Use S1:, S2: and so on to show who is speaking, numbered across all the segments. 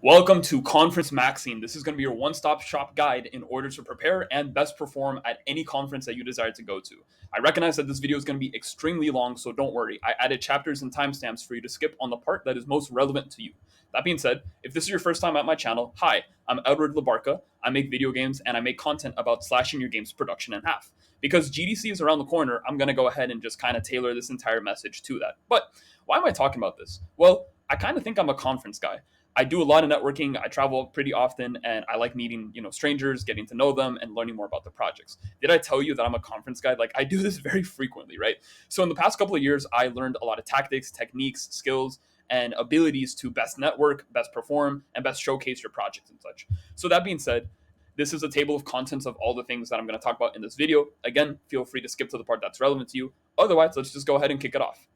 S1: Welcome to Conference Maxine. This is going to be your one-stop shop guide in order to prepare and best perform at any conference that you desire to go to. I recognize that this video is going to be extremely long, so don't worry. I added chapters and timestamps for you to skip on the part that is most relevant to you. That being said, if this is your first time at my channel, hi, I'm Edward Labarca. I make video games and I make content about slashing your game's production in half. Because GDC is around the corner, I'm going to go ahead and just kind of tailor this entire message to that. But why am I talking about this? Well, I kind of think I'm a conference guy. I do a lot of networking. I travel pretty often, and I like meeting, strangers, getting to know them, and learning more about the projects. Did I tell you that I'm a conference guy? Like, I do this very frequently, right? So in the past couple of years, I learned a lot of tactics, techniques, skills, and abilities to best network, best perform, and best showcase your projects and such. So that being said, this is a table of contents of all the things that I'm going to talk about in this video. Again, feel free to skip to the part that's relevant to you. Otherwise, let's just go ahead and kick it off.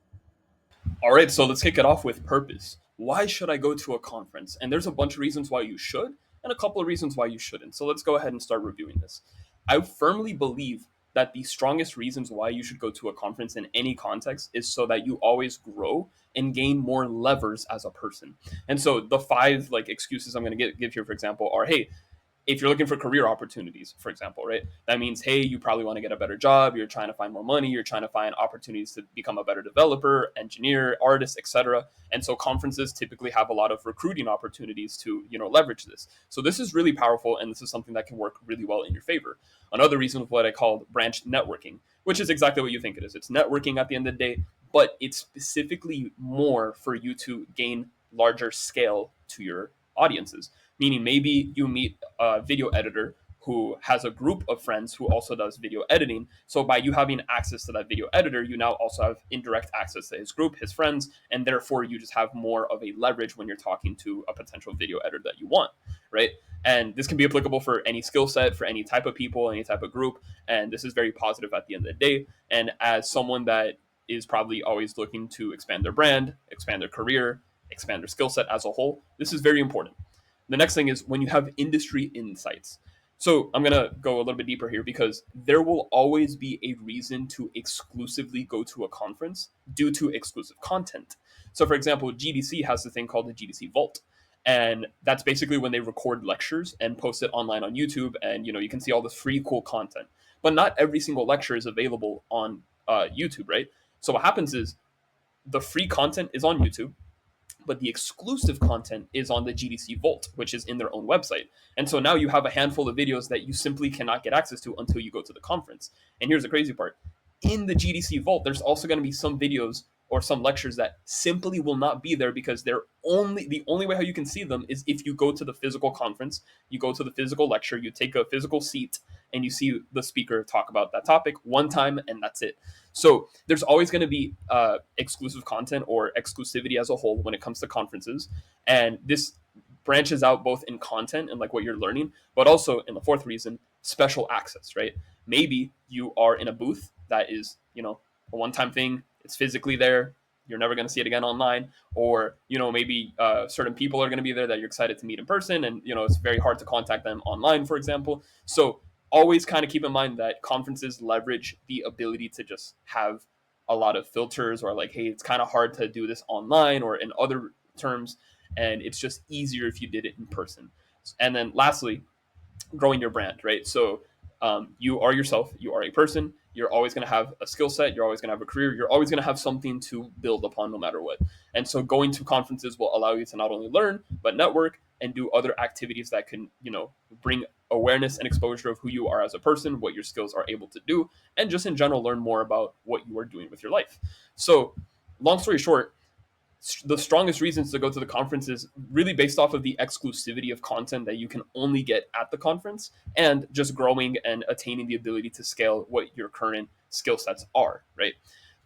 S1: All right, so let's kick it off with purpose. Why should I go to a conference? And there's a bunch of reasons why you should, and a couple of reasons why you shouldn't. So let's go ahead and start reviewing this. I firmly believe that the strongest reasons why you should go to a conference in any context is so that you always grow and gain more levers as a person. And so the five excuses I'm going to give here, for example, are hey, if you're looking for career opportunities, for example, right? That means, hey, you probably want to get a better job. You're trying to find more money. You're trying to find opportunities to become a better developer, engineer, artist, etc. And so conferences typically have a lot of recruiting opportunities to, leverage this. So this is really powerful, and this is something that can work really well in your favor. Another reason is what I call branched networking, which is exactly what you think it is. It's networking at the end of the day, but it's specifically more for you to gain larger scale to your audiences. Meaning maybe you meet a video editor who has a group of friends who also does video editing. So by you having access to that video editor, you now also have indirect access to his group, his friends, and therefore you just have more of a leverage when you're talking to a potential video editor that you want, right? And this can be applicable for any skill set, for any type of people, any type of group. And this is very positive at the end of the day. And as someone that is probably always looking to expand their brand, expand their career, expand their skill set as a whole, this is very important. The next thing is when you have industry insights. So I'm going to go a little bit deeper here because there will always be a reason to exclusively go to a conference due to exclusive content. So for example, GDC has the thing called the GDC Vault. And that's basically when they record lectures and post it online on YouTube. And, you can see all this free, cool content. But not every single lecture is available on YouTube, right? So what happens is the free content is on YouTube, but the exclusive content is on the GDC Vault, which is in their own website. And so now you have a handful of videos that you simply cannot get access to until you go to the conference. And here's the crazy part. In the GDC Vault, there's also going to be some videos or some lectures that simply will not be there because the only way how you can see them is if you go to the physical conference, you go to the physical lecture, you take a physical seat, and you see the speaker talk about that topic one time, and that's it. So there's always going to be exclusive content or exclusivity as a whole when it comes to conferences, and this branches out both in content and like what you're learning, but also in the fourth reason, special access, right? Maybe you are in a booth that is, a one-time thing. It's physically there. You're never going to see it again online. Or, maybe certain people are going to be there that you're excited to meet in person. And, it's very hard to contact them online, for example. So always kind of keep in mind that conferences leverage the ability to just have a lot of filters or like, hey, it's kind of hard to do this online or in other terms. And it's just easier if you did it in person. And then lastly, growing your brand, right? So you are yourself, you are a person, you're always going to have a skill set, you're always going to have a career, you're always going to have something to build upon no matter what. And so going to conferences will allow you to not only learn, but network and do other activities that can, bring awareness and exposure of who you are as a person, what your skills are able to do, and just in general, learn more about what you are doing with your life. So long story short, the strongest reasons to go to the conference is really based off of the exclusivity of content that you can only get at the conference and just growing and attaining the ability to scale what your current skill sets are, right?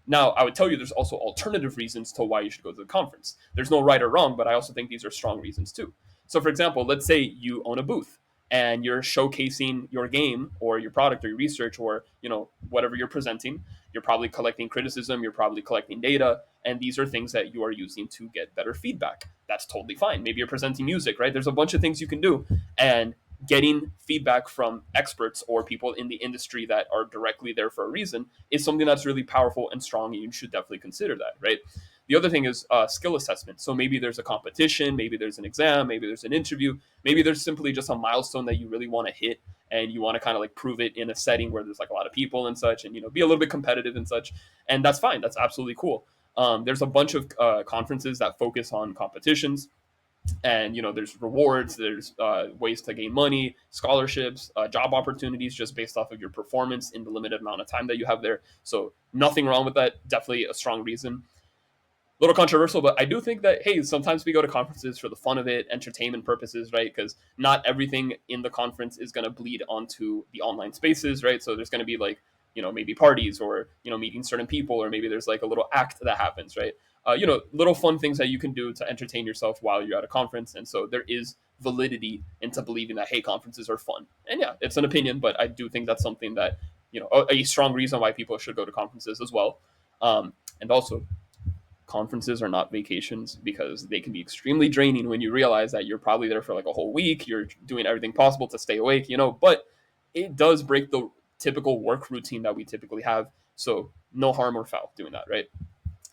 S1: Now, I would tell you there's also alternative reasons to why you should go to the conference. There's no right or wrong, but I also think these are strong reasons too. So for example, let's say you own a booth and you're showcasing your game or your product or your research or, whatever you're presenting. You're probably collecting criticism, you're probably collecting data, and these are things that you are using to get better feedback. That's totally fine. Maybe you're presenting music, right? There's a bunch of things you can do. And getting feedback from experts or people in the industry that are directly there for a reason is something that's really powerful and strong, and you should definitely consider that, right? The other thing is skill assessment. So maybe there's a competition, maybe there's an exam, maybe there's an interview, maybe there's simply just a milestone that you really want to hit, and you want to kind of like prove it in a setting where there's like a lot of people and such, and be a little bit competitive and such. And that's fine. That's absolutely cool. There's a bunch of conferences that focus on competitions, and there's rewards, there's ways to gain money, scholarships, job opportunities just based off of your performance in the limited amount of time that you have there. So nothing wrong with that. Definitely a strong reason. Little controversial, but I do think that, hey, sometimes we go to conferences for the fun of it, entertainment purposes, right? Because not everything in the conference is going to bleed onto the online spaces, right? So there's going to be like, maybe parties, or meeting certain people, or maybe there's like a little act that happens, right? Little fun things that you can do to entertain yourself while you're at a conference. And so there is validity into believing that, hey, conferences are fun. And yeah, it's an opinion, but I do think that's something that, a strong reason why people should go to conferences as well. And also, conferences are not vacations, because they can be extremely draining when you realize that you're probably there for like a whole week. You're doing everything possible to stay awake, but it does break the typical work routine that we typically have. So no harm or foul doing that, right?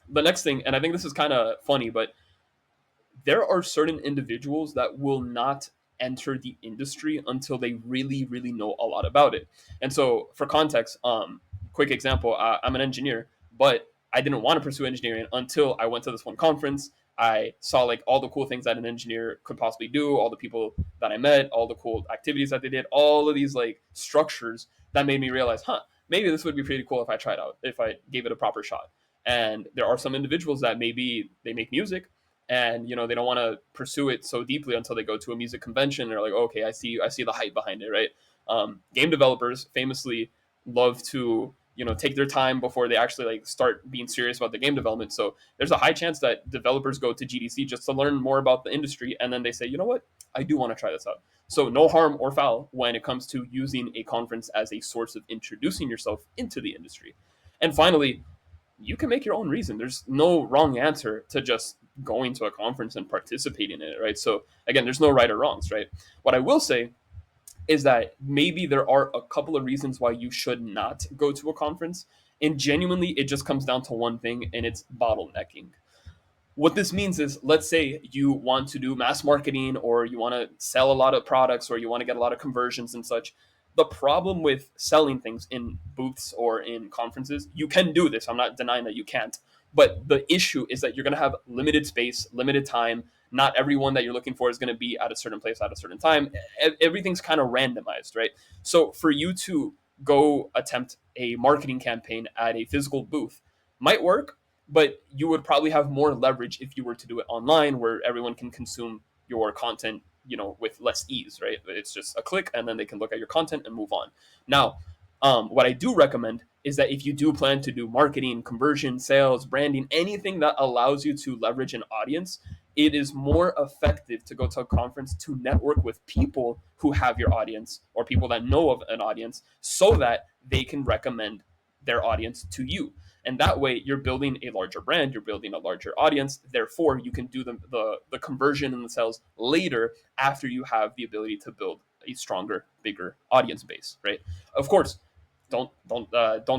S1: The next thing, and I think this is kind of funny, but there are certain individuals that will not enter the industry until they really, really know a lot about it. And so, for context, quick example: I'm an engineer, but I didn't want to pursue engineering until I went to this one conference. I saw like all the cool things that an engineer could possibly do, all the people that I met, all the cool activities that they did, all of these like structures that made me realize, maybe this would be pretty cool if I tried out, if I gave it a proper shot. And there are some individuals that maybe they make music, and they don't want to pursue it so deeply until they go to a music convention. They're like, okay, I see the hype behind it, right? Game developers famously love to take their time before they actually like start being serious about the game development. So there's a high chance that developers go to GDC just to learn more about the industry, and then they say, you know what, I do want to try this out. So no harm or foul when it comes to using a conference as a source of introducing yourself into the industry. And finally, you can make your own reason. There's no wrong answer to just going to a conference and participating in it, right? So again, there's no right or wrongs, right? What I will say is that maybe there are a couple of reasons why you should not go to a conference. And genuinely, it just comes down to one thing, and it's bottlenecking. What this means is, let's say you want to do mass marketing, or you want to sell a lot of products, or you want to get a lot of conversions and such. The problem with selling things in booths or in conferences, you can do this. I'm not denying that you can't. But the issue is that you're going to have limited space, limited time. Not everyone that you're looking for is going to be at a certain place at a certain time. Everything's kind of randomized, right? So for you to go attempt a marketing campaign at a physical booth might work, but you would probably have more leverage if you were to do it online, where everyone can consume your content with less ease, right? It's just a click, and then they can look at your content and move on. Now, what I do recommend is that if you do plan to do marketing, conversion, sales, branding, anything that allows you to leverage an audience, it is more effective to go to a conference to network with people who have your audience, or people that know of an audience, so that they can recommend their audience to you. And that way you're building a larger brand, you're building a larger audience. Therefore, you can do the conversion and the sales later, after you have the ability to build a stronger, bigger audience base, right? Of course, don't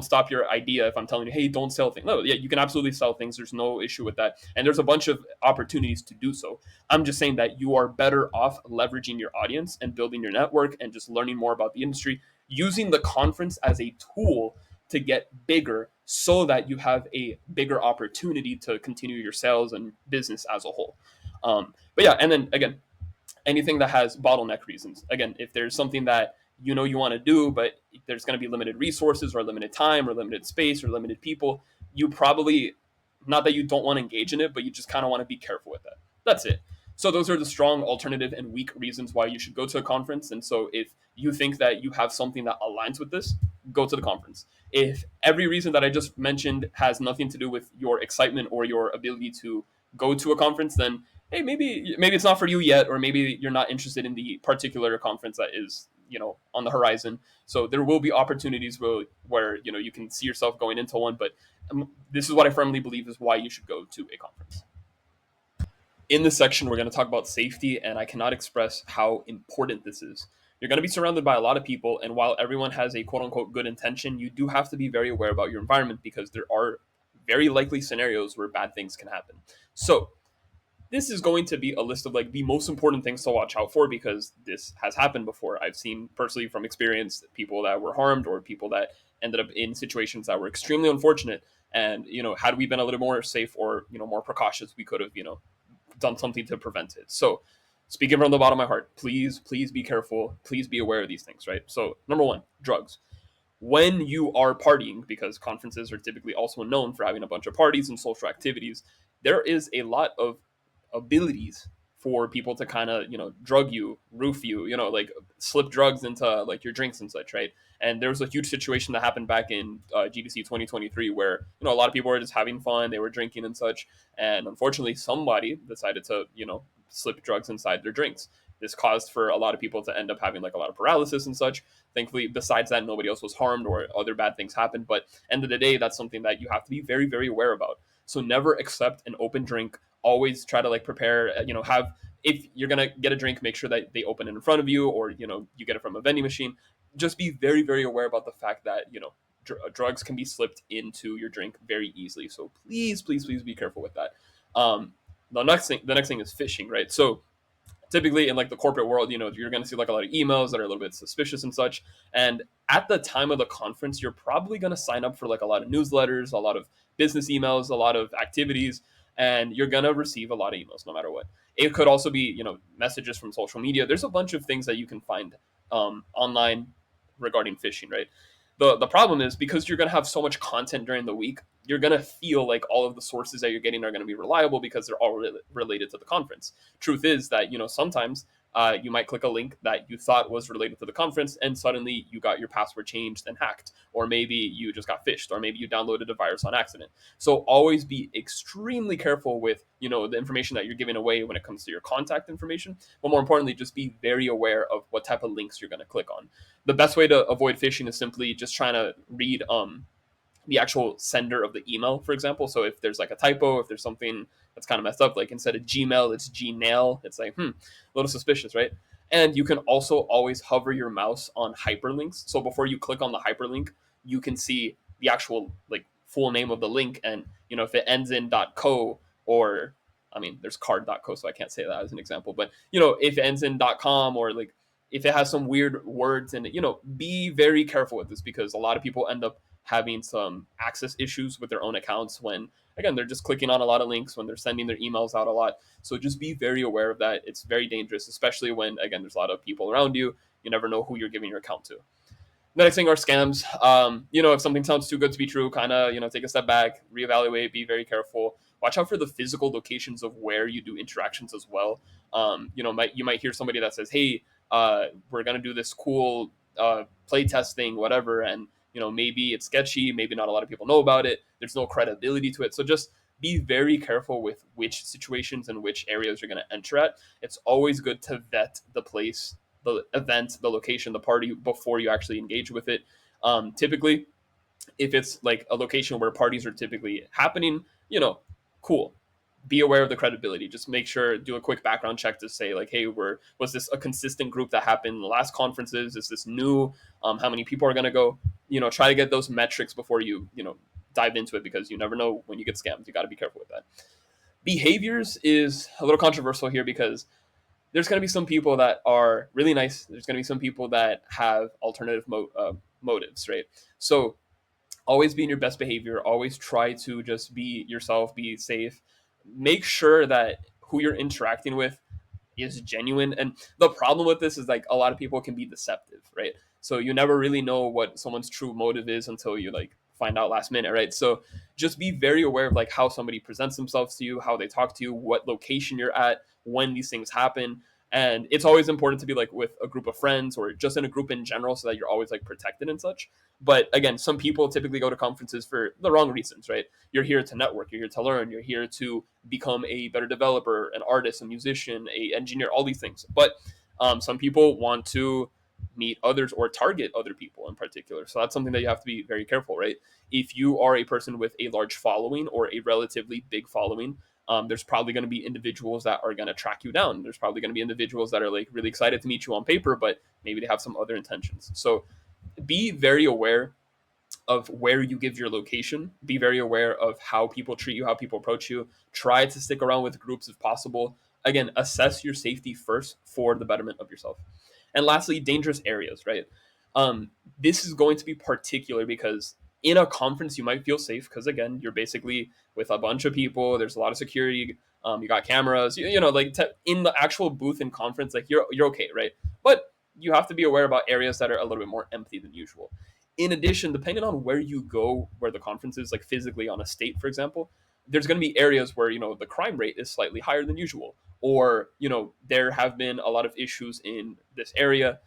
S1: stop your idea if I'm telling you, hey, don't sell things. No, yeah, you can absolutely sell things. There's no issue with that, and there's a bunch of opportunities to do so. I'm just saying that you are better off leveraging your audience and building your network and just learning more about the industry, using the conference as a tool to get bigger, so that you have a bigger opportunity to continue your sales and business as a whole. But yeah, and then again, anything that has bottleneck reasons. Again, if there's something that you want to do, but there's going to be limited resources, or limited time, or limited space, or limited people, you probably, not that you don't want to engage in it, but you just kind of want to be careful with that. That's it. So those are the strong, alternative, and weak reasons why you should go to a conference. And so if you think that you have something that aligns with this, go to the conference. If every reason that I just mentioned has nothing to do with your excitement or your ability to go to a conference, then hey, maybe it's not for you yet, or maybe you're not interested in the particular conference that is on the horizon. So there will be opportunities where you can see yourself going into one. But this is what I firmly believe is why you should go to a conference. In this section, we're going to talk about safety, and I cannot express how important this is. You're going to be surrounded by a lot of people, and while everyone has a quote unquote good intention, you do have to be very aware about your environment, because there are very likely scenarios where bad things can happen. So this is going to be a list of like the most important things to watch out for, because this has happened before. I've seen personally from experience people that were harmed or people that ended up in situations that were extremely unfortunate. And had we been a little more safe or more precautious, we could have done something to prevent it. So speaking from the bottom of my heart, please be careful. Please be aware of these things, right? So number one, drugs. When you are partying, because conferences are typically also known for having a bunch of parties and social activities, there is a lot of abilities for people to kind of drug you, roof you, like slip drugs into like your drinks and such, right? And there was a huge situation that happened back in GDC 2023 where a lot of people were just having fun, they were drinking and such, and unfortunately somebody decided to slip drugs inside their drinks. This caused for a lot of people to end up having like a lot of paralysis and such. Thankfully, besides that, nobody else was harmed or other bad things happened. But end of the day, that's something that you have to be very, very aware about. So never accept an open drink. Always try to like prepare. Have, if you're gonna get a drink, make sure that they open it in front of you, or you get it from a vending machine. Just be very, very aware about the fact that drugs can be slipped into your drink very easily. So please be careful with that. The next thing is phishing, right? So typically in like the corporate world, you're going to see like a lot of emails that are a little bit suspicious and such. And at the time of the conference, you're probably going to sign up for like a lot of newsletters, a lot of business emails, a lot of activities, and you're going to receive a lot of emails no matter what. It could also be, messages from social media. There's a bunch of things that you can find online regarding phishing, right? The problem is because you're going to have so much content during the week, you're going to feel like all of the sources that you're getting are going to be reliable because they're all related to the conference. Truth is that sometimes you might click a link that you thought was related to the conference, and suddenly you got your password changed and hacked, or maybe you just got phished, or maybe you downloaded a virus on accident. So always be extremely careful with the information that you're giving away when it comes to your contact information, but more importantly, just be very aware of what type of links you're going to click on. The best way to avoid phishing is simply just trying to read the actual sender of the email, for example. So if there's like a typo, if there's something that's kind of messed up, like instead of Gmail, it's Gmail, it's like, a little suspicious, right? And you can also always hover your mouse on hyperlinks. So before you click on the hyperlink, you can see the actual like full name of the link. And, if it ends in .co, or, I mean, there's card.co, so I can't say that as an example, but, if it ends in .com, or like if it has some weird words in it, be very careful with this, because a lot of people end up having some access issues with their own accounts when, again, they're just clicking on a lot of links, when they're sending their emails out a lot. So just be very aware of that. It's very dangerous, especially when, again, there's a lot of people around you. You never know who you're giving your account to. The next thing are scams. If something sounds too good to be true, kind of, take a step back, reevaluate, be very careful. Watch out for the physical locations of where you do interactions as well. You might hear somebody that says, "Hey, we're gonna do this cool play test thing, whatever," and maybe it's sketchy, maybe not a lot of people know about it. There's no credibility to it, so just be very careful with which situations and which areas you're going to enter at. It's always good to vet the place, the event, the location, the party before you actually engage with it. Typically, if it's like a location where parties are typically happening, cool. Be aware of the credibility. Just make sure, do a quick background check to say like, hey, was this a consistent group that happened in the last conferences? Is this new? How many people are going to go? Try to get those metrics before you dive into it, because you never know when you get scammed. You got to be careful with that. Behaviors is a little controversial here, because there's going to be some people that are really nice. There's going to be some people that have alternative motives, right? So always be in your best behavior. Always try to just be yourself, be safe. Make sure that who you're interacting with is genuine. And the problem with this is like a lot of people can be deceptive, right? So you never really know what someone's true motive is until you like find out last minute, right? So just be very aware of like how somebody presents themselves to you, how they talk to you, what location you're at, when these things happen. And it's always important to be like with a group of friends or just in a group in general, so that you're always like protected and such. But again, some people typically go to conferences for the wrong reasons, right? You're here to network, you're here to learn, you're here to become a better developer, an artist, a musician, a engineer, all these things. But some people want to meet others or target other people in particular. So that's something that you have to be very careful, right? If you are a person with a large following or a relatively big following, there's probably going to be individuals that are going to track you down. There's probably going to be individuals that are like really excited to meet you on paper, but maybe they have some other intentions. So be very aware of where you give your location. Be very aware of how people treat you, how people approach you. Try to stick around with groups if possible. Again, assess your safety first for the betterment of yourself. And lastly, dangerous areas, right? This is going to be particular because in a conference you might feel safe because again you're basically with a bunch of people. There's a lot of security. You got cameras. Like in the actual booth and conference, like you're okay, right? But you have to be aware about areas that are a little bit more empty than usual. In addition, depending on where you go, where the conference is, like physically on a state, for example, there's going to be areas where the crime rate is slightly higher than usual, or there have been a lot of issues in this area.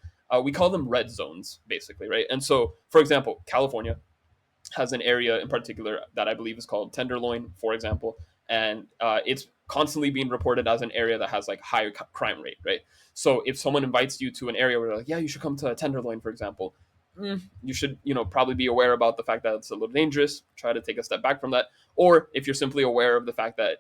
S1: We call them red zones, basically, right? And so, for example, California has an area in particular that I believe is called Tenderloin, for example, and it's constantly being reported as an area that has like higher crime rate, right? So if someone invites you to an area where they're like, yeah, you should come to Tenderloin, for example, you should probably be aware about the fact that it's a little dangerous. Try to take a step back from that, or if you're simply aware of the fact that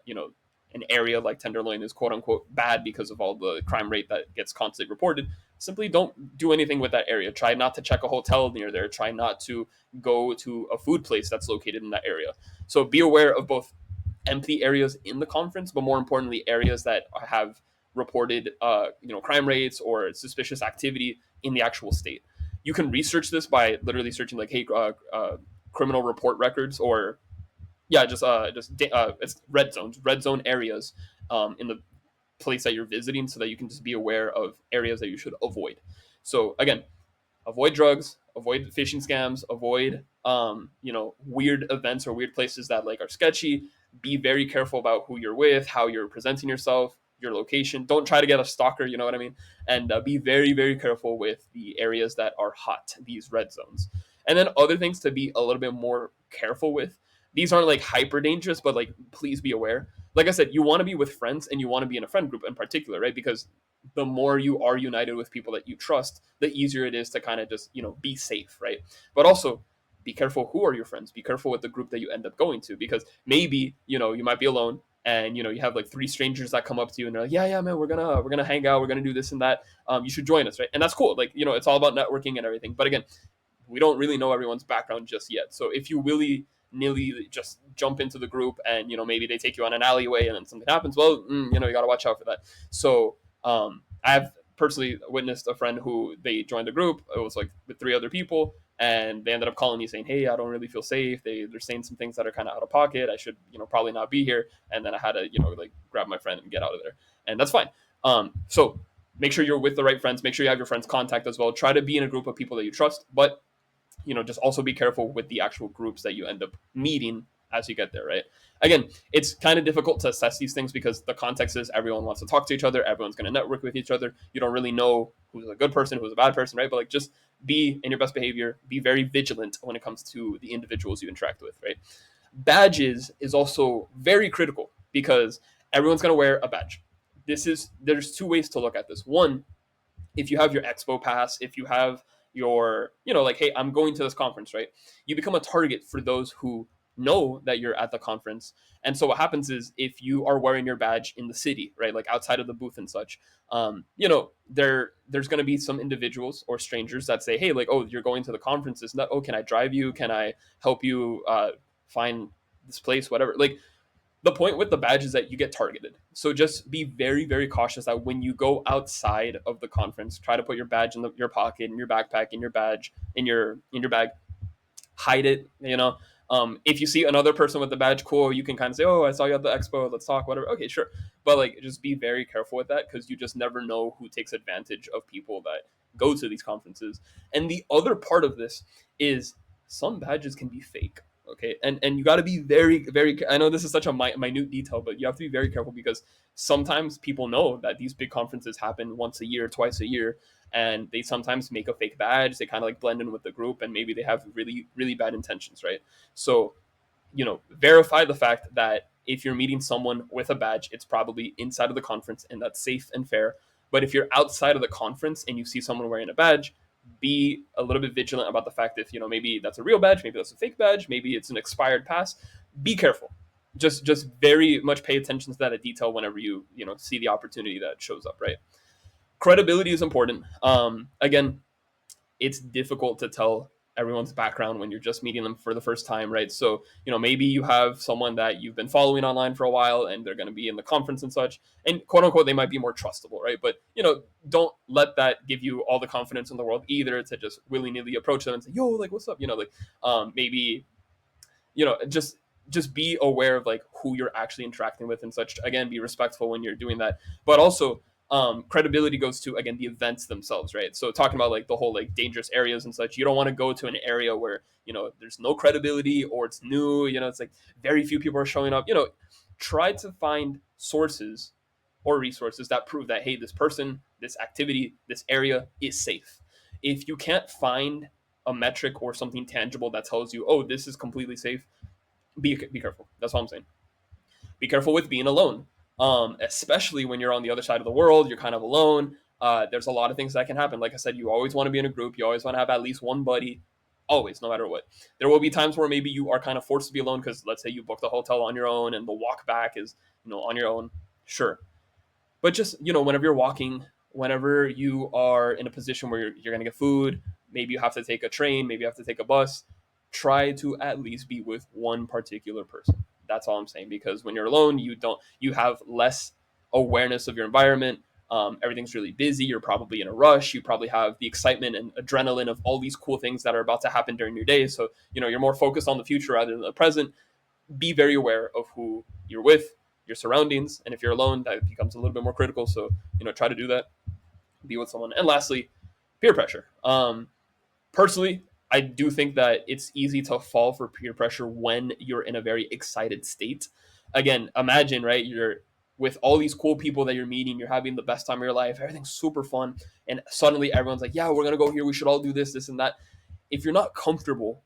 S1: an area like Tenderloin is quote unquote bad because of all the crime rate that gets constantly reported, simply don't do anything with that area. Try not to check a hotel near there. Try not to go to a food place that's located in that area. So be aware of both empty areas in the conference, but more importantly, areas that have reported, crime rates or suspicious activity in the actual state. You can research this by literally searching like, hey, criminal report records, or yeah, it's red zone areas in the place that you're visiting, so that you can just be aware of areas that you should avoid. So again, avoid drugs, avoid phishing scams, avoid weird events or weird places that like are sketchy. Be very careful about who you're with, how you're presenting yourself, your location. Don't try to get a stalker, you know what I mean? And be very, very careful with the areas that are hot, these red zones. And then other things to be a little bit more careful with. These aren't like hyper dangerous, but like please be aware. Like I said, you want to be with friends and you want to be in a friend group in particular, right? Because the more you are united with people that you trust, the easier it is to kind of just, be safe, right? But also be careful who are your friends. Be careful with the group that you end up going to, because maybe, you might be alone and you have like three strangers that come up to you and they're like, yeah, man, we're gonna hang out, we're gonna do this and that. You should join us, right? And that's cool. Like, it's all about networking and everything. But again, we don't really know everyone's background just yet. So if you willy nilly just jump into the group and maybe they take you on an alleyway and then something happens, well, you got to watch out for that. So I've personally witnessed a friend who they joined the group. It was like with three other people, and they ended up calling me saying, hey, I don't really feel safe. They're saying some things that are kind of out of pocket. I should probably not be here. And then I had to like grab my friend and get out of there, and that's fine. So make sure you're with the right friends. Make sure you have your friends' contact as well. Try to be in a group of people that you trust, but just also be careful with the actual groups that you end up meeting as you get there, right? Again, it's kind of difficult to assess these things because the context is everyone wants to talk to each other, everyone's going to network with each other. You don't really know who's a good person, who's a bad person, right? But like, just be in your best behavior, be very vigilant when it comes to the individuals you interact with, right? Badges is also very critical because everyone's going to wear a badge. There's two ways to look at this. One, if you have your expo pass, if you have your, like, hey, I'm going to this conference, right? You become a target for those who know that you're at the conference. And so what happens is if you are wearing your badge in the city, right, like outside of the booth and such, there's going to be some individuals or strangers that say, hey, like, oh, you're going to the conference. Isn't that, oh, can I drive you? Can I help you find this place, whatever? Like, the point with the badge is that you get targeted. So just be very, very cautious that when you go outside of the conference, try to put your badge in your pocket, in your backpack, in your badge, in your bag. Hide it. If you see another person with the badge, cool. You can kind of say, "Oh, I saw you at the expo. Let's talk." Whatever. Okay, sure. But like, just be very careful with that because you just never know who takes advantage of people that go to these conferences. And the other part of this is some badges can be fake. Okay, and you got to be very, very. I know this is such a minute detail, but you have to be very careful because sometimes people know that these big conferences happen once a year, twice a year, and they sometimes make a fake badge. They kind of like blend in with the group, and maybe they have really, really bad intentions, right? So verify the fact that if you're meeting someone with a badge, it's probably inside of the conference and that's safe and fair. But if you're outside of the conference and you see someone wearing a badge, be a little bit vigilant about the fact if maybe that's a real badge, maybe that's a fake badge, maybe it's an expired pass. Be careful. Just very much pay attention to that detail whenever you see the opportunity that shows up, right? Credibility is important. Again, it's difficult to tell everyone's background when you're just meeting them for the first time, right? So, maybe you have someone that you've been following online for a while and they're going to be in the conference and such, and quote unquote, they might be more trustable, right? But, don't let that give you all the confidence in the world either to just willy nilly approach them and say, yo, like, what's up? Maybe, just be aware of like who you're actually interacting with and such. Again, be respectful when you're doing that, but also credibility goes to, again, the events themselves, right? So talking about like the whole like dangerous areas and such, you don't want to go to an area where there's no credibility or it's new. It's like very few people are showing up. Try to find sources or resources that prove that, hey, this person, this activity, this area is safe. If you can't find a metric or something tangible that tells you, oh, this is completely safe, be careful. That's all I'm saying. Be careful with being alone, especially when you're on the other side of the world. You're kind of alone. There's a lot of things that can happen. Like I said, you always want to be in a group. You always want to have at least one buddy. Always, no matter what. There will be times where maybe you are kind of forced to be alone because let's say you book the hotel on your own and the walk back is on your own. Sure, but just whenever you're walking, whenever you are in a position where you're going to get food, maybe you have to take a train, maybe you have to take a bus, try to at least be with one particular person. That's all I'm saying, because when you're alone, you have less awareness of your environment. Everything's really busy. You're probably in a rush. You probably have the excitement and adrenaline of all these cool things that are about to happen during your day. So you're more focused on the future rather than the present. Be very aware of who you're with, your surroundings, and if you're alone, that becomes a little bit more critical. So try to do that. Be with someone. And lastly, peer pressure. Personally, I do think that it's easy to fall for peer pressure when you're in a very excited state. Again, imagine, right? You're with all these cool people that you're meeting, you're having the best time of your life, everything's super fun, and suddenly everyone's like, yeah, we're gonna go here, we should all do this, this, and that. If you're not comfortable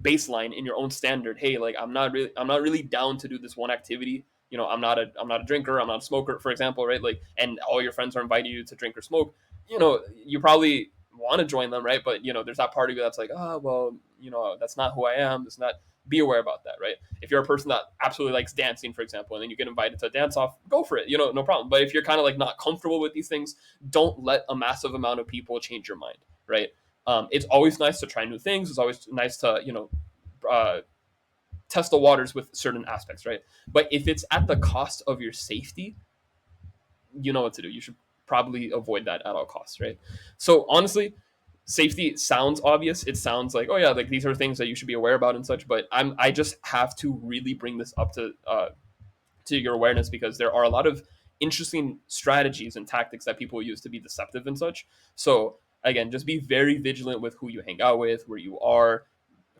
S1: baseline in your own standard, hey, like I'm not really down to do this one activity. I'm not a drinker, I'm not a smoker, for example, right? Like, and all your friends are inviting you to drink or smoke. You probably want to join them, right? But there's that part of you that's like, oh well, that's not who I am. That's not. Be aware about that, right? If you're a person that absolutely likes dancing, for example, and then you get invited to a dance off, go for it, no problem. But if you're kind of like not comfortable with these things, don't let a massive amount of people change your mind, right? It's always nice to try new things. It's always nice to uh, test the waters with certain aspects, right? But if it's at the cost of your safety, you know what to do. You should probably avoid that at all costs, right? So honestly, safety sounds obvious. It sounds like, oh yeah, like these are things that you should be aware about and such. But I just have to really bring this up to your awareness, because there are a lot of interesting strategies and tactics that people use to be deceptive and such. So again, just be very vigilant with who you hang out with, where you are,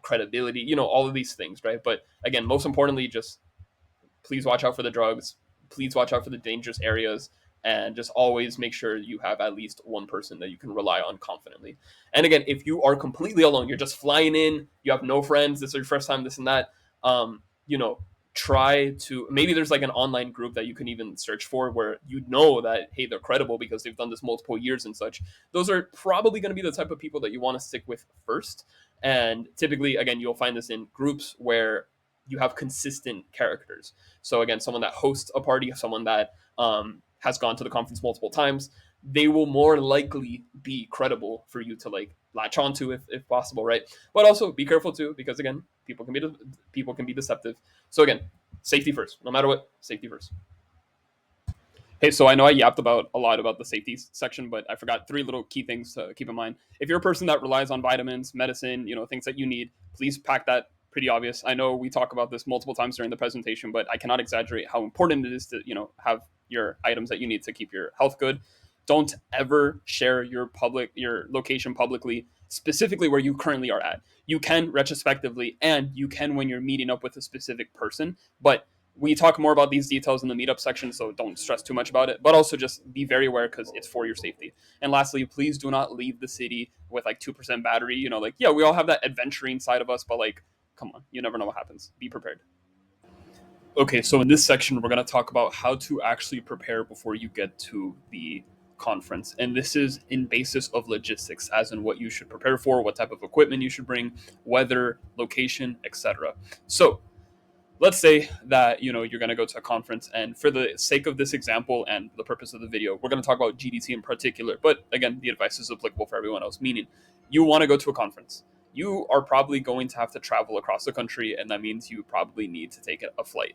S1: credibility, all of these things, right? But again, most importantly, just please watch out for the drugs. Please watch out for the dangerous areas, and just always make sure you have at least one person that you can rely on confidently. And again, if you are completely alone, you're just flying in, you have no friends, this is your first time, this and that, you know, try to, maybe there's like an online group that you can even search for where that, hey, they're credible because they've done this multiple years and such. Those are probably going to be the type of people that you want to stick with first. And typically, again, you'll find this in groups where you have consistent characters. So again, someone that hosts a party, someone that has gone to the conference multiple times, they will more likely be credible for you to like latch onto if possible, right? But also be careful too, because again, people can be deceptive. So again, safety first, no matter what, safety first. Hey, so I know I yapped about a lot about the safety section, but I forgot three little key things to keep in mind. If you're a person that relies on vitamins, medicine, things that you need, please pack that. Pretty obvious. I know we talk about this multiple times during the presentation, but I cannot exaggerate how important it is to, have your items that you need to keep your health good. Don't ever share your location publicly, specifically where you currently are at. You can retrospectively, and you can when you're meeting up with a specific person, but we talk more about these details in the meetup section, so don't stress too much about it. But also just be very aware because it's for your safety. And lastly, please do not leave the city with like 2% battery. Yeah, we all have that adventuring side of us, but like, come on, you never know what happens. Be prepared. Okay, so in this section, we're going to talk about how to actually prepare before you get to the conference. And this is in basis of logistics, as in what you should prepare for, what type of equipment you should bring, weather, location, etc. So let's say that you're going to go to a conference, and for the sake of this example and the purpose of the video, we're going to talk about GDC in particular. But again, the advice is applicable for everyone else, meaning you want to go to a conference. you are probably going to have to travel across the country, and that means you probably need to take a flight.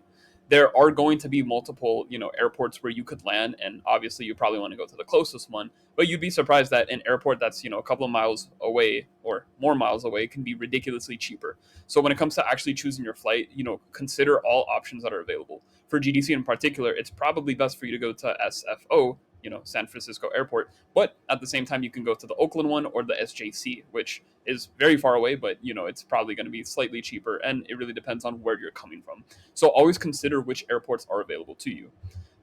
S1: There are going to be multiple, airports where you could land, and obviously you probably want to go to the closest one. But you'd be surprised that an airport that's a couple of miles away or more miles away can be ridiculously cheaper. So when it comes to actually choosing your flight, consider all options that are available. For GDC in particular, it's probably best for you to go to SFO, San Francisco Airport. But at the same time, you can go to the Oakland one or the SJC, which is very far away, but it's probably going to be slightly cheaper, and it really depends on where you're coming from. So always consider which airports are available to you.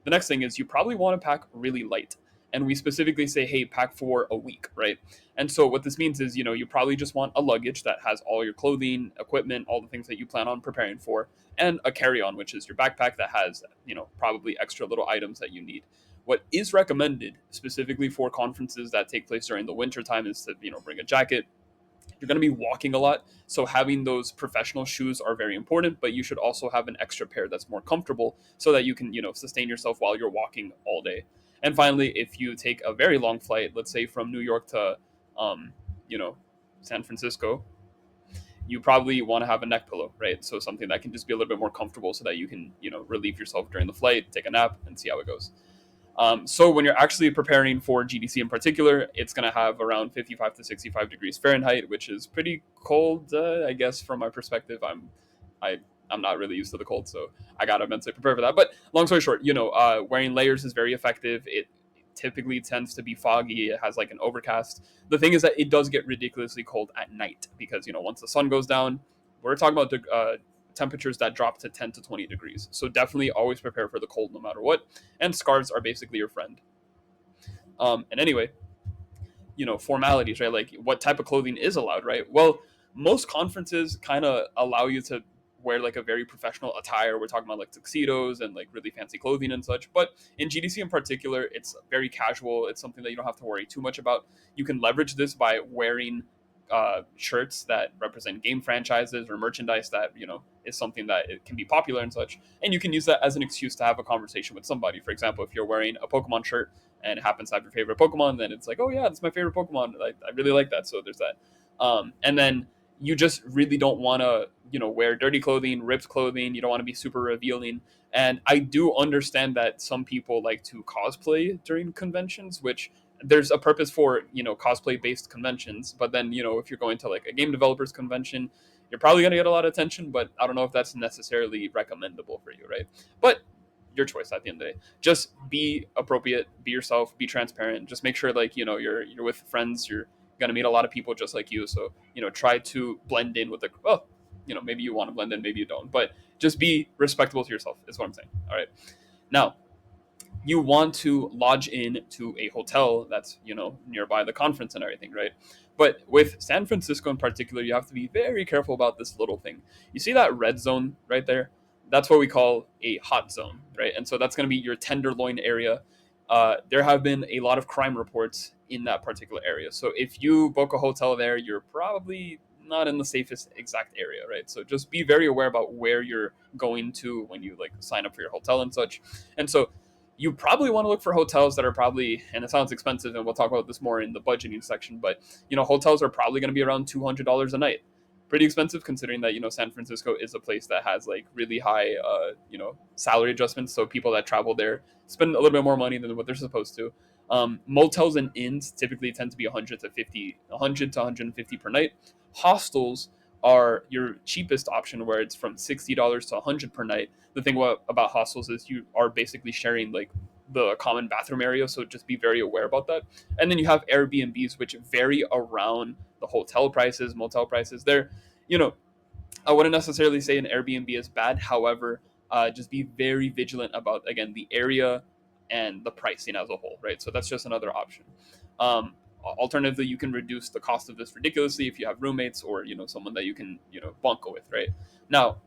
S1: The next thing is you probably want to pack really light. And we specifically say, hey, pack for a week, right? And so what this means is, you probably just want a luggage that has all your clothing, equipment, all the things that you plan on preparing for, and a carry-on, which is your backpack that has, probably extra little items that you need. What is recommended specifically for conferences that take place during the winter time is to, bring a jacket. You're going to be walking a lot, so having those professional shoes are very important, but you should also have an extra pair that's more comfortable so that you can sustain yourself while you're walking all day. And finally, if you take a very long flight, let's say from New York to um, you know San Francisco, you probably want to have a neck pillow, right? So something that can just be a little bit more comfortable so that you can relieve yourself during the flight, take a nap, and see how it goes. So when you're actually preparing for GDC in particular, it's going to have around 55 to 65 degrees Fahrenheit, which is pretty cold, I guess, from my perspective. I, I'm not really used to the cold, so I got to mentally prepare for that. But long story short, wearing layers is very effective. It typically tends to be foggy. It has like an overcast. The thing is that it does get ridiculously cold at night because, once the sun goes down, we're talking about temperatures that drop to 10 to 20 degrees. So definitely always prepare for the cold no matter what. And scarves are basically your friend. And anyway, formalities, right? Like what type of clothing is allowed, right? Well, most conferences kind of allow you to wear like a very professional attire. We're talking about like tuxedos and like really fancy clothing and such. But in GDC in particular, it's very casual. It's something that you don't have to worry too much about. You can leverage this by wearing shirts that represent game franchises or merchandise that is something that it can be popular and such, and you can use that as an excuse to have a conversation with somebody. For example, if you're wearing a Pokemon shirt and it happens to have your favorite Pokemon, then it's like, oh yeah, that's my favorite Pokemon. I really like that. So there's that. And then you just really don't want to wear dirty clothing, ripped clothing. You don't want to be super revealing. And I do understand that some people like to cosplay during conventions, which there's a purpose for cosplay based conventions. But then if you're going to like a game developers convention, you're probably going to get a lot of attention, but I don't know if that's necessarily recommendable for you, right? But your choice at the end of the day. Just be appropriate, be yourself, be transparent. Just make sure like you're with friends, you're going to meet a lot of people just like you. So try to blend in with the maybe you want to blend in, maybe you don't, but just be respectable to yourself is what I'm saying. All right. Now, you want to lodge in to a hotel that's nearby the conference and everything, right? But with San Francisco in particular, you have to be very careful about this little thing. You see that red zone right there? That's what we call a hot zone, right? And so that's going to be your tenderloin area. There have been a lot of crime reports in that particular area. So if you book a hotel there, you're probably not in the safest exact area, right? So just be very aware about where you're going to when you like sign up for your hotel and such. And so you probably want to look for hotels that are probably, and it sounds expensive, and we'll talk about this more in the budgeting section, but hotels are probably going to be around $200 a night. Pretty expensive considering that San Francisco is a place that has like really high salary adjustments. So people that travel there spend a little bit more money than what they're supposed to. Motels and inns typically tend to be 100 to 150 per night. Hostels are your cheapest option, where it's from $60 to 100 per night. The thing about hostels is you are basically sharing like the common bathroom area, so just be very aware about that. And then you have Airbnbs, which vary around the hotel prices, motel prices. They're, you know, I wouldn't necessarily say an Airbnb is bad. However, just be very vigilant about, again, the area and the pricing as a whole, right? So that's just another option. Alternatively, you can reduce the cost of this ridiculously if you have roommates or someone that you can bunk with, right? Now,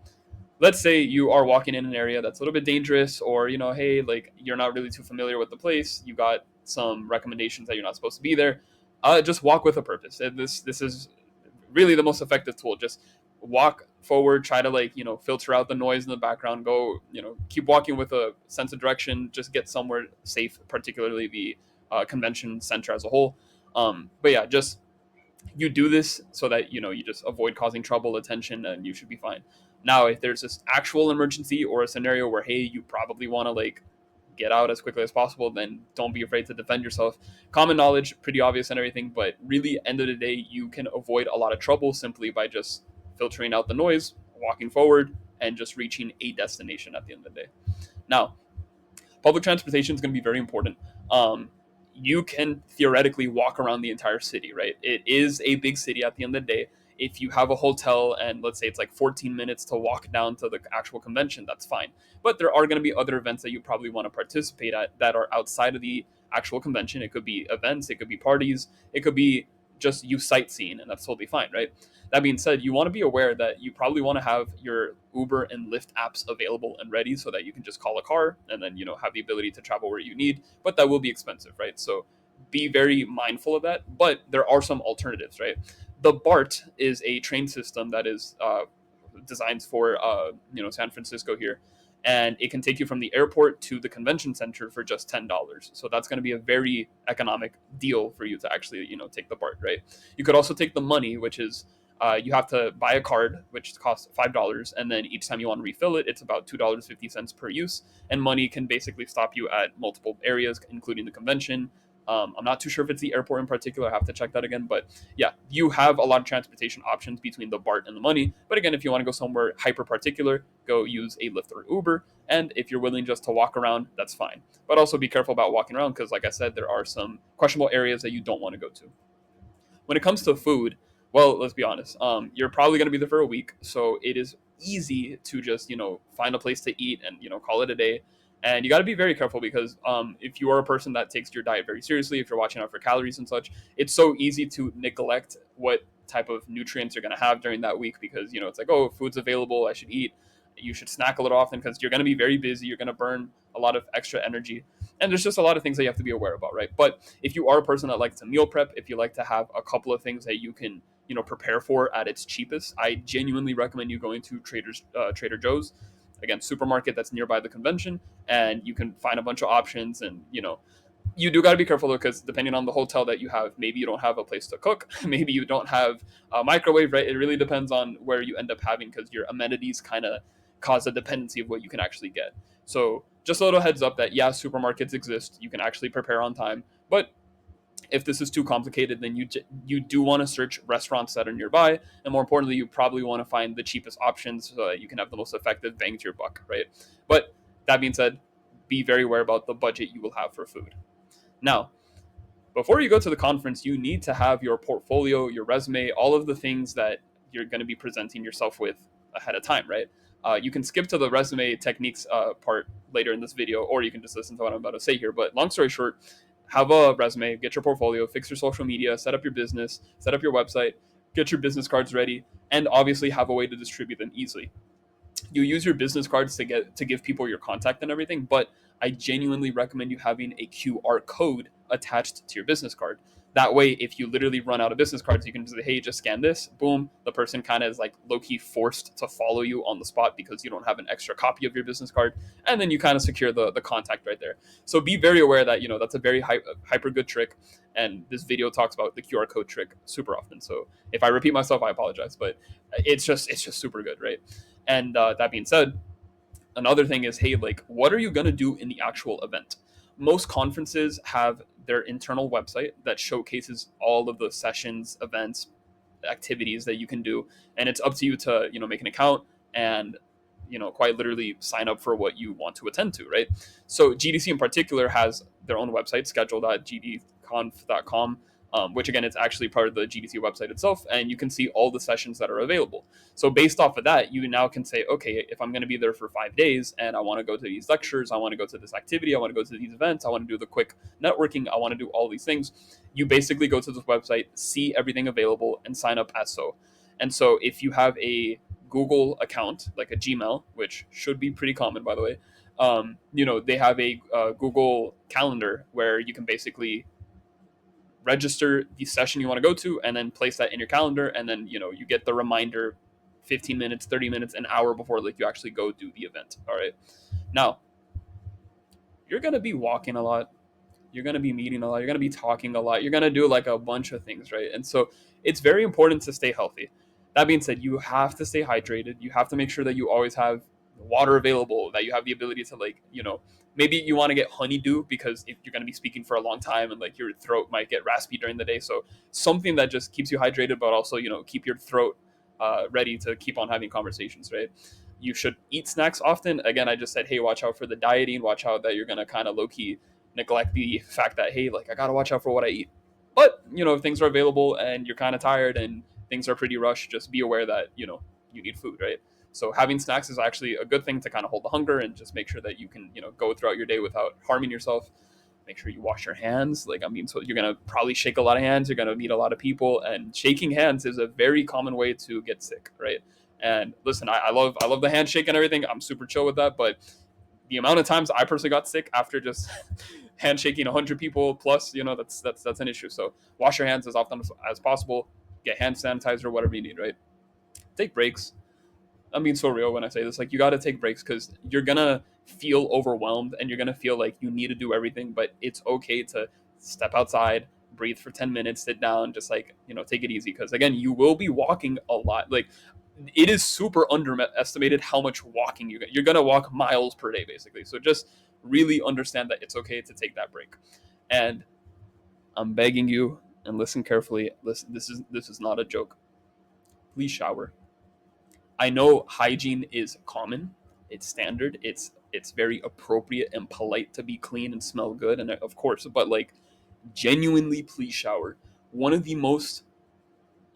S1: let's say you are walking in an area that's a little bit dangerous, or hey, like you're not really too familiar with the place, you got some recommendations that you're not supposed to be there. Just walk with a purpose. And this is really the most effective tool. Just walk forward, try to like filter out the noise in the background, go keep walking with a sense of direction, just get somewhere safe, particularly the convention center as a whole. But yeah, just You do this so that you just avoid causing trouble, attention, and you should be fine. Now, if there's this actual emergency or a scenario where hey, you probably want to like get out as quickly as possible, then don't be afraid to defend yourself. Common knowledge, pretty obvious and everything, but really, end of the day, you can avoid a lot of trouble simply by just filtering out the noise, walking forward, and just reaching a destination at the end of the day. Now, public transportation is going to be very important. You can theoretically walk around the entire city, right? It is a big city at the end of the day. If you have a hotel and let's say it's like 14 minutes to walk down to the actual convention, that's fine. But there are going to be other events that you probably want to participate at that are outside of the actual convention. It could be events, it could be parties, it could be just you sightseeing, and that's totally fine, right? That being said, you want to be aware that you probably want to have your Uber and Lyft apps available and ready so that you can just call a car and then have the ability to travel where you need. But that will be expensive, right? So be very mindful of that. But there are some alternatives, right? The BART is a train system that is designed for San Francisco here, and it can take you from the airport to the convention center for just $10. So that's going to be a very economic deal for you to actually take the BART, right? You could also take the money, which is you have to buy a card, which costs $5, and then each time you want to refill it, it's about $2.50 per use. And money can basically stop you at multiple areas, including the convention. I'm not too sure if it's the airport in particular. I have to check that again. But yeah, you have a lot of transportation options between the BART and the money. But again, if you want to go somewhere hyper particular, go use a Lyft or Uber. And if you're willing just to walk around, that's fine. But also be careful about walking around because, like I said, there are some questionable areas that you don't want to go to. When it comes to food, well, let's be honest. You're probably going to be there for a week, so it is easy to just find a place to eat and call it a day. And you got to be very careful because if you are a person that takes your diet very seriously, if you're watching out for calories and such, it's so easy to neglect what type of nutrients you're going to have during that week because it's like, oh, food's available, I should eat. You should snack a little often because you're going to be very busy. You're going to burn a lot of extra energy, and there's just a lot of things that you have to be aware about, right? But if you are a person that likes to meal prep, if you like to have a couple of things that you can prepare for at its cheapest, I genuinely recommend you going to Trader Joe's, again, supermarket that's nearby the convention, and you can find a bunch of options. And you do got to be careful though, because depending on the hotel that you have, maybe you don't have a place to cook, maybe you don't have a microwave, right? It really depends on where you end up having, because your amenities kind of cause a dependency of what you can actually get. So just a little heads up that yeah, supermarkets exist, you can actually prepare on time, but if this is too complicated, then you do want to search restaurants that are nearby, and more importantly, you probably want to find the cheapest options so that you can have the most effective bang to your buck, right? But that being said, be very aware about the budget you will have for food. Now, before you go to the conference, you need to have your portfolio, your resume, all of the things that you're going to be presenting yourself with ahead of time, right? You can skip to the resume techniques part later in this video, or you can just listen to what I'm about to say here. But long story short, have a resume, get your portfolio, fix your social media, set up your business, set up your website, get your business cards ready, and obviously have a way to distribute them easily. You use your business cards to give people your contact and everything, but I genuinely recommend you having a QR code attached to your business card. That way, if you literally run out of business cards, you can just say, hey, just scan this. Boom. The person kind of is like low key forced to follow you on the spot because you don't have an extra copy of your business card. And then you kind of secure the contact right there. So be very aware that, that's a very hyper good trick. And this video talks about the QR code trick super often. So if I repeat myself, I apologize, but it's just super good, right? And that being said, another thing is, hey, like, what are you going to do in the actual event? Most conferences have their internal website that showcases all of the sessions, events, activities that you can do. And it's up to you to, make an account and, quite literally sign up for what you want to attend to, right? So GDC in particular has their own website, schedule.gdconf.com, which again, it's actually part of the GDC website itself. And you can see all the sessions that are available. So based off of that, you now can say, okay, if I'm going to be there for 5 days and I want to go to these lectures, I want to go to this activity, I want to go to these events, I want to do the quick networking, I want to do all these things. You basically go to this website, see everything available, and sign up as so. And so if you have a Google account, like a Gmail, which should be pretty common, by the way, they have a Google Calendar where you can basically register the session you want to go to and then place that in your calendar, and then you get the reminder 15 minutes, 30 minutes, an hour before like you actually go do the event. All right, now you're going to be walking a lot, you're going to be meeting a lot, you're going to be talking a lot, you're going to do like a bunch of things, right? And so it's very important to stay healthy. That being said, you have to stay hydrated. You have to make sure that you always have water available, that you have the ability to, like, maybe you want to get honeydew because if you're going to be speaking for a long time and like your throat might get raspy during the day. So something that just keeps you hydrated, but also, keep your throat ready to keep on having conversations, right? You should eat snacks often. Again, I just said, hey, watch out for the dieting, watch out that you're going to kind of low key neglect the fact that, hey, like, I got to watch out for what I eat. But, if things are available and you're kind of tired and things are pretty rushed, just be aware that, you need food, right? So having snacks is actually a good thing to kind of hold the hunger and just make sure that you can, go throughout your day without harming yourself. Make sure you wash your hands. Like, I mean, so you're going to probably shake a lot of hands. You're going to meet a lot of people, and shaking hands is a very common way to get sick, right? And listen, I love the handshake and everything. I'm super chill with that, but the amount of times I personally got sick after just handshaking 100 people plus, that's an issue. So wash your hands as often as possible. Get hand sanitizer, whatever you need, right? Take breaks. I'm being so real when I say this. Like, you got to take breaks because you're gonna feel overwhelmed and you're gonna feel like you need to do everything. But it's okay to step outside, breathe for 10 minutes, sit down, just like, take it easy. Because again, you will be walking a lot. Like, it is super underestimated how much walking you're gonna walk miles per day, basically. So just really understand that it's okay to take that break. And I'm begging you, and listen carefully. Listen, this is not a joke. Please shower. I know hygiene is common, it's standard, it's very appropriate and polite to be clean and smell good, and of course, but like, genuinely, please shower. One of the most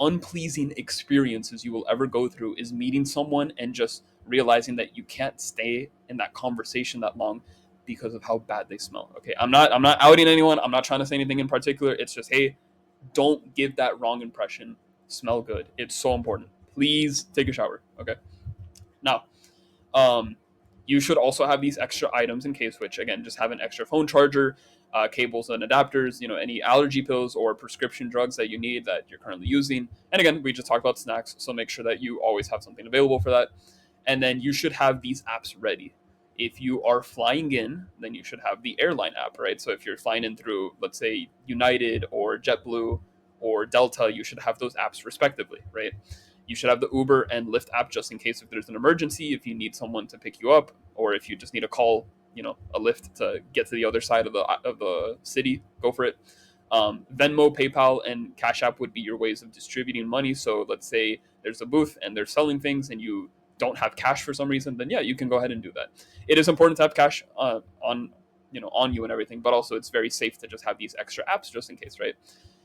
S1: unpleasing experiences you will ever go through is meeting someone and just realizing that you can't stay in that conversation that long because of how bad they smell. Okay, I'm not outing anyone. I'm not trying to say anything in particular. It's just, hey, don't give that wrong impression. Smell good. It's so important. Please take a shower. Okay. Now, um, you should also have these extra items in case, which again, just have an extra phone charger, cables and adapters, any allergy pills or prescription drugs that you need that you're currently using. And again, we just talked about snacks, so make sure that you always have something available for that. And then you should have these apps ready. If you are flying in, then you should have the airline app, right? So if you're flying in through, let's say, United or JetBlue or Delta, you should have those apps respectively, right? You should have the Uber and Lyft app just in case if there's an emergency, if you need someone to pick you up, or if you just need to call, a Lyft to get to the other side of the city. Go for it. Venmo, PayPal, and Cash App would be your ways of distributing money. So let's say there's a booth and they're selling things, and you don't have cash for some reason, then yeah, you can go ahead and do that. It is important to have cash on you and everything, but also it's very safe to just have these extra apps just in case, right?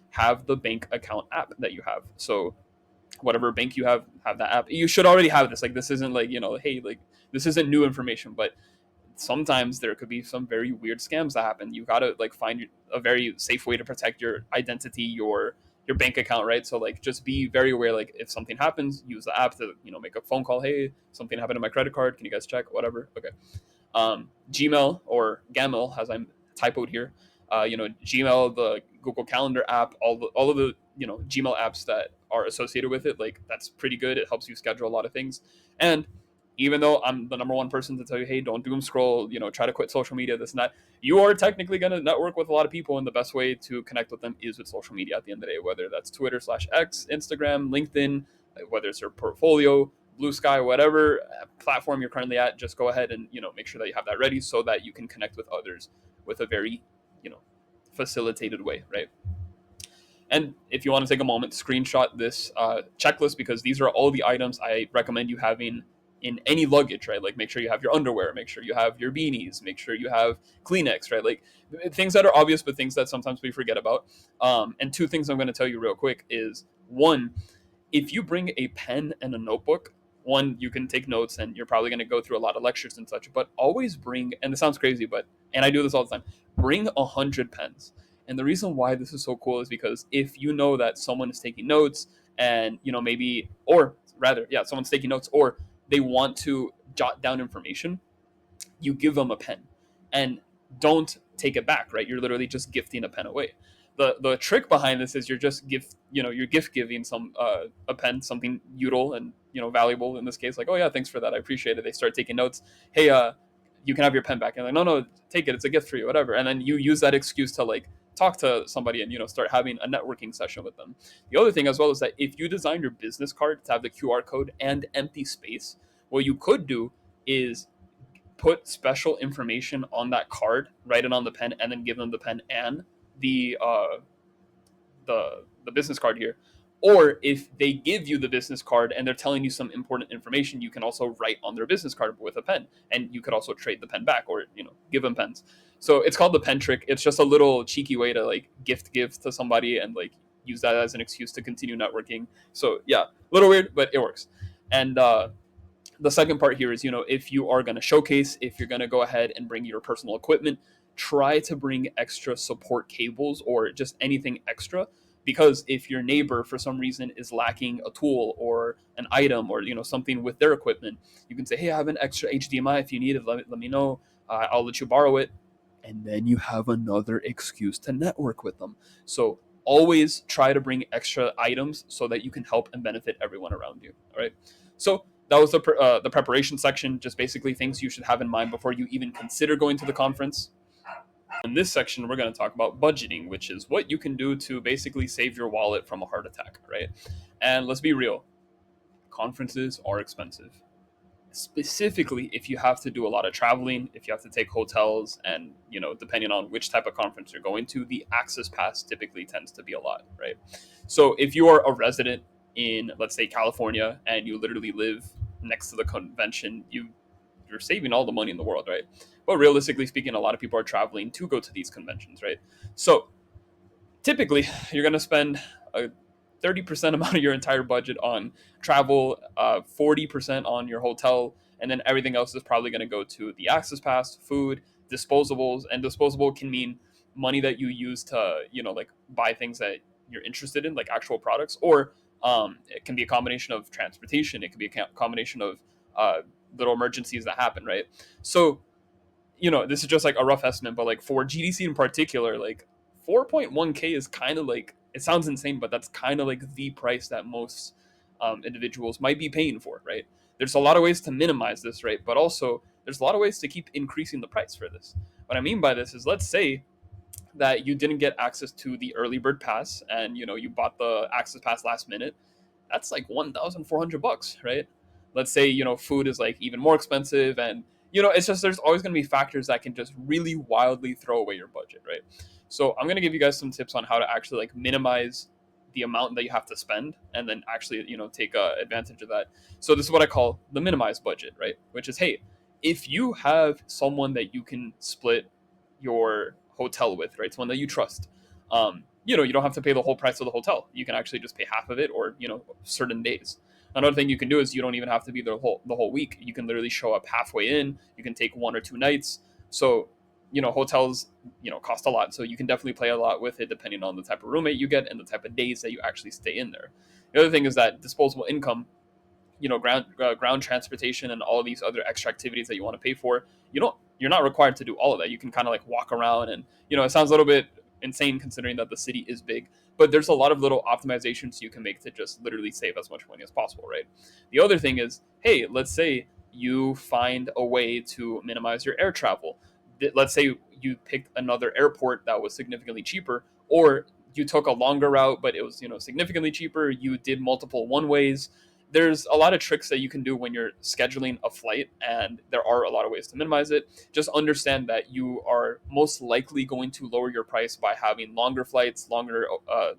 S1: Have the bank account app that you have. So whatever bank you have that app. You should already have this. Like, this isn't like, hey, like, this isn't new information, but sometimes there could be some very weird scams that happen. You got to like find a very safe way to protect your identity, your bank account, right? So like, just be very aware. Like, if something happens, use the app to, make a phone call. Hey, something happened to my credit card, can you guys check? Whatever. Okay. Gmail, or Gamil, as I'm typoed here. Gmail, the Google Calendar app, all of the Gmail apps that are associated with it, like, that's pretty good. It helps you schedule a lot of things. And even though I'm the number one person to tell you, hey, don't doom scroll, try to quit social media, this and that, you are technically going to network with a lot of people, and the best way to connect with them is with social media at the end of the day, whether that's Twitter/X, Instagram, LinkedIn, whether it's your portfolio, Blue Sky, whatever platform you're currently at. Just go ahead and make sure that you have that ready so that you can connect with others with a very you know facilitated way, right? And if you want to take a moment, screenshot this checklist, because these are all the items I recommend you having in any luggage, right? Like, make sure you have your underwear, make sure you have your beanies, make sure you have Kleenex, right? Like, things that are obvious, but things that sometimes we forget about. And two things I'm going to tell you real quick is, one, if you bring a pen and a notebook, one, you can take notes and you're probably going to go through a lot of lectures and such, but always bring, and this sounds crazy, but, and I do this all the time, bring 100 pens. And the reason why this is so cool is because if you know that someone is taking notes, and, maybe, or rather, yeah, someone's taking notes, or they want to jot down information, you give them a pen, and don't take it back, right? You're literally just gifting a pen away. The trick behind this is you're gift giving some a pen, something util and valuable in this case, like, oh yeah, thanks for that, I appreciate it. They start taking notes. Hey, you can have your pen back. And like, no, no, take it. It's a gift for you, whatever. And then you use that excuse to like talk to somebody and start having a networking session with them. The other thing as well is that if you design your business card to have the QR code and empty space, what you could do is put special information on that card, write it on the pen, and then give them the pen and the the business card here. Or if they give you the business card and they're telling you some important information, you can also write on their business card with a pen, and you could also trade the pen back, or give them pens. So it's called the pen trick. It's just a little cheeky way to like gift to somebody and like use that as an excuse to continue networking. So yeah, a little weird, but it works. And the second part here is, if you are going to showcase, if you're going to go ahead and bring your personal equipment, try to bring extra support cables or just anything extra. Because if your neighbor for some reason is lacking a tool or an item or something with their equipment, you can say, hey, I have an extra HDMI. If you need it, let me know. I'll let you borrow it. And then you have another excuse to network with them. So always try to bring extra items so that you can help and benefit everyone around you. All right. So that was the preparation section, just basically things you should have in mind before you even consider going to the conference. In this section, we're going to talk about budgeting, which is what you can do to basically save your wallet from a heart attack, right? And let's be real, conferences are expensive. Specifically, if you have to do a lot of traveling, if you have to take hotels, and depending on which type of conference you're going to, the access pass typically tends to be a lot, right? So if you are a resident in, let's say, California, and you literally live next to the convention, you're saving all the money in the world, right? But realistically speaking, a lot of people are traveling to go to these conventions, right? So typically, you're going to spend a 30% amount of your entire budget on travel, 40% on your hotel, and then everything else is probably going to go to the access pass, food, disposables. And disposable can mean money that you use to, like buy things that you're interested in, like actual products, or it can be a combination of transportation. It can be a combination of little emergencies that happen, right? So this is just like a rough estimate, but like for GDC in particular, like 4.1K is kind of like, it sounds insane, but that's kind of like the price that most individuals might be paying for, right? There's a lot of ways to minimize this, right? But also there's a lot of ways to keep increasing the price for this. What I mean by this is, let's say that you didn't get access to the early bird pass and you bought the access pass last minute. That's like $1,400, right? Let's say food is like even more expensive, and it's just, there's always going to be factors that can just really wildly throw away your budget, right? So I'm going to give you guys some tips on how to actually like minimize the amount that you have to spend, and then actually take advantage of that. So this is what I call the minimized budget, right? Which is, hey, if you have someone that you can split your hotel with, right? Someone that you trust. You don't have to pay the whole price of the hotel. You can actually just pay half of it, or certain days. Another thing you can do is, you don't even have to be there the whole week. You can literally show up halfway in. You can take 1 or 2 nights. So hotels cost a lot, so you can definitely play a lot with it depending on the type of roommate you get and the type of days that you actually stay in there. The other thing is that disposable income, ground transportation and all of these other extra activities that you want to pay for, you're not required to do all of that. You can kind of like walk around, and it sounds a little bit insane considering that the city is big, but there's a lot of little optimizations you can make to just literally save as much money as possible, right? The other thing is, hey, let's say you find a way to minimize your air travel. Let's say you picked another airport that was significantly cheaper, or you took a longer route but it was significantly cheaper. You did multiple one ways. There's a lot of tricks that you can do when you're scheduling a flight, and there are a lot of ways to minimize it. Just understand that you are most likely going to lower your price by having longer flights, longer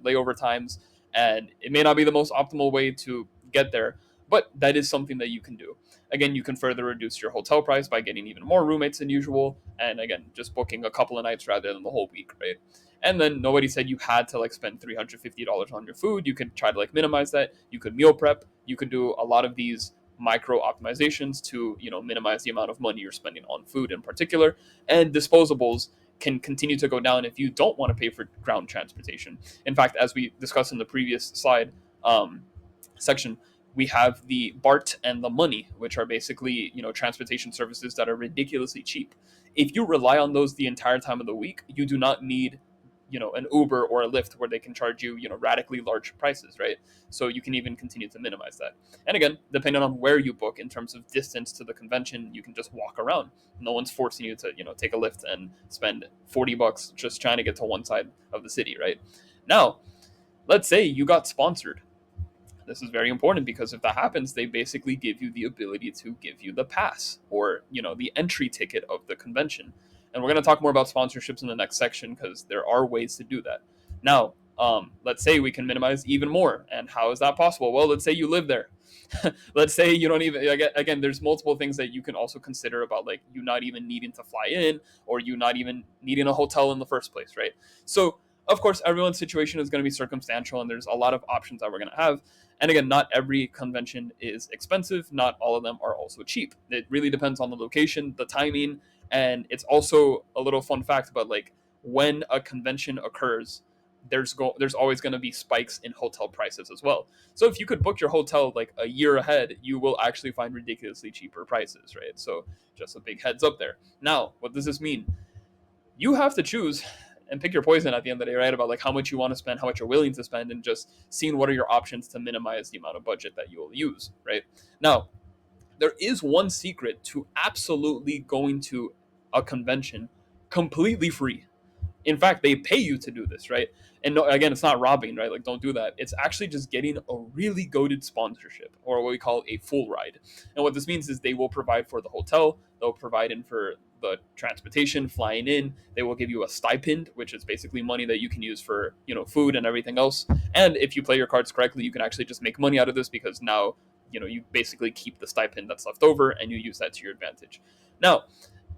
S1: layover times, and it may not be the most optimal way to get there, but that is something that you can do. Again, you can further reduce your hotel price by getting even more roommates than usual, and again, just booking a couple of nights rather than the whole week, right? And then nobody said you had to like spend $350 on your food. You could try to like minimize that. You could meal prep. You could do a lot of these micro optimizations to minimize the amount of money you're spending on food in particular. And disposables can continue to go down if you don't want to pay for ground transportation. In fact, as we discussed in the previous slide section, we have the BART and the money, which are basically transportation services that are ridiculously cheap. If you rely on those the entire time of the week, you do not need an Uber or a Lyft where they can charge you, radically large prices, right? So you can even continue to minimize that. And again, depending on where you book in terms of distance to the convention, you can just walk around. No one's forcing you to, take a Lyft and spend $40 just trying to get to one side of the city, right? Now, let's say you got sponsored. This is very important because if that happens, they basically give you the ability to give you the pass, or, the entry ticket of the convention. And we're going to talk more about sponsorships in the next section because there are ways to do that. Now, let's say we can minimize even more. And how is that possible? Well, let's say you live there. Let's say you don't even, again, there's multiple things that you can also consider about, like, you not even needing to fly in, or you not even needing a hotel in the first place, right? So of course, everyone's situation is going to be circumstantial, and there's a lot of options that we're going to have. And again, not every convention is expensive. Not all of them are also cheap. It really depends on the location, the timing, and it's also a little fun fact about, like, when a convention occurs, there's always going to be spikes in hotel prices as well. So if you could book your hotel like a year ahead, you will actually find ridiculously cheaper prices, right? So just a big heads up there. Now, what does this mean? You have to choose and pick your poison at the end of the day, right? About, like, how much you want to spend, how much you're willing to spend, and just seeing what are your options to minimize the amount of budget that you will use, right? Now, there is one secret to absolutely going to a convention completely free. In fact, they pay you to do this, right? And no, again, it's not robbing, right? Like, don't do that. It's actually just getting a really goated sponsorship, or what we call a full ride. And what this means is they will provide for the hotel, they'll provide in for the transportation, flying in. They will give you a stipend, which is basically money that you can use for, food and everything else. And if you play your cards correctly, you can actually just make money out of this, because now, you basically keep the stipend that's left over and you use that to your advantage. Now,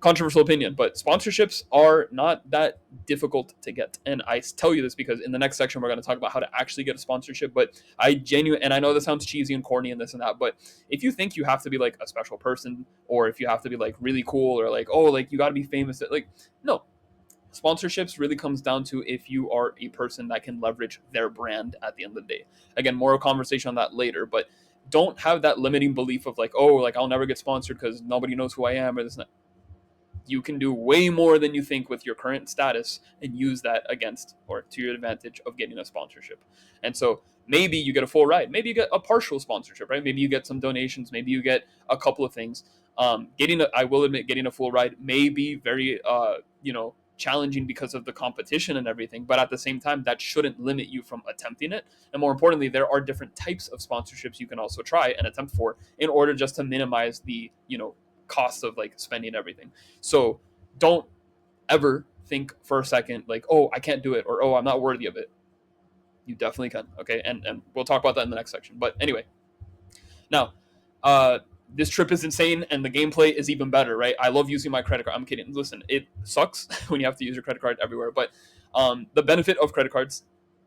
S1: controversial opinion, but sponsorships are not that difficult to get. And I tell you this because in the next section, we're going to talk about how to actually get a sponsorship. But and I know this sounds cheesy and corny and this and that, but if you think you have to be like a special person, or if you have to be like really cool, or like, oh, like you got to be famous, like, no. Sponsorships really comes down to if you are a person that can leverage their brand at the end of the day. Again, more conversation on that later, but don't have that limiting belief of like, oh, like I'll never get sponsored because nobody knows who I am, or this and that. You can do way more than you think with your current status, and use that against or to your advantage of getting a sponsorship. And so maybe you get a full ride, maybe you get a partial sponsorship, right? Maybe you get some donations, maybe you get a couple of things. I will admit, getting a full ride may be very, challenging because of the competition and everything, but at the same time, that shouldn't limit you from attempting it. And more importantly, there are different types of sponsorships you can also try and attempt for, in order just to minimize the, cost of like spending everything. So don't ever think for a second like, oh, I can't do it, or oh, I'm not worthy of it. You definitely can. Okay. And we'll talk about that in the next section. But anyway, now, this trip is insane and the gameplay is even better, right? I love using my credit card. I'm kidding. Listen, it sucks when you have to use your credit card everywhere. But the benefit of credit cards,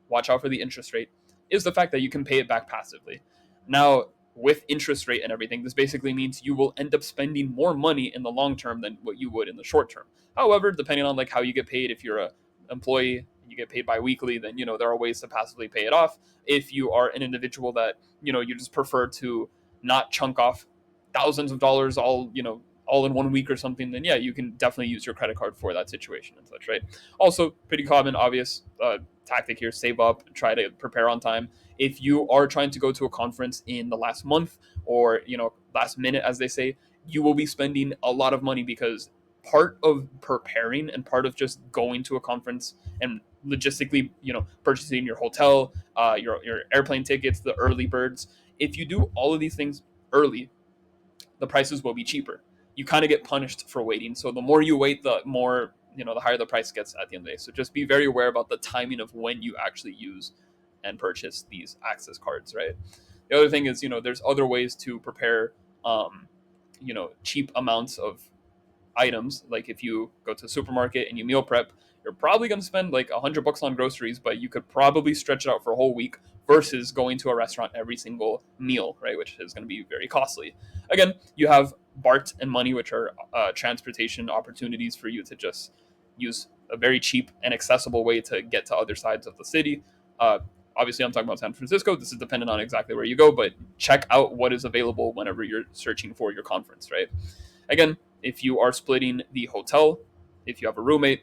S1: watch out for the interest rate, is the fact that you can pay it back passively. Now, with interest rate and everything, this basically means you will end up spending more money in the long term than what you would in the short term. However, depending on like how you get paid, if you're a employee, you get paid bi-weekly, then there are ways to passively pay it off. If you are an individual that you just prefer to not chunk off thousands of dollars all in one week or something, then yeah, you can definitely use your credit card for that situation and such, right? Also, pretty common, obvious tactic here: save up, try to prepare on time. If you are trying to go to a conference in the last month, or last minute, as they say, you will be spending a lot of money, because part of preparing and part of just going to a conference and logistically, purchasing your hotel, your airplane tickets, the early birds. If you do all of these things early, the prices will be cheaper. You kind of get punished for waiting. So the more you wait, the more, the higher the price gets at the end of the day. So just be very aware about the timing of when you actually use and purchase these access cards, right? The other thing is, there's other ways to prepare, cheap amounts of items. Like if you go to the supermarket and you meal prep, you're probably going to spend like $100 on groceries, but you could probably stretch it out for a whole week, versus going to a restaurant every single meal, right? Which is going to be very costly. Again, you have BART and money, which are transportation opportunities for you to just use a very cheap and accessible way to get to other sides of the city. Obviously, I'm talking about San Francisco. This is dependent on exactly where you go, but check out what is available whenever you're searching for your conference, right? Again, if you are splitting the hotel, if you have a roommate,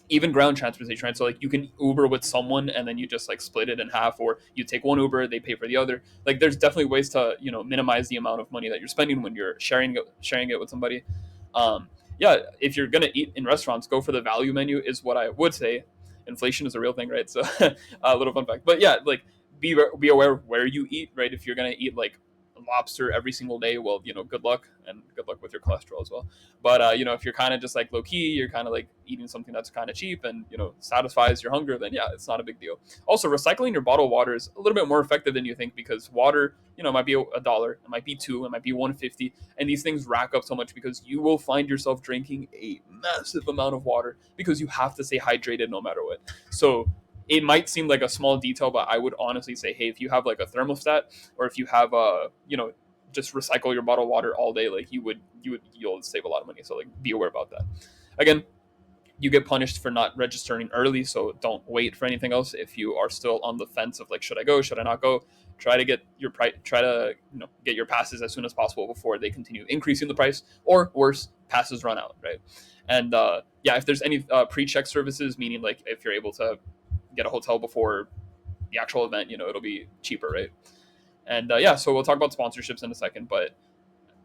S1: even ground transportation, right? So like you can Uber with someone and then you just like split it in half, or you take one Uber, they pay for the other. Like there's definitely ways to, minimize the amount of money that you're spending when you're sharing it with somebody. Um, yeah, if you're gonna eat in restaurants, go for the value menu is what I would say. Inflation is a real thing, right? So a little fun fact, but yeah, like be aware of where you eat, right? If you're gonna eat like lobster every single day, well, good luck, and good luck with your cholesterol as well. But if you're kind of just like low key, you're kind of like eating something that's kind of cheap and satisfies your hunger, then yeah, it's not a big deal. Also, recycling your bottled water is a little bit more effective than you think, because water, might be $1, it might be two, it might be 150, and these things rack up so much because you will find yourself drinking a massive amount of water because you have to stay hydrated no matter what. So it might seem like a small detail, but I would honestly say, hey, if you have like a thermostat, or if you have just recycle your bottled water all day, like you'll save a lot of money. So like be aware about that. Again, you get punished for not registering early, so don't wait for anything else. If you are still on the fence of like, should I go, should I not go, try to get your price, try to get your passes as soon as possible before they continue increasing the price, or worse, passes run out, right? And yeah, if there's any pre-check services, meaning like if you're able to get a hotel before the actual event, it'll be cheaper, right? And yeah, so we'll talk about sponsorships in a second, but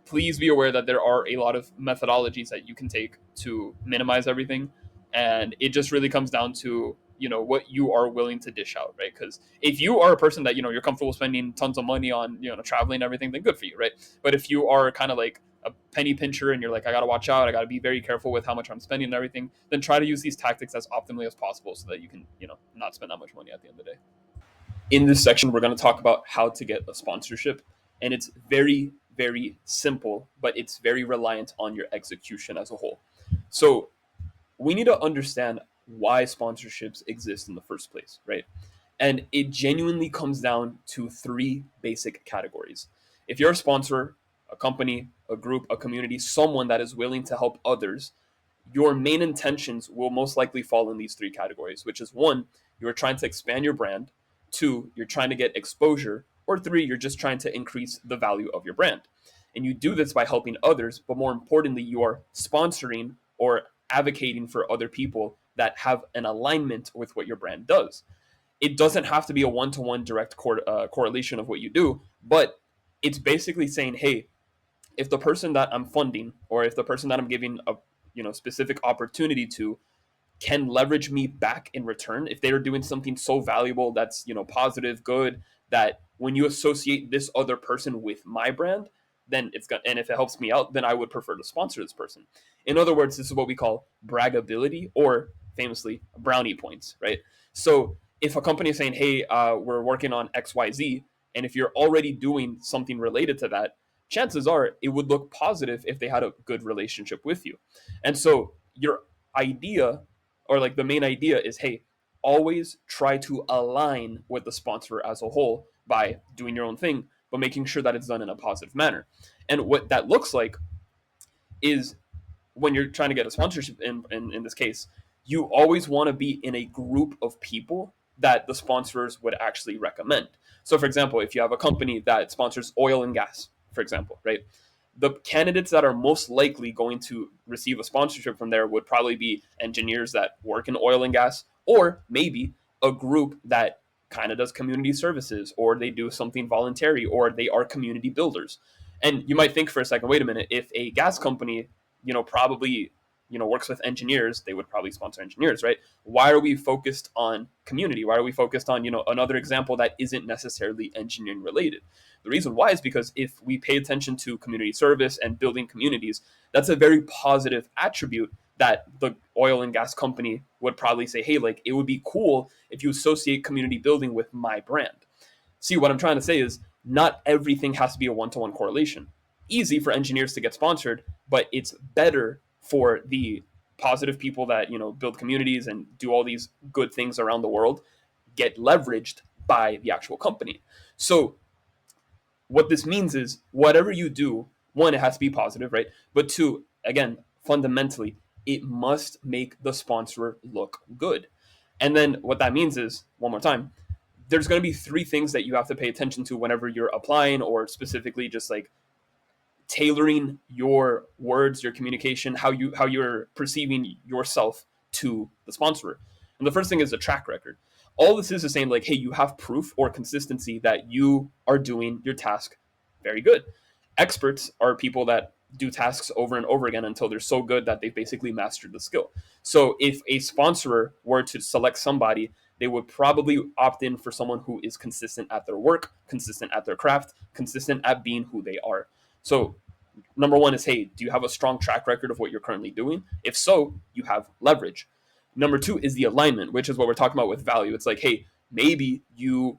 S1: please be aware that there are a lot of methodologies that you can take to minimize everything, and it just really comes down to what you are willing to dish out, right? Because if you are a person that you're comfortable spending tons of money on traveling and everything, then good for you, right? But if you are kind of like a penny pincher and you're like, I gotta watch out, I gotta be very careful with how much I'm spending and everything, then try to use these tactics as optimally as possible so that you can not spend that much money at the end of the day. In this section, we're going to talk about how to get a sponsorship. And it's very, very simple, but it's very reliant on your execution as a whole. So we need to understand why sponsorships exist in the first place, right? And it genuinely comes down to three basic categories. If you're a sponsor, a company, a group, a community, someone that is willing to help others, your main intentions will most likely fall in these three categories, which is one, you're trying to expand your brand, two, you're trying to get exposure, or three, you're just trying to increase the value of your brand. And you do this by helping others, but more importantly, you are sponsoring or advocating for other people that have an alignment with what your brand does. It doesn't have to be a one-to-one direct correlation of what you do, but it's basically saying, hey, if the person that I'm funding, or if the person that I'm giving a specific opportunity to, can leverage me back in return, if they're doing something so valuable that's positive, good, that when you associate this other person with my brand, then it's got, and if it helps me out, then I would prefer to sponsor this person. In other words, this is what we call braggability, or famously brownie points, right? So if a company is saying, hey, we're working on XYZ, and if you're already doing something related to that, chances are it would look positive if they had a good relationship with you. And so your idea, or like the main idea, is, hey, always try to align with the sponsor as a whole by doing your own thing, but making sure that it's done in a positive manner. And what that looks like is, when you're trying to get a sponsorship, in this case, you always want to be in a group of people that the sponsors would actually recommend. So for example, if you have a company that sponsors oil and gas, for example, right, the candidates that are most likely going to receive a sponsorship from there would probably be engineers that work in oil and gas, or maybe a group that kind of does community services, or they do something voluntary, or they are community builders. And you might think for a second, wait a minute, if a gas company probably works with engineers, they would probably sponsor engineers, right? Why are we focused on community? Why are we focused on another example that isn't necessarily engineering related? The reason why is because if we pay attention to community service and building communities, that's a very positive attribute that the oil and gas company would probably say, hey, like, it would be cool if you associate community building with my brand. See, what I'm trying to say is, not everything has to be a one-to-one correlation. Easy for engineers to get sponsored, but it's better for the positive people that build communities and do all these good things around the world, get leveraged by the actual company. So what this means is, whatever you do, one, it has to be positive, right? But two, again, fundamentally, it must make the sponsor look good. And then what that means is, one more time, there's going to be three things that you have to pay attention to whenever you're applying, or specifically just like tailoring your words, your communication, how you're perceiving yourself to the sponsor. And the first thing is a track record. All this is saying like, hey, you have proof or consistency that you are doing your task very good. Experts are people that do tasks over and over again until they're so good that they've basically mastered the skill. So if a sponsor were to select somebody, they would probably opt in for someone who is consistent at their work, consistent at their craft, consistent at being who they are. So number one is, hey, do you have a strong track record of what you're currently doing? If so, you have leverage. Number two is the alignment, which is what we're talking about with value. It's like, hey, maybe you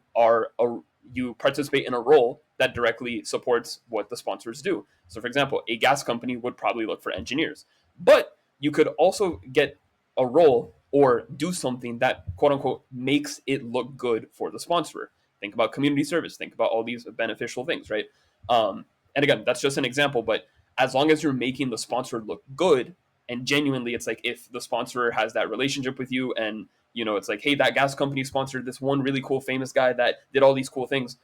S1: participate in a role that directly supports what the sponsors do. So, for example, a gas company would probably look for engineers, but you could also get a role or do something that quote unquote makes it look good for the sponsor. Think about community service. Think about all these beneficial things, right? And again, that's just an example, but as long as you're making the sponsor look good and genuinely, it's like if the sponsor has that relationship with you and it's like, hey, that gas company sponsored this one really cool famous guy that did all these cool things,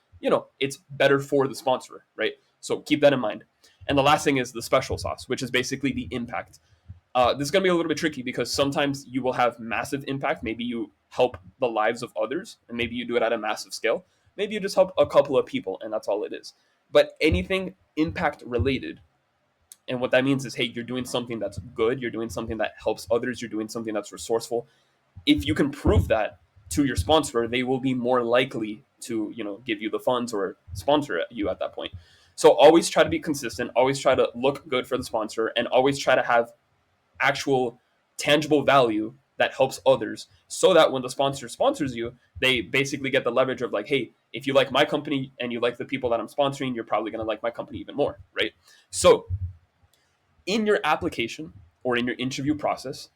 S1: it's better for the sponsor, right? So keep that in mind. And the last thing is the special sauce, which is basically the impact. This is going to be a little bit tricky because sometimes you will have massive impact. Maybe you help the lives of others, and maybe you do it at a massive scale. Maybe you just help a couple of people, and that's all it is. But anything impact related, and what that means is, hey, you're doing something that's good, you're doing something that helps others, you're doing something that's resourceful. If you can prove that to your sponsor, they will be more likely to, give you the funds or sponsor you at that point. So always try to be consistent, always try to look good for the sponsor, and always try to have actual tangible value that helps others so that when the sponsor sponsors you, they basically get the leverage of like, hey, if you like my company and you like the people that I'm sponsoring, you're probably going to like my company even more, right? So in your application or in your interview process,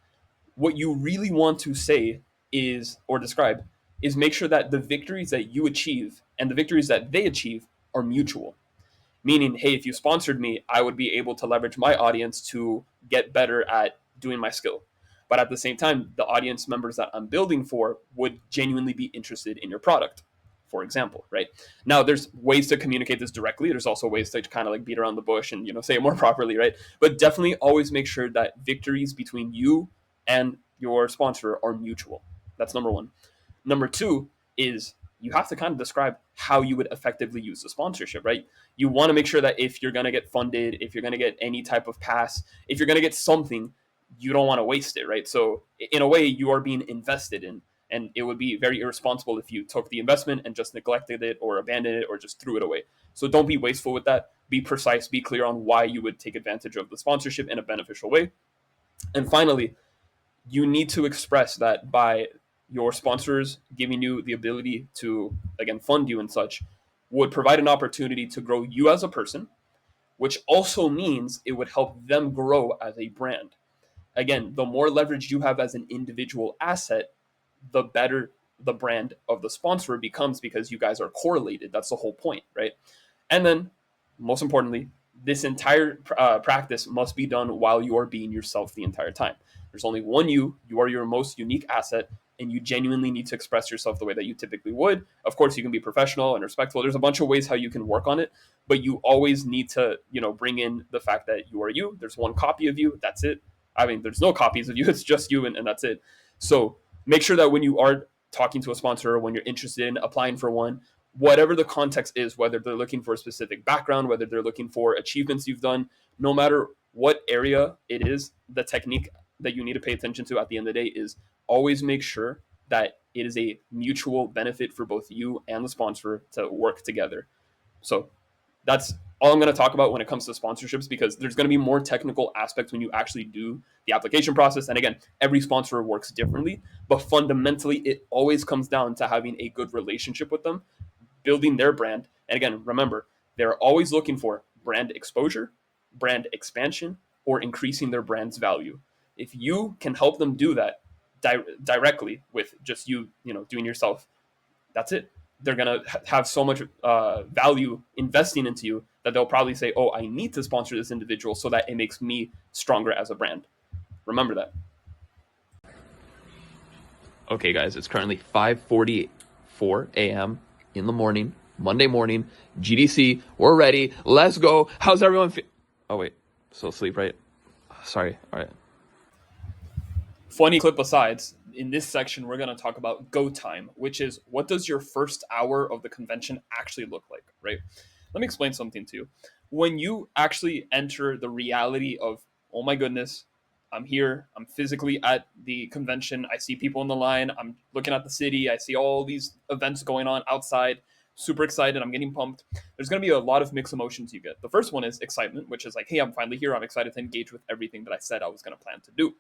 S1: what you really want to say is, or describe, is make sure that the victories that you achieve and the victories that they achieve are mutual. Meaning, hey, if you sponsored me, I would be able to leverage my audience to get better at doing my skill. But at the same time, the audience members that I'm building for would genuinely be interested in your product, for example, right? Now, there's ways to communicate this directly. There's also ways to kind of like beat around the bush and, say it more properly, right? But definitely always make sure that victories between you and your sponsor are mutual. That's number one. Number two is you have to kind of describe how you would effectively use the sponsorship, right? You want to make sure that if you're going to get funded, if you're going to get any type of pass, if you're going to get something, you don't want to waste it, right? So in a way, you are being invested in, and it would be very irresponsible if you took the investment and just neglected it or abandoned it or just threw it away. So don't be wasteful with that. Be precise, be clear on why you would take advantage of the sponsorship in a beneficial way. And finally, you need to express that by your sponsors giving you the ability to, again, fund you and such, would provide an opportunity to grow you as a person, which also means it would help them grow as a brand. Again, the more leverage you have as an individual asset, the better the brand of the sponsor becomes because you guys are correlated. That's the whole point, right? And then, most importantly, this entire practice must be done while you are being yourself the entire time. There's only one you. You are your most unique asset, and you genuinely need to express yourself the way that you typically would. Of course, you can be professional and respectful. There's a bunch of ways how you can work on it, but you always need to, bring in the fact that you are you. There's one copy of you. That's it. I mean, there's no copies of you. It's just you, and that's it. So make sure that when you are talking to a sponsor or when you're interested in applying for one, whatever the context is, whether they're looking for a specific background, whether they're looking for achievements you've done, no matter what area it is, the technique that you need to pay attention to at the end of the day is always make sure that it is a mutual benefit for both you and the sponsor to work together. So that's all I'm going to talk about when it comes to sponsorships, because there's going to be more technical aspects when you actually do the application process. And again, every sponsor works differently, but fundamentally, it always comes down to having a good relationship with them, building their brand. And again, remember, they're always looking for brand exposure, brand expansion, or increasing their brand's value. If you can help them do that directly with just you, doing yourself, that's it. They're going to have so much value investing into you that they'll probably say, oh, I need to sponsor this individual so that it makes me stronger as a brand. Remember that. Okay, guys, it's currently 5:44 a.m. in the morning, Monday morning, GDC. We're ready. Let's go. How's everyone Oh, wait. Still asleep, right? Sorry. All right. Funny clip aside, in this section, we're going to talk about go time, which is what does your first hour of the convention actually look like, right? Let me explain something to you. When you actually enter the reality of, oh my goodness, I'm here, I'm physically at the convention, I see people in the line, I'm looking at the city, I see all these events going on outside, super excited, I'm getting pumped. There's going to be a lot of mixed emotions you get. The first one is excitement, which is like, hey, I'm finally here, I'm excited to engage with everything that I said I was going to plan to do.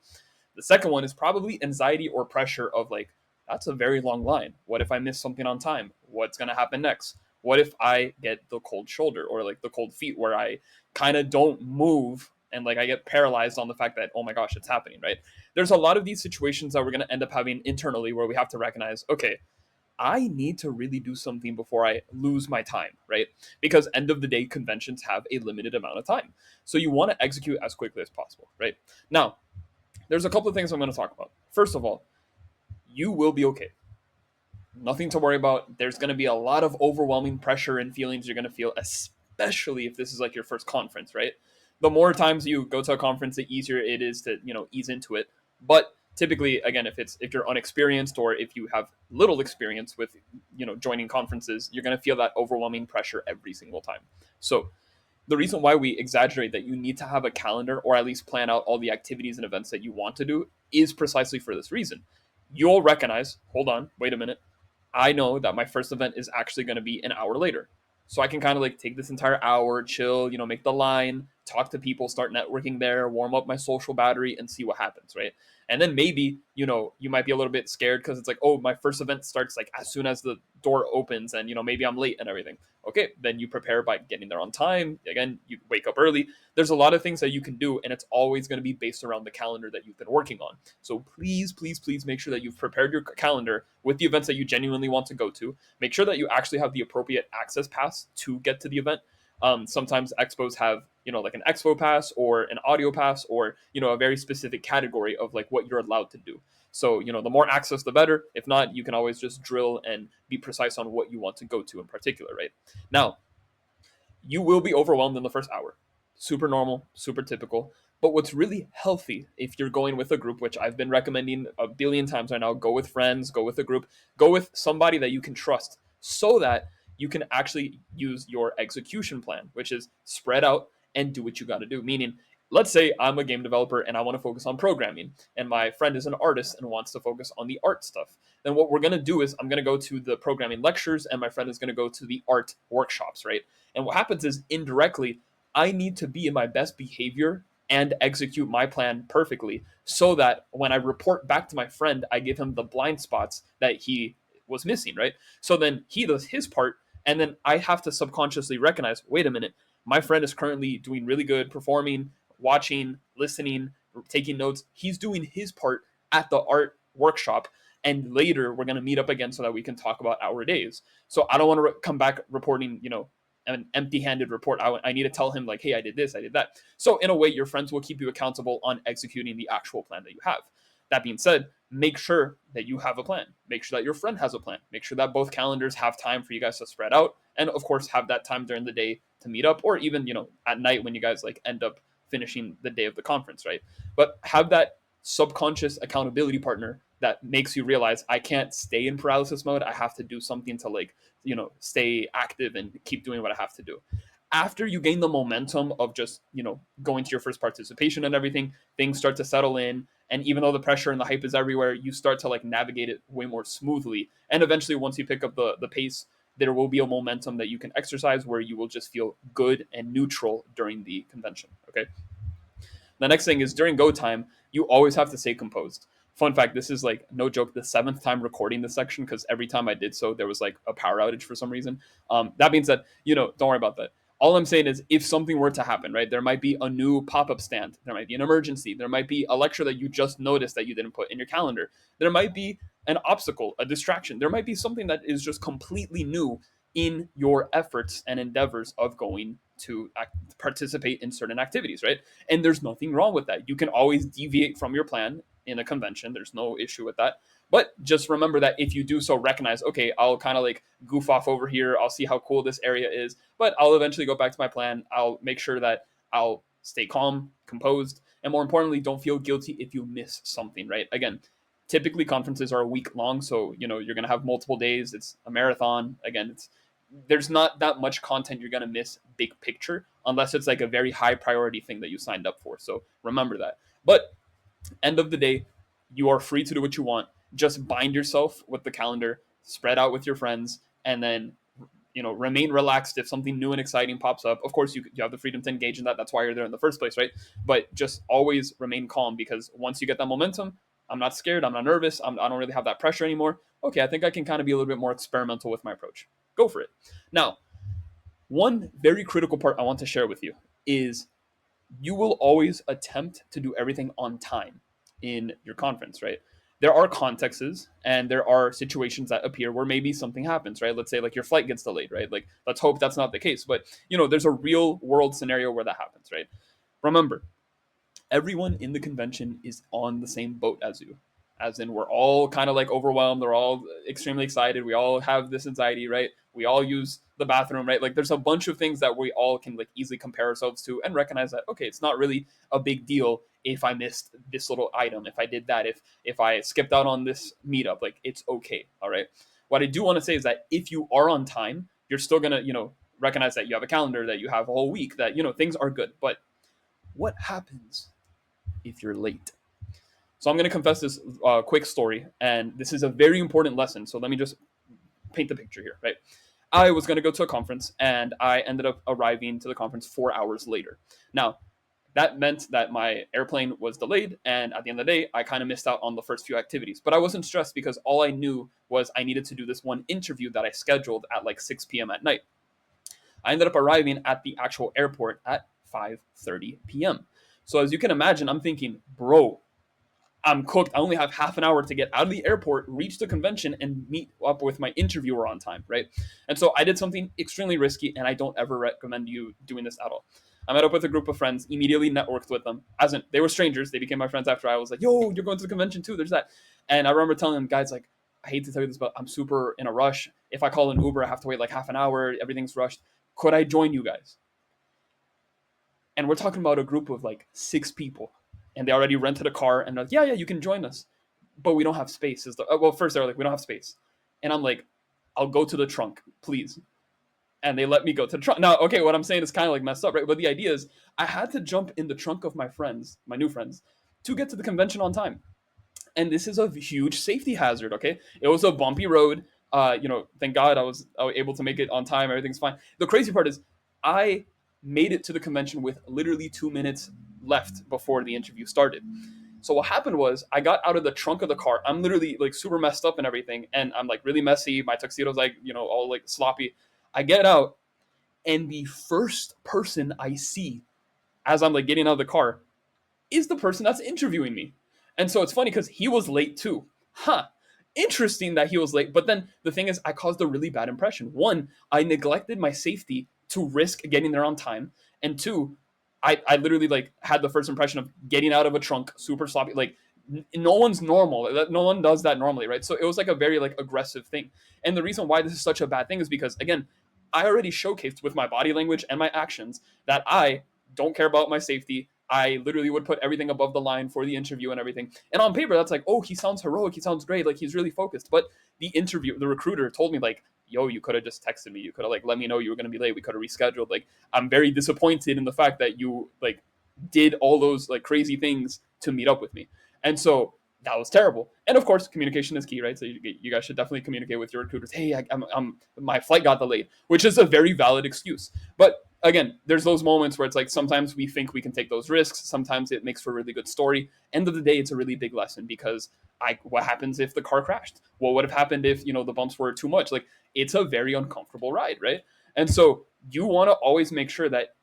S1: The second one is probably anxiety or pressure of like, that's a very long line. What if I miss something on time? What's going to happen next? What if I get the cold shoulder or like the cold feet where I kind of don't move and like I get paralyzed on the fact that, oh my gosh, it's happening, right? There's a lot of these situations that we're going to end up having internally where we have to recognize, okay, I need to really do something before I lose my time, right? Because end of the day, conventions have a limited amount of time. So you want to execute as quickly as possible, right? Now, there's a couple of things I'm going to talk about. First of all, you will be okay. Nothing to worry about. There's going to be a lot of overwhelming pressure and feelings you're going to feel, especially if this is like your first conference, right? The more times you go to a conference, the easier it is to, ease into it. But typically, again, if you're unexperienced or if you have little experience with, joining conferences, you're going to feel that overwhelming pressure every single time. So the reason why we exaggerate that you need to have a calendar or at least plan out all the activities and events that you want to do is precisely for this reason. You'll recognize, hold on, wait a minute. I know that my first event is actually going to be an hour later. So I can kind of like take this entire hour, chill, make the line, talk to people, start networking there, warm up my social battery and see what happens, right? And then maybe, you might be a little bit scared because it's like, oh, my first event starts like as soon as the door opens and, maybe I'm late and everything. Okay, then you prepare by getting there on time. Again, you wake up early. There's a lot of things that you can do, and it's always going to be based around the calendar that you've been working on. So please, please, please make sure that you've prepared your calendar with the events that you genuinely want to go to. Make sure that you actually have the appropriate access pass to get to the event. Sometimes expos have, like an expo pass or an audio pass or, a very specific category of like what you're allowed to do. So, the more access, the better. If not, you can always just drill and be precise on what you want to go to in particular, right? Now, you will be overwhelmed in the first hour. Super normal, super typical. But what's really healthy if you're going with a group, which I've been recommending a billion times right now, go with friends, go with a group, go with somebody that you can trust so that you can actually use your execution plan, which is spread out and do what you got to do. Meaning, let's say I'm a game developer and I want to focus on programming, and my friend is an artist and wants to focus on the art stuff. Then what we're going to do is I'm going to go to the programming lectures and my friend is going to go to the art workshops, right? And what happens is indirectly, I need to be in my best behavior and execute my plan perfectly so that when I report back to my friend, I give him the blind spots that he was missing, right? So then he does his part, and then I have to subconsciously recognize, wait a minute, my friend is currently doing really good, performing, watching, listening, taking notes. He's doing his part at the art workshop. And later we're going to meet up again so that we can talk about our days. So I don't want to come back reporting, an empty-handed report. I need to tell him like, hey, I did this, I did that. So in a way, your friends will keep you accountable on executing the actual plan that you have. That being said, make sure that you have a plan. Make sure that your friend has a plan. Make sure that both calendars have time for you guys to spread out, and of course, have that time during the day to meet up, or even at night when you guys like end up finishing the day of the conference, right? But have that subconscious accountability partner that makes you realize I can't stay in paralysis mode. I have to do something to like stay active and keep doing what I have to do. After you gain the momentum of just going to your first participation and everything, things start to settle in, and even though the pressure and the hype is everywhere, you start to like navigate it way more smoothly, and eventually once you pick up the pace, there will be a momentum that you can exercise where you will just feel good and neutral during the convention. Okay. The next thing is during go time, you always have to stay composed. Fun fact, this is like no joke, the seventh time recording this section because every time I did so, there was like a power outage for some reason. That being said, don't worry about that. All I'm saying is if something were to happen, right, there might be a new pop-up stand, there might be an emergency, there might be a lecture that you just noticed that you didn't put in your calendar, there might be an obstacle, a distraction, there might be something that is just completely new in your efforts and endeavors of going to participate in certain activities, right? And there's nothing wrong with that. You can always deviate from your plan in a convention. There's no issue with that. But just remember that if you do so, recognize, okay, I'll kind of like goof off over here. I'll see how cool this area is, but I'll eventually go back to my plan. I'll make sure that I'll stay calm, composed, And more importantly, don't feel guilty if you miss something, right? Again, typically conferences are a week long, so you're going to have multiple days. It's a marathon. Again, there's not that much content you're going to miss big picture unless it's like a very high priority thing that you signed up for. So remember that. But end of the day, you are free to do what you want. Just bind yourself with the calendar, spread out with your friends, and then remain relaxed if something new and exciting pops up. Of course, you have the freedom to engage in that. That's why you're there in the first place, right? But just always remain calm, because once you get that momentum, I'm not scared, I'm not nervous, I don't really have that pressure anymore. Okay, I think I can kind of be a little bit more experimental with my approach. Go for it. Now, one very critical part I want to share with you is you will always attempt to do everything on time in your conference, right? There are contexts and there are situations that appear where maybe something happens, right? Let's say like your flight gets delayed, right? Like, let's hope that's not the case, but there's a real world scenario where that happens, right? Remember, everyone in the convention is on the same boat as you. As in, we're all kind of like overwhelmed. We're all extremely excited. We all have this anxiety, right? We all use the bathroom, right? Like, there's a bunch of things that we all can like easily compare ourselves to and recognize that, okay, it's not really a big deal if I missed this little item, if I did that, if I skipped out on this meetup, like, it's okay. All right. What I do want to say is that if you are on time, you're still gonna, recognize that you have a calendar, that you have a whole week, that things are good. But what happens if you're late? So I'm going to confess this quick story, and this is a very important lesson. So let me just paint the picture here, right? I was going to go to a conference, and I ended up arriving to the conference 4 hours later. Now, that meant that my airplane was delayed, and at the end of the day, I kind of missed out on the first few activities. But I wasn't stressed because all I knew was I needed to do this one interview that I scheduled at like 6 p.m. at night. I ended up arriving at the actual airport at 5:30 p.m. So as you can imagine, I'm thinking, bro, I'm cooked. I only have half an hour to get out of the airport, reach the convention, and meet up with my interviewer on time, right? And so I did something extremely risky, and I don't ever recommend you doing this at all. I met up with a group of friends, immediately networked with them. As in, they were strangers. They became my friends after I was like, yo, you're going to the convention too. There's that. And I remember telling them, guys, like, I hate to tell you this, but I'm super in a rush. If I call an Uber, I have to wait like half an hour. Everything's rushed. Could I join you guys? And we're talking about a group of like 6 people, and they already rented a car, and they're like, yeah, you can join us, but we don't have space. Well, first they were like, we don't have space, and I'm like, I'll go to the trunk, please. And they let me go to the trunk. Now, okay, what I'm saying is kind of like messed up, right? But the idea is, I had to jump in the trunk of my new friends, to get to the convention on time. And this is a huge safety hazard. Okay, it was a bumpy road. Thank God I was able to make it on time. Everything's fine. The crazy part is, I made it to the convention with literally 2 minutes left before the interview started. So what happened was, I got out of the trunk of the car. I'm literally like super messed up and everything, and I'm like really messy. My tuxedo's like all like sloppy. I get out, and the first person I see as I'm like getting out of the car is the person that's interviewing me. And so it's funny because he was late too. Huh. Interesting that he was late. But then the thing is, I caused a really bad impression. One, I neglected my safety to risk getting there on time. And two, I literally like had the first impression of getting out of a trunk super sloppy. Like, no one's normal. No one does that normally, right? So it was like a very like aggressive thing. And the reason why this is such a bad thing is because, again, I already showcased with my body language and my actions that I don't care about my safety. I literally would put everything above the line for the interview and everything. And on paper, that's like, oh, he sounds heroic. He sounds great. Like, he's really focused. But the recruiter told me, like, yo, you could have just texted me. You could have like let me know you were going to be late. We could have rescheduled. Like, I'm very disappointed in the fact that you like did all those like crazy things to meet up with me. And so that was terrible. And of course, communication is key, right? So you guys should definitely communicate with your recruiters. Hey, my flight got delayed, which is a very valid excuse. But again, there's those moments where it's like, sometimes we think we can take those risks. Sometimes it makes for a really good story. End of the day, it's a really big lesson, because what happens if the car crashed? What would have happened if the bumps were too much? Like, it's a very uncomfortable ride, right? And so you want to always make sure that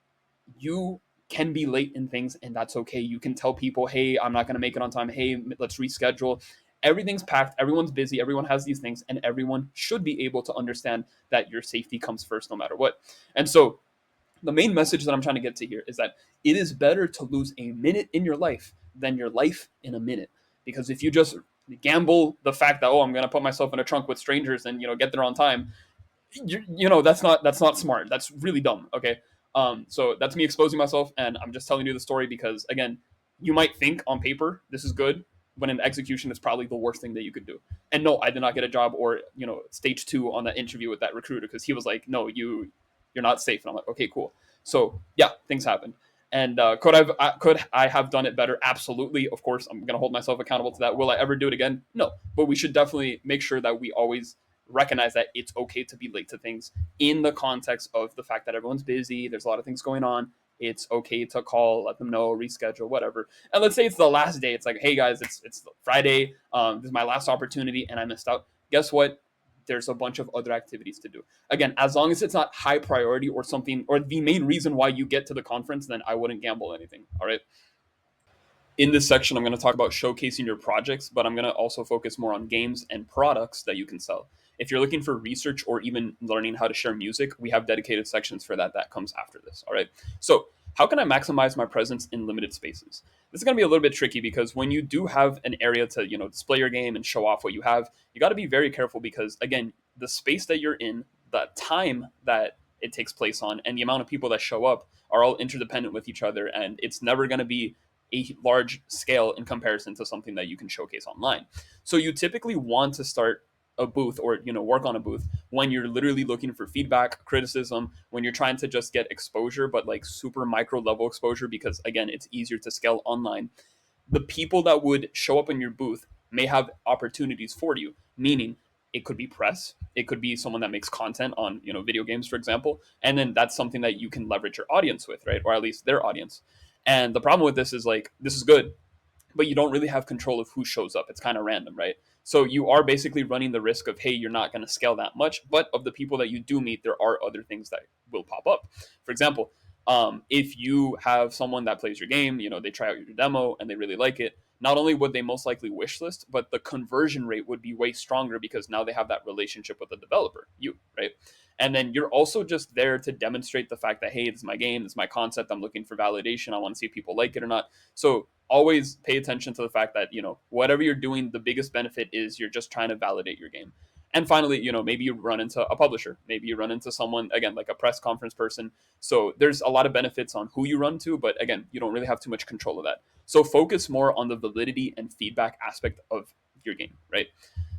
S1: you can be late in things, and that's okay. You can tell people, hey, I'm not going to make it on time. Hey, let's reschedule. Everything's packed. Everyone's busy. Everyone has these things, and everyone should be able to understand that your safety comes first no matter what. And so the main message that I'm trying to get to here is that it is better to lose a minute in your life than your life in a minute. Because if you just gamble the fact that, oh, I'm going to put myself in a trunk with strangers and get there on time, that's not smart. That's really dumb. Okay. So that's me exposing myself, and I'm just telling you the story because, again, You might think on paper this is good, when in execution it's probably the worst thing that you could do. And no, I did not get a job or stage two on that interview with that recruiter because he was like, no, you're not safe. And I'm like, okay, cool. So yeah, things happen. And could I have done it better? Absolutely. Of course, I'm gonna hold myself accountable to that. Will I ever do it again? No. But we should definitely make sure that we always recognize that it's okay to be late to things in the context of the fact that everyone's busy. There's a lot of things going on. It's okay to call, let them know, reschedule, whatever. And let's say it's the last day. It's like, hey guys, it's Friday. This is my last opportunity, and I missed out. Guess what? There's a bunch of other activities to do. Again, as long as it's not high priority or something, or the main reason why you get to the conference, then I wouldn't gamble anything. All right. In this section, I'm going to talk about showcasing your projects, but I'm going to also focus more on games and products that you can sell. If you're looking for research or even learning how to share music, we have dedicated sections for that. That comes after this. All right. So, how can I maximize my presence in limited spaces? This is going to be a little bit tricky because when you do have an area to, display your game and show off what you have, you got to be very careful because again, the space that you're in, the time that it takes place on, and the amount of people that show up are all interdependent with each other, and it's never going to be a large scale in comparison to something that you can showcase online. So you typically want to start a booth or work on a booth when you're literally looking for feedback, criticism, when you're trying to just get exposure, but like super micro level exposure, because again, it's easier to scale online. The people that would show up in your booth may have opportunities for you, meaning it could be press, it could be someone that makes content on video games, for example, and then that's something that you can leverage your audience with, right? Or at least their audience. And the problem with this is like, this is good, but you don't really have control of who shows up. It's kind of random, right? So you are basically running the risk of, hey, you're not going to scale that much, but of the people that you do meet, there are other things that will pop up. For example, if you have someone that plays your game, they try out your demo and they really like it. Not only would they most likely wish list, but the conversion rate would be way stronger because now they have that relationship with the developer, you, right? And then you're also just there to demonstrate the fact that, hey, this is my game, this is my concept. I'm looking for validation. I want to see if people like it or not. So always pay attention to the fact that, whatever you're doing, the biggest benefit is you're just trying to validate your game. And finally, maybe you run into a publisher, maybe you run into someone, again, like a press conference person. So there's a lot of benefits on who you run to, but again, you don't really have too much control of that. So focus more on the validity and feedback aspect of your game, right?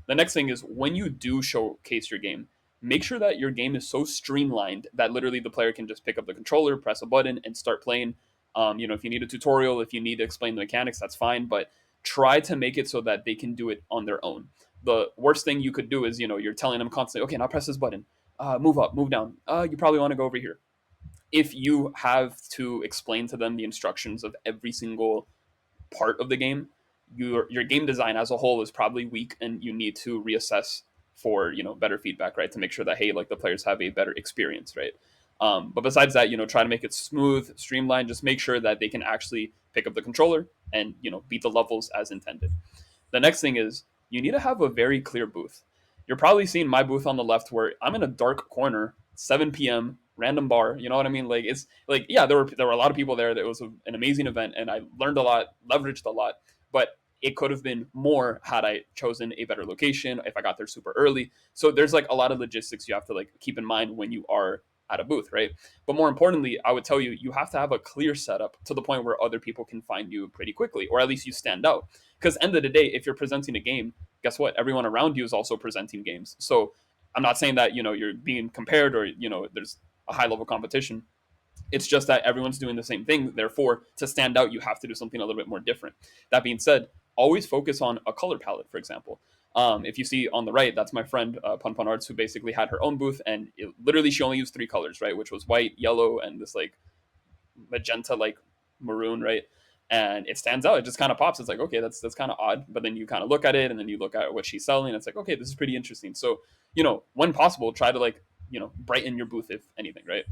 S1: The next thing is when you do showcase your game, make sure that your game is so streamlined that literally the player can just pick up the controller, press a button, and start playing. If you need a tutorial, if you need to explain the mechanics, that's fine, but try to make it so that they can do it on their own. The worst thing you could do is, you're telling them constantly, okay, now press this button, move up, move down. You probably want to go over here. If you have to explain to them the instructions of every single part of the game, your game design as a whole is probably weak, and you need to reassess for better feedback, right? To make sure that, hey, like the players have a better experience, right? But besides that, try to make it smooth, streamlined. Just make sure that they can actually pick up the controller and beat the levels as intended. The next thing is you need to have a very clear booth. You're probably seeing my booth on the left where I'm in a dark corner, 7 p.m. random bar. You know what I mean? Like it's like, yeah, there were a lot of people there. That was an amazing event, and I learned a lot, leveraged a lot. But it could have been more had I chosen a better location, if I got there super early. So there's like a lot of logistics you have to like keep in mind when you are at a booth, right? But more importantly, I would tell you, you have to have a clear setup to the point where other people can find you pretty quickly, or at least you stand out. Because end of the day, if you're presenting a game, guess what? Everyone around you is also presenting games. So I'm not saying that you're being compared or there's a high level competition. It's just that everyone's doing the same thing. Therefore, to stand out, you have to do something a little bit more different. That being said, always focus on a color palette, for example. If you see on the right, that's my friend Pun Pun Arts, who basically had her own booth, and literally she only used three colors, right? Which was white, yellow, and this like magenta, like maroon, right? And it stands out. It just kind of pops. It's like, okay, that's kind of odd. But then you kind of look at it, and then you look at what she's selling. And it's like, okay, this is pretty interesting. So, when possible, try to like brighten your booth if anything, right?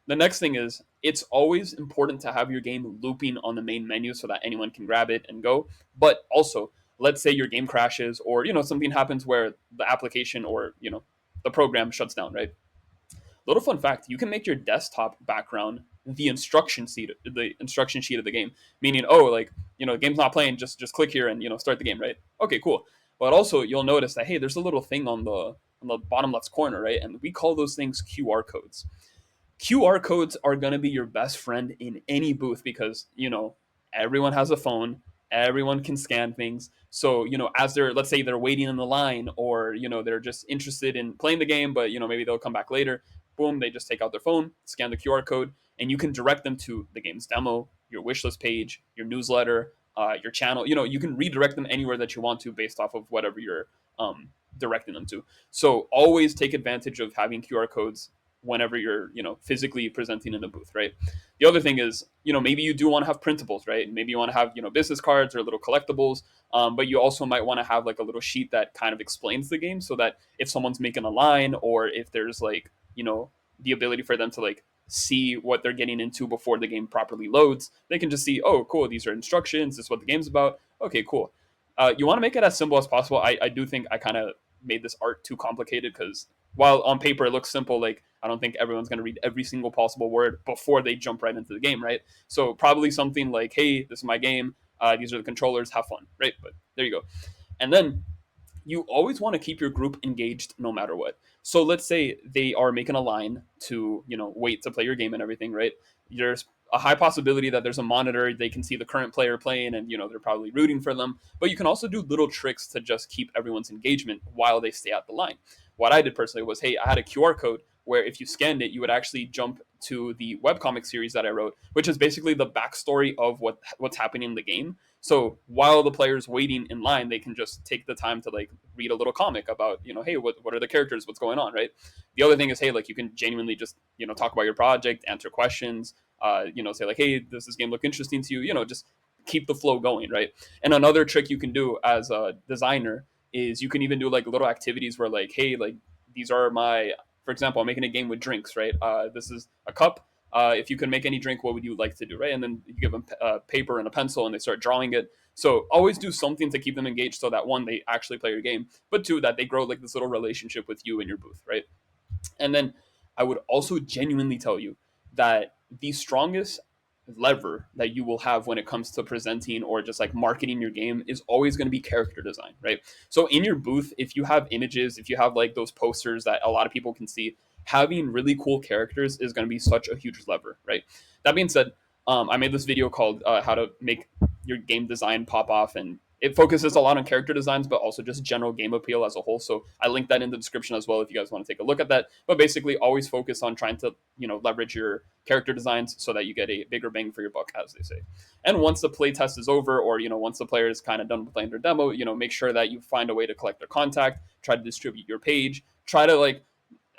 S1: The next thing is it's always important to have your game looping on the main menu so that anyone can grab it and go. But also, let's say your game crashes or something happens where the application or the program shuts down, right? Little fun fact: you can make your desktop background the instruction sheet of the game. Meaning, oh, like the game's not playing, just click here and start the game, right? Okay, cool. But also, you'll notice that, hey, there's a little thing on the bottom left corner, right? And we call those things QR codes. QR codes are going to be your best friend in any booth because, everyone has a phone, everyone can scan things. So, as they're, let's say they're waiting in the line, or, they're just interested in playing the game, but, maybe they'll come back later. Boom, they just take out their phone, scan the QR code, and you can direct them to the game's demo, your wishlist page, your newsletter, your channel. You can redirect them anywhere that you want to based off of whatever you're directing them to. So always take advantage of having QR codes whenever you're physically presenting in a booth, right? The other thing is, maybe you do want to have printables, right? Maybe you want to have business cards or little collectibles, but you also might want to have like a little sheet that kind of explains the game, so that if someone's making a line, or if there's like the ability for them to like see what they're getting into before the game properly loads, they can just see, oh cool, these are instructions, this is what the game's about. Okay, cool. You want to make it as simple as possible. I do think I kind of made this art too complicated, because while on paper it looks simple, like I don't think everyone's going to read every single possible word before they jump right into the game, right? So probably something like, hey, this is my game, these are the controllers, have fun, right? But there you go. And then you always want to keep your group engaged no matter what. So let's say they are making a line to, wait to play your game and everything, right? There's a high possibility that there's a monitor, they can see the current player playing, and they're probably rooting for them. But you can also do little tricks to just keep everyone's engagement while they stay at the line. What I did personally was, hey, I had a QR code where if you scanned it, you would actually jump to the webcomic series that I wrote, which is basically the backstory of what's happening in the game. So while the player's waiting in line, they can just take the time to like read a little comic about, hey, what are the characters, what's going on, right? The other thing is, hey, like you can genuinely just, talk about your project, answer questions, say like, hey, does this game look interesting to you? Just keep the flow going, right? And another trick you can do as a designer is you can even do like little activities where like, hey, like these are my, for example, I'm making a game with drinks, right? This is a cup. If you can make any drink, what would you like to do, right? And then you give them paper and a pencil, and they start drawing it. So always do something to keep them engaged, so that one, they actually play your game, but two, that they grow like this little relationship with you and your booth, right? And then I would also genuinely tell you that the strongest lever that you will have when it comes to presenting or just like marketing your game is always going to be character design, right? So in your booth, if you have images, if you have like those posters that a lot of people can see, having really cool characters is going to be such a huge lever, right? That being said, I made this video called how to make your game design pop off, and it focuses a lot on character designs, but also just general game appeal as a whole. So I linked that in the description as well if you guys want to take a look at that. But basically, always focus on trying to leverage your character designs so that you get a bigger bang for your buck, as they say. And once the play test is over, or once the player is kind of done playing their demo, make sure that you find a way to collect their contact, try to distribute your page, try to like,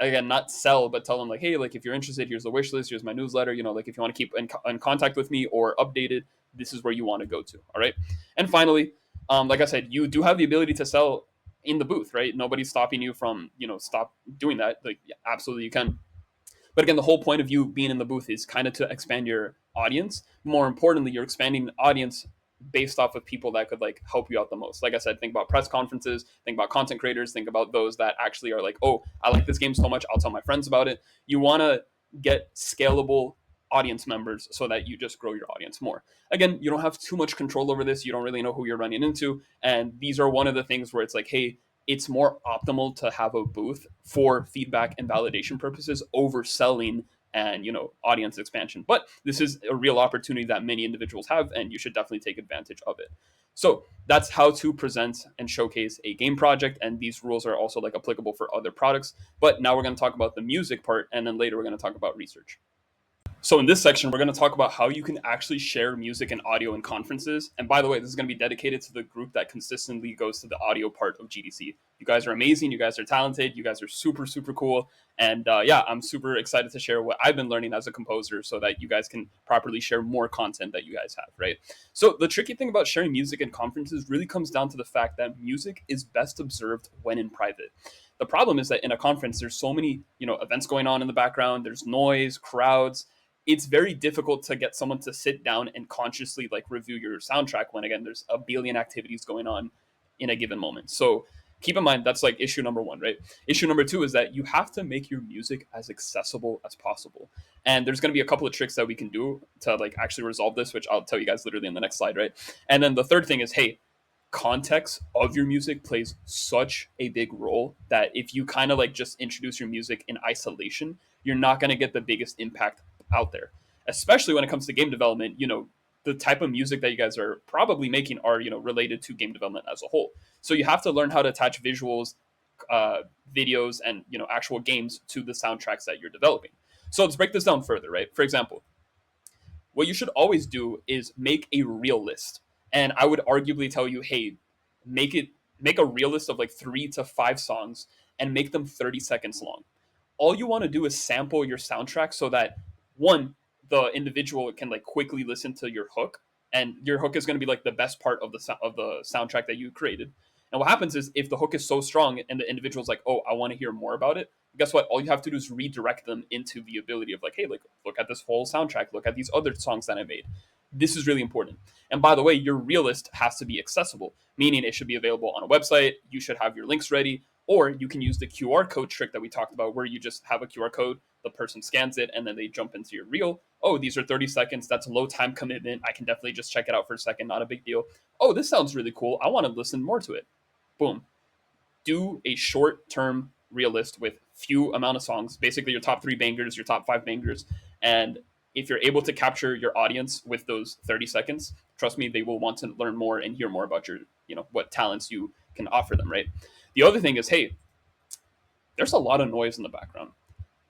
S1: again, not sell, but tell them like, hey, like if you're interested, here's the wish list, here's my newsletter, like if you want to keep in contact with me or updated, this is where you want to go to. All right. And finally, like I said, you do have the ability to sell in the booth, right? Nobody's stopping you from stop doing that. Like, yeah, absolutely you can. But again, the whole point of you being in the booth is kind of to expand your audience. More importantly, you're expanding the audience based off of people that could like help you out the most. Like I said, think about press conferences, think about content creators, think about those that actually are like, oh, I like this game so much, I'll tell my friends about it. You want to get scalable audience members so that you just grow your audience more. Again, you don't have too much control over this. You don't really know who you're running into. And these are one of the things where it's like, hey, it's more optimal to have a booth for feedback and validation purposes over selling and audience expansion. But this is a real opportunity that many individuals have, and you should definitely take advantage of it. So that's how to present and showcase a game project, and these rules are also like applicable for other products. But now we're going to talk about the music part, and then later we're going to talk about research. So in this section, we're going to talk about how you can actually share music and audio in conferences. And by the way, this is going to be dedicated to the group that consistently goes to the audio part of GDC. You guys are amazing. You guys are talented. You guys are super, super cool. And yeah, I'm super excited to share what I've been learning as a composer so that you guys can properly share more content that you guys have, right? So the tricky thing about sharing music in conferences really comes down to the fact that music is best observed when in private. The problem is that in a conference, there's so many, events going on in the background. There's noise, crowds. It's very difficult to get someone to sit down and consciously like review your soundtrack when again there's a billion activities going on in a given moment. So keep in mind that's like issue number one, right? Issue number two is that you have to make your music as accessible as possible. And there's going to be a couple of tricks that we can do to like actually resolve this, which I'll tell you guys literally in the next slide, right? And then the third thing is, hey, context of your music plays such a big role that if you kind of like just introduce your music in isolation, you're not going to get the biggest impact out there, especially when it comes to game development. the type of music that you guys are probably making are, related to game development as a whole. So you have to learn how to attach visuals, uh, videos, and actual games to the soundtracks that you're developing. So let's break this down further, right? For example, what you should always do is make a reel list. And I would arguably tell you, hey, make a reel list of like 3 to 5 songs and make them 30 seconds long. All you want to do is sample your soundtrack so that one, the individual can like quickly listen to your hook, and your hook is going to be like the best part of the soundtrack that you created. And what happens is if the hook is so strong and the individual's like, oh, I want to hear more about it, guess what? All you have to do is redirect them into the ability of like, hey, like look at this whole soundtrack, look at these other songs that I made. This is really important. And by the way, your reel list has to be accessible, meaning it should be available on a website. You should have your links ready, or you can use the QR code trick that we talked about, where you just have a QR code, the person scans it, and then they jump into your reel. Oh, these are 30 seconds. That's a low time commitment. I can definitely just check it out for a second. Not a big deal. Oh, this sounds really cool. I want to listen more to it. Boom. Do a short term reel list with few amount of songs, basically your top 3 bangers, your top 5 bangers. And if you're able to capture your audience with those 30 seconds, trust me, they will want to learn more and hear more about your, what talents you can offer them, right? The other thing is, hey, there's a lot of noise in the background.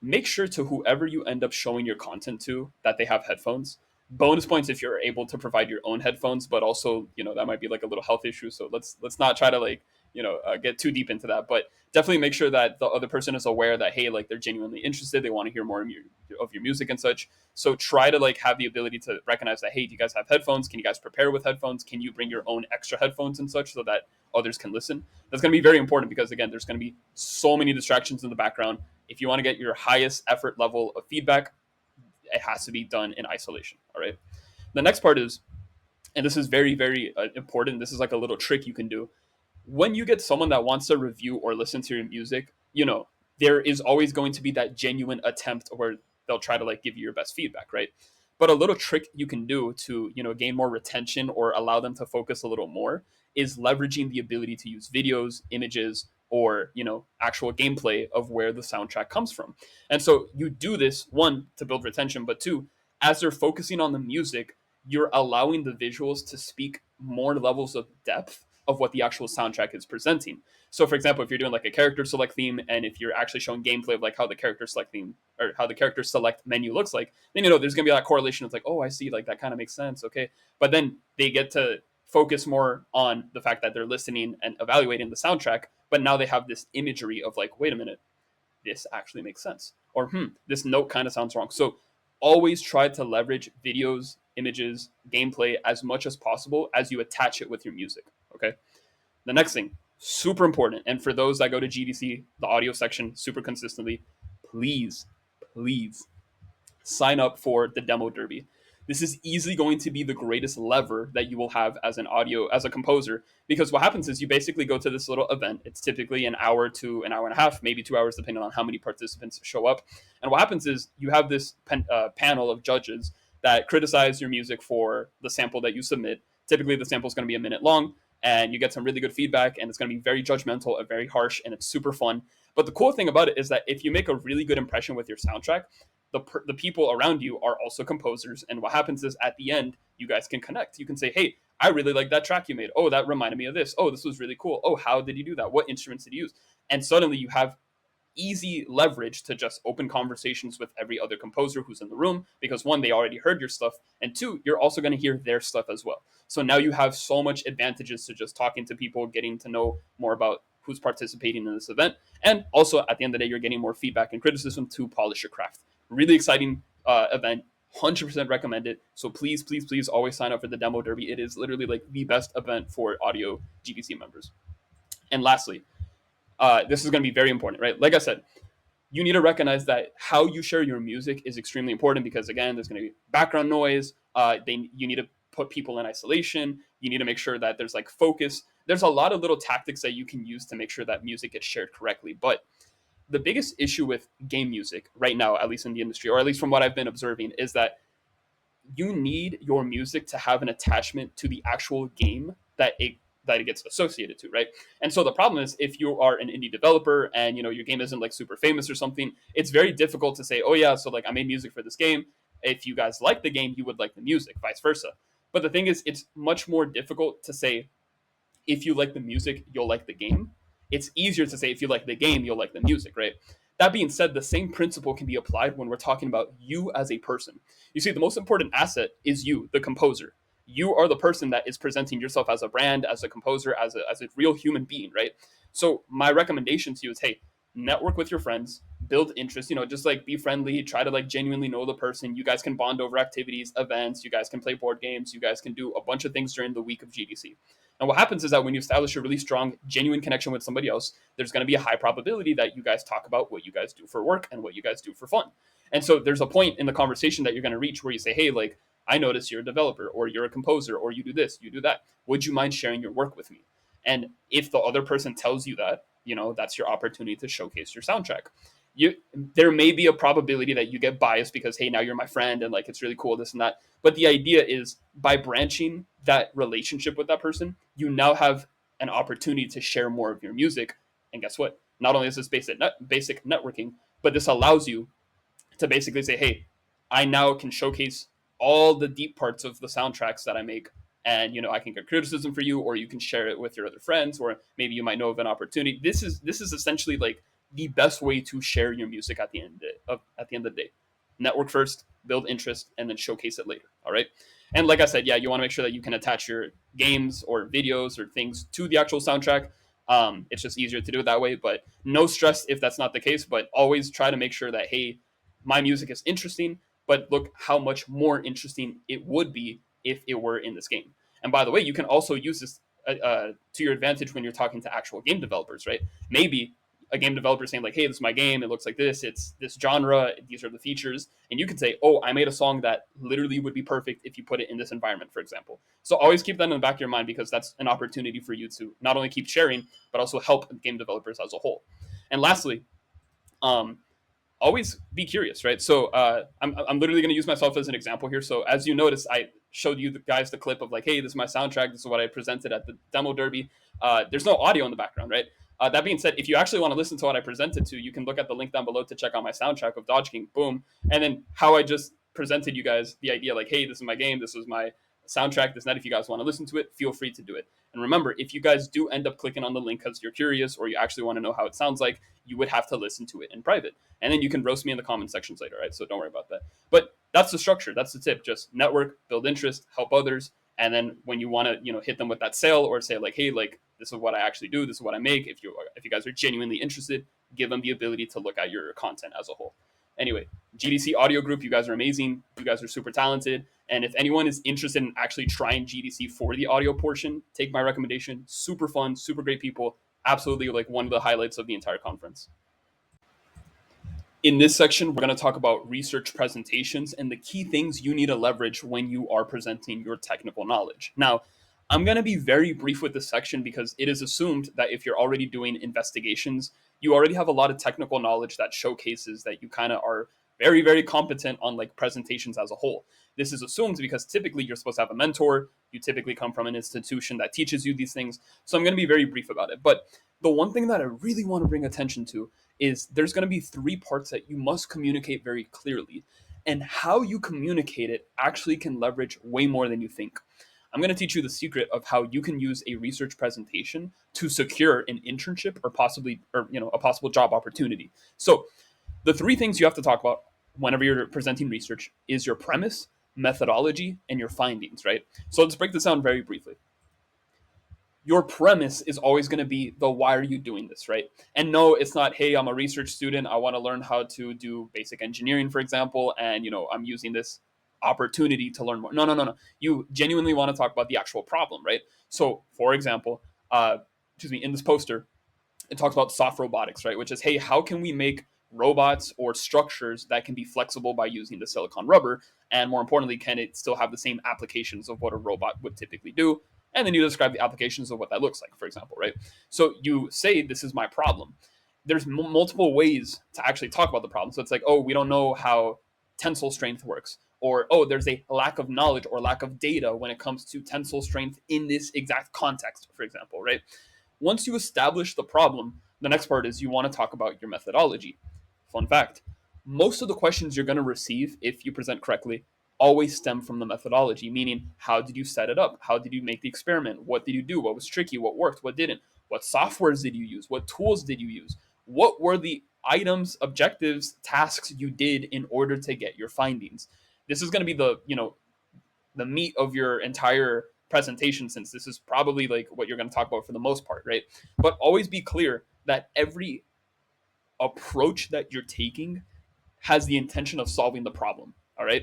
S1: Make sure to whoever you end up showing your content to that they have headphones. Bonus points if you're able to provide your own headphones, but also that might be like a little health issue. So let's not try to like get too deep into that. But definitely make sure that the other person is aware that hey, like they're genuinely interested, they want to hear more of your music and such. So try to like have the ability to recognize that hey, do you guys have headphones? Can you guys prepare with headphones? Can you bring your own extra headphones and such so that others can listen? That's going to be very important because again, there's going to be so many distractions in the background. If you want to get your highest effort level of feedback, it has to be done in isolation. All right. The next part is, and this is very, very important. This is like a little trick you can do. When you get someone that wants to review or listen to your music, there is always going to be that genuine attempt where they'll try to like give you your best feedback, right? But a little trick you can do to, gain more retention or allow them to focus a little more is leveraging the ability to use videos, images, or, actual gameplay of where the soundtrack comes from. And so you do this, one, to build retention, but two, as they're focusing on the music, you're allowing the visuals to speak more levels of depth of what the actual soundtrack is presenting. So, for example, if you're doing like a character select theme, and if you're actually showing gameplay of like how the character select theme or how the character select menu looks like, then there's gonna be that correlation. It's like, oh, I see, like that kind of makes sense, okay. But then they get to focus more on the fact that they're listening and evaluating the soundtrack. But now they have this imagery of like, wait a minute, this actually makes sense, or this note kind of sounds wrong. So always try to leverage videos, images, gameplay as much as possible as you attach it with your music. Okay. The next thing, super important, and for those that go to GDC, the audio section, super consistently, please, please sign up for the demo derby. This is easily going to be the greatest lever that you will have as a composer, because what happens is you basically go to this little event. It's typically an hour to an hour and a half, maybe 2 hours, depending on how many participants show up. And what happens is you have this panel of judges that criticize your music for the sample that you submit. Typically, the sample is going to be a minute long, and you get some really good feedback, and it's going to be very judgmental and very harsh, and it's super fun. But the cool thing about it is that if you make a really good impression with your soundtrack, the people around you are also composers. And what happens is at the end, you guys can connect. You can say, hey, I really like that track you made. Oh, that reminded me of this. Oh, this was really cool. Oh, how did you do that? What instruments did you use? And suddenly you have easy leverage to just open conversations with every other composer who's in the room, because one, they already heard your stuff, and two, you're also going to hear their stuff as well. So now you have so much advantages to just talking to people, getting to know more about who's participating in this event, and also at the end of the day, you're getting more feedback and criticism to polish your craft. Really exciting event. 100% recommend it. So please, please, please always sign up for the demo derby. It is literally like the best event for audio GDC members. And lastly, this is going to be very important, right? Like I said, you need to recognize that how you share your music is extremely important, because again, there's going to be background noise. You need to put people in isolation. You need to make sure that there's like focus. There's a lot of little tactics that you can use to make sure that music gets shared correctly. But the biggest issue with game music right now, at least in the industry, or at least from what I've been observing, is that you need your music to have an attachment to the actual game that it gets associated to, right? And so the problem is, if you are an indie developer and your game isn't like super famous or something, it's very difficult to say, oh yeah, so like I made music for this game. If you guys like the game, you would like the music, vice versa. But the thing is, it's much more difficult to say if you like the music, you'll like the game. It's easier to say if you like the game, you'll like the music, right? That being said, the same principle can be applied when we're talking about you as a person. You see, the most important asset is you, the composer. You are the person that is presenting yourself as a brand, as a composer, as a real human being, right? So my recommendation to you is, hey, network with your friends, build interest, just like be friendly, try to like genuinely know the person. You guys can bond over activities, events, you guys can play board games, you guys can do a bunch of things during the week of GDC. And what happens is that when you establish a really strong, genuine connection with somebody else, there's going to be a high probability that you guys talk about what you guys do for work and what you guys do for fun. And so there's a point in the conversation that you're going to reach where you say, hey, like, I notice you're a developer or you're a composer or you do this, you do that. Would you mind sharing your work with me? And if the other person tells you that, that's your opportunity to showcase your soundtrack. There may be a probability that you get biased because, hey, now you're my friend and like it's really cool, this and that. But the idea is by branching that relationship with that person, you now have an opportunity to share more of your music. And guess what? Not only is this basic networking, but this allows you to basically say, hey, I now can showcase all the deep parts of the soundtracks that I make. And I can get criticism for you, or you can share it with your other friends, or maybe you might know of an opportunity. This is essentially like the best way to share your music at the end of the day. Network first, build interest, and then showcase it later. All right. And like I said, yeah, you want to make sure that you can attach your games or videos or things to the actual soundtrack. It's just easier to do it that way, but no stress if that's not the case. But always try to make sure that, hey, my music is interesting, but look how much more interesting it would be if it were in this game. And by the way, you can also use this to your advantage when you're talking to actual game developers, right? Maybe a game developer saying like, "Hey, this is my game. It looks like this. It's this genre. These are the features," and you can say, "Oh, I made a song that literally would be perfect if you put it in this environment," for example. So always keep that in the back of your mind because that's an opportunity for you to not only keep sharing but also help game developers as a whole. And lastly, um, always be curious, right? So I'm literally going to use myself as an example here. So as you notice, I showed you guys the clip of like, hey, this is my soundtrack. This is what I presented at the demo derby. There's no audio in the background, right? That being said, if you actually want to listen to what I presented to, you can look at the link down below to check out my soundtrack of Dodge King. Boom. And then how I just presented you guys the idea like, hey, this is my game. This was my soundtrack. This not if you guys want to listen to it, feel free to do it. And remember, if you guys do end up clicking on the link because you're curious or you actually want to know how it sounds like, you would have to listen to it in private. And then you can roast me in the comment sections later, right? So don't worry about that. But that's the structure. That's the tip. Just network, build interest, help others. And then when you want to, hit them with that sale or say like, hey, like this is what I actually do. This is what I make. If you guys are genuinely interested, give them the ability to look at your content as a whole. Anyway, GDC audio group, you guys are amazing. You guys are super talented. And if anyone is interested in actually trying GDC for the audio portion, take my recommendation. Super fun, super great people. Absolutely like one of the highlights of the entire conference. In this section, we're going to talk about research presentations and the key things you need to leverage when you are presenting your technical knowledge. Now, I'm going to be very brief with this section because it is assumed that if you're already doing investigations, you already have a lot of technical knowledge that showcases that you kind of are very, very competent on like presentations as a whole. This is assumed because typically you're supposed to have a mentor. You typically come from an institution that teaches you these things. So I'm going to be very brief about it. But the one thing that I really want to bring attention to is there's going to be three parts that you must communicate very clearly. And how you communicate it actually can leverage way more than you think. I'm going to teach you the secret of how you can use a research presentation to secure an internship or possibly or a possible job opportunity. So, the three things you have to talk about whenever you're presenting research is your premise, methodology, and your findings, right? So, let's break this down very briefly. Your premise is always going to be the why are you doing this, right? And no, it's not, hey, I'm a research student, I want to learn how to do basic engineering, for example, and I'm using this opportunity to learn more. No, no, no, no. You genuinely want to talk about the actual problem, right? So for example, in this poster, it talks about soft robotics, right? Which is, hey, how can we make robots or structures that can be flexible by using the silicon rubber? And more importantly, can it still have the same applications of what a robot would typically do? And then you describe the applications of what that looks like, for example, right? So you say, this is my problem. There's multiple ways to actually talk about the problem. So it's like, oh, we don't know how tensile strength works. Or, oh, there's a lack of knowledge or lack of data when it comes to tensile strength in this exact context, for example, right? Once you establish the problem, the next part is you want to talk about your methodology. Fun fact, most of the questions you're going to receive if you present correctly always stem from the methodology, meaning how did you set it up? How did you make the experiment? What did you do? What was tricky? What worked? What didn't? What softwares did you use? What tools did you use? What were the items, objectives, tasks you did in order to get your findings? This is going to be the meat of your entire presentation, since this is probably like what you're going to talk about for the most part, right? But always be clear that every approach that you're taking has the intention of solving the problem. All right.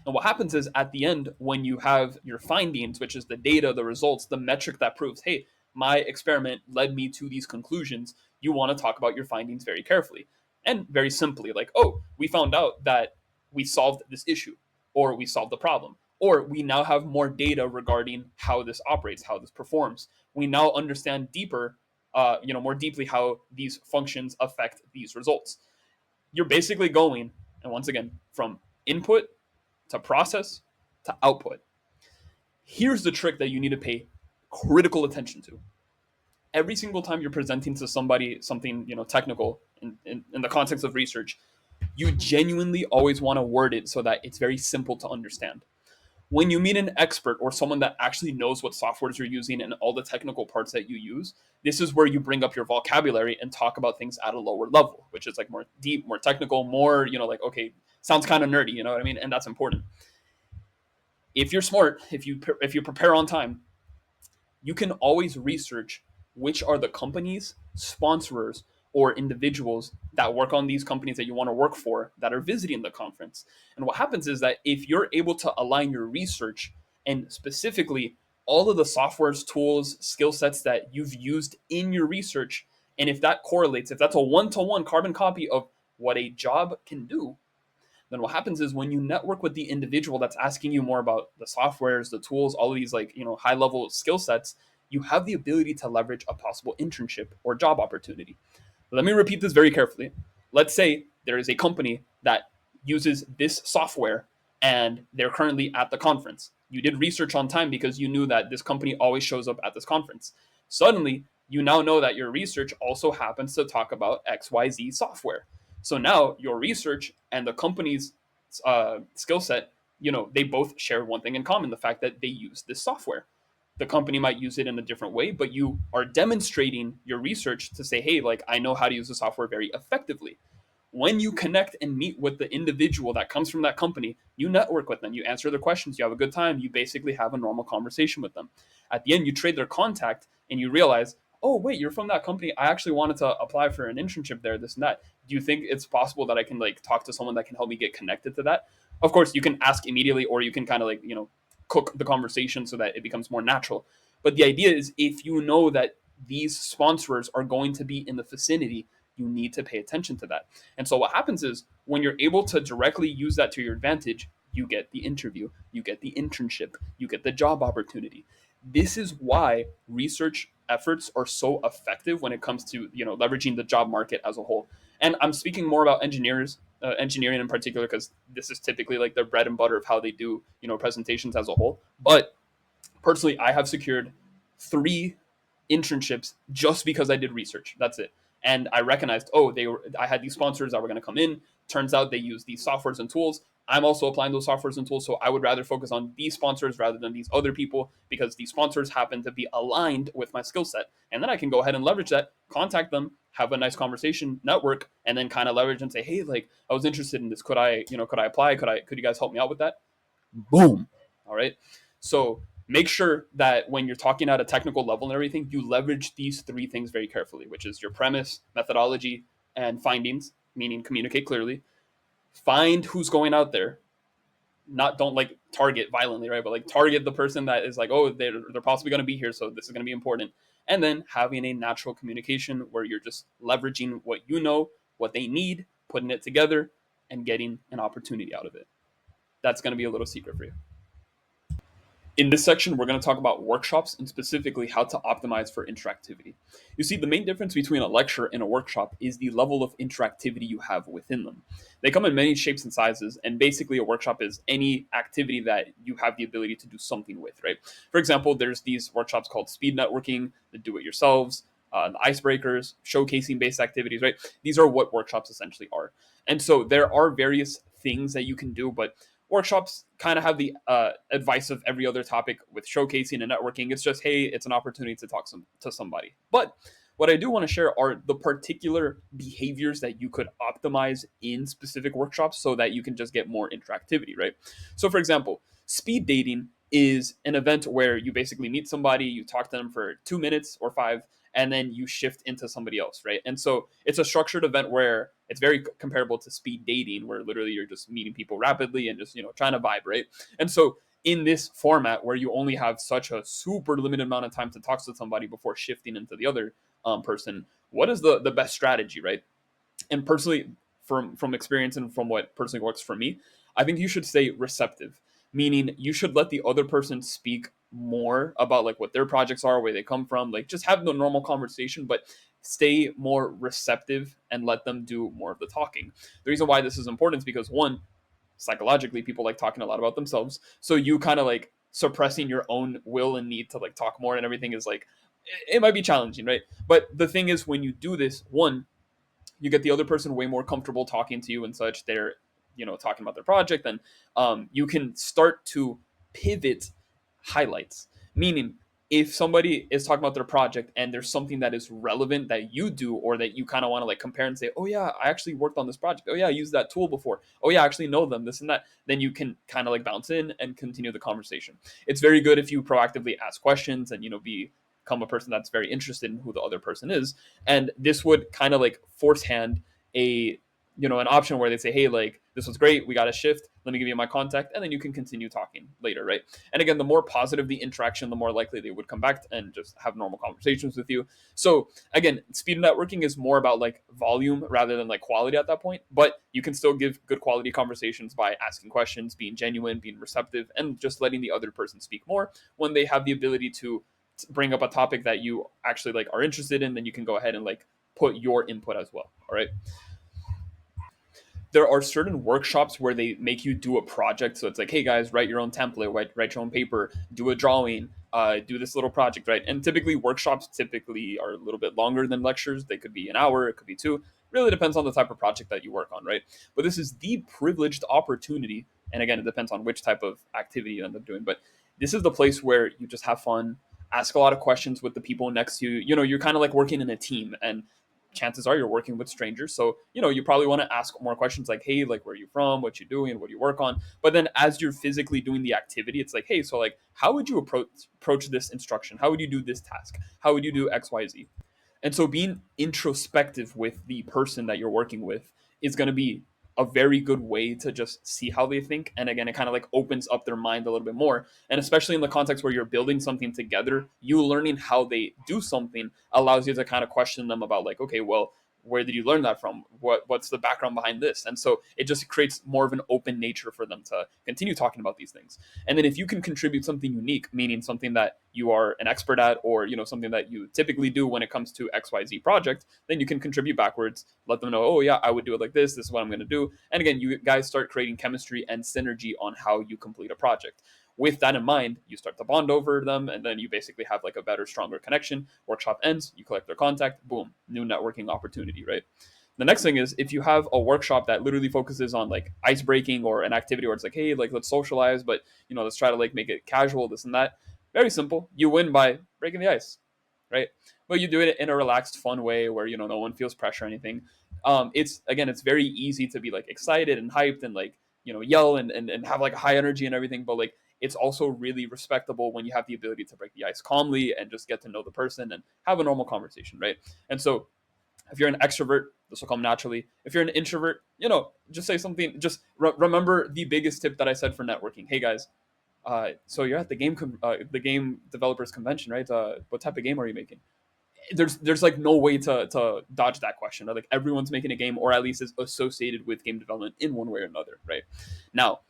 S1: And what happens is at the end, when you have your findings, which is the data, the results, the metric that proves, hey, my experiment led me to these conclusions, you want to talk about your findings very carefully and very simply, like, oh, we found out that we solved this issue, or we solved the problem, or we now have more data regarding how this operates, how this performs. We now understand deeper, more deeply how these functions affect these results. You're basically going, and once again, from input to process to output. Here's the trick that you need to pay critical attention to. Every single time you're presenting to somebody something technical in the context of research, you genuinely always want to word it so that it's very simple to understand. When you meet an expert or someone that actually knows what softwares you're using and all the technical parts that you use, this is where you bring up your vocabulary and talk about things at a lower level, which is like more deep, more technical, more, like, okay, sounds kind of nerdy, you know what I mean? And that's important. If you're smart, if you prepare on time, you can always research which are the companies, sponsors, or individuals that work on these companies that you want to work for that are visiting the conference. And what happens is that if you're able to align your research and specifically all of the softwares, tools, skill sets that you've used in your research, and if that correlates, if that's a one-to-one carbon copy of what a job can do, then what happens is when you network with the individual that's asking you more about the softwares, the tools, all of these high level skill sets, you have the ability to leverage a possible internship or job opportunity. Let me repeat this very carefully. Let's say there is a company that uses this software and they're currently at the conference. You did research on time because you knew that this company always shows up at this conference. Suddenly, you now know that your research also happens to talk about XYZ software. So now your research and the company's skill set, they both share one thing in common, the fact that they use this software. The company might use it in a different way, but you are demonstrating your research to say, hey, like, I know how to use the software very effectively. When you connect and meet with the individual that comes from that company, you network with them, you answer their questions, you have a good time, you basically have a normal conversation with them. At the end, you trade their contact and you realize, oh, wait, you're from that company. I actually wanted to apply for an internship there, this and that. Do you think it's possible that I can like talk to someone that can help me get connected to that? Of course, you can ask immediately, or you can kind of cook the conversation so that it becomes more natural. But the idea is, if you know that these sponsors are going to be in the vicinity, you need to pay attention to that. And so what happens is when you're able to directly use that to your advantage, you get the interview, you get the internship, you get the job opportunity. This is why research efforts are so effective when it comes to leveraging the job market as a whole. And I'm speaking more about engineering in particular, because this is typically like the bread and butter of how they do presentations as a whole. But personally, I have secured 3 internships just because I did research. That's it. And I recognized, I had these sponsors that were going to come in. Turns out they use these softwares and tools. I'm also applying those softwares and tools. So I would rather focus on these sponsors rather than these other people, because these sponsors happen to be aligned with my skill set. And then I can go ahead and leverage that, contact them, have a nice conversation, network, and then kind of leverage and say, hey, like, I was interested in this. Could I apply? Could you guys help me out with that? Boom. All right. So make sure that when you're talking at a technical level and everything, you leverage these 3 things very carefully, which is your premise, methodology, and findings, meaning communicate clearly. Find who's going out there. Don't like target violently, right? But like target the person that is like, oh, they're possibly going to be here, so this is going to be important. And then having a natural communication where you're just leveraging what you know, what they need, putting it together, and getting an opportunity out of it. That's going to be a little secret for you. In this section, we're going to talk about workshops and specifically how to optimize for interactivity. You see, the main difference between a lecture and a workshop is the level of interactivity you have within them. They come in many shapes and sizes, and basically a workshop is any activity that you have the ability to do something with, right? For example, there's these workshops called speed networking, the do-it-yourselves, the icebreakers, showcasing-based activities, right? These are what workshops essentially are. And so there are various things that you can do, but workshops kind of have the advice of every other topic with showcasing and networking. It's just, hey, it's an opportunity to talk to somebody. But what I do want to share are the particular behaviors that you could optimize in specific workshops so that you can just get more interactivity, right? So, for example, speed dating is an event where you basically meet somebody, you talk to them for 2 minutes or five, and then you shift into somebody else, right? And so it's a structured event where it's very comparable to speed dating, where literally you're just meeting people rapidly and just, trying to vibe, right? And so in this format where you only have such a super limited amount of time to talk to somebody before shifting into the other person, what is the best strategy, right? And personally, from experience and from what personally works for me, I think you should stay receptive, meaning you should let the other person speak more about like what their projects are, where they come from, like just have the normal conversation, but stay more receptive and let them do more of the talking. The reason why this is important is because, one, psychologically people like talking a lot about themselves, so you kind of like suppressing your own will and need to like talk more and everything is like, it might be challenging, right? But the thing is, when you do this, one, you get the other person way more comfortable talking to you and such. They're, talking about their project, and you can start to pivot highlights. Meaning, if somebody is talking about their project and there's something that is relevant that you do, or that you kind of want to like compare and say, oh yeah, I actually worked on this project. Oh yeah, I used that tool before. Oh yeah, I actually know them, this and that. Then you can kind of like bounce in and continue the conversation. It's very good if you proactively ask questions and, become a person that's very interested in who the other person is. And this would kind of like force hand a, an option where they say, hey, like this was great, we got a shift, let me give you my contact, and then you can continue talking later, right? And again, the more positive the interaction, the more likely they would come back and just have normal conversations with you. So again, speed networking is more about like volume rather than like quality at that point, but you can still give good quality conversations by asking questions, being genuine, being receptive, and just letting the other person speak more. When they have the ability to bring up a topic that you actually like are interested in, then you can go ahead and like put your input as well. All right. There are certain workshops where they make you do a project. So it's like, hey guys, write your own template, write your own paper, do a drawing, do this little project, right? And typically workshops typically are a little bit longer than lectures. They could be an hour, it could be two. Really depends on the type of project that you work on, right? But this is the privileged opportunity. And again, it depends on which type of activity you end up doing. But this is the place where you just have fun, ask a lot of questions with the people next to you. You're kind of like working in a team, and chances are you're working with strangers. So, you probably want to ask more questions like, hey, like, where are you from? What you doing? What do you work on? But then as you're physically doing the activity, it's like, hey, so like, how would you approach this instruction? How would you do this task? How would you do X, Y, Z? And so being introspective with the person that you're working with is going to be a very good way to just see how they think. And again, it kind of like opens up their mind a little bit more. And especially in the context where you're building something together, you learning how they do something allows you to kind of question them about like, okay, well, where did you learn that from? What's the background behind this? And so it just creates more of an open nature for them to continue talking about these things. And then if you can contribute something unique, meaning something that you are an expert at, or something that you typically do when it comes to XYZ project, then you can contribute backwards, let them know, oh yeah, I would do it like this is what I'm going to do. And again, you guys start creating chemistry and synergy on how you complete a project. With that in mind, you start to bond over them, and then you basically have like a better, stronger connection. Workshop ends, you collect their contact, boom, new networking opportunity, right? The next thing is, if you have a workshop that literally focuses on like ice breaking, or an activity where it's like, hey, like let's socialize, but let's try to like make it casual, this and that. Very simple. You win by breaking the ice, right? But you do it in a relaxed, fun way where no one feels pressure or anything. It's very easy to be like excited and hyped and like yell and have like high energy and everything, but like it's also really respectable when you have the ability to break the ice calmly and just get to know the person and have a normal conversation, right? And so if you're an extrovert, this will come naturally. If you're an introvert, just say something. Just remember the biggest tip that I said for networking. Hey guys, so you're at the game developers convention, right? What type of game are you making? There's like no way to dodge that question. Like everyone's making a game, or at least is associated with game development in one way or another, right? Now,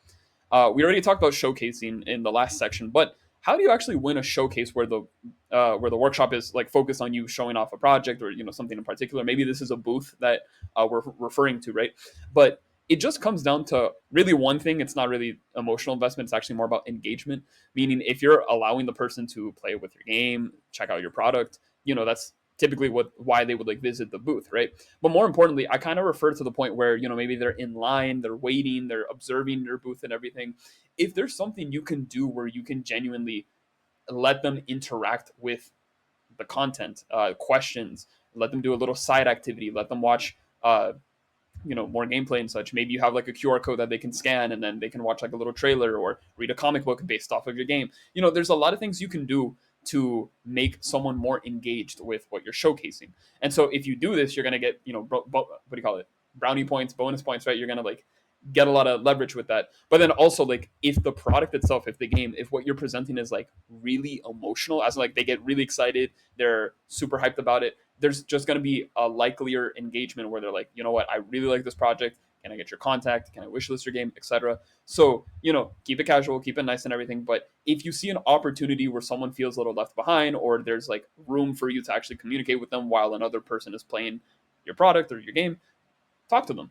S1: we already talked about showcasing in the last section, but how do you actually win a showcase where the workshop is like focused on you showing off a project, or something in particular? Maybe this is a booth that we're referring to, right? But it just comes down to really one thing. It's not really emotional investment. It's actually more about engagement. Meaning, if you're allowing the person to play with your game, check out your product, that's typically why they would like visit the booth, right? But more importantly, I kind of refer to the point where, maybe they're in line, they're waiting, they're observing your booth and everything. If there's something you can do where you can genuinely let them interact with the content, questions, let them do a little side activity, let them watch more gameplay and such. Maybe you have like a QR code that they can scan, and then they can watch like a little trailer or read a comic book based off of your game. There's a lot of things you can do to make someone more engaged with what you're showcasing. And so if you do this, you're going to get, what do you call it, brownie points, bonus points, right? You're going to like get a lot of leverage with that. But then also, like, if the product itself, if the game, if what you're presenting is like really emotional, as in, like, they get really excited, they're super hyped about it, there's just going to be a likelier engagement where they're like, you know what, I really like this project. Can I get your contact? Can I wishlist your game, etc.? So, keep it casual, keep it nice and everything. But if you see an opportunity where someone feels a little left behind, or there's like room for you to actually communicate with them while another person is playing your product or your game, talk to them.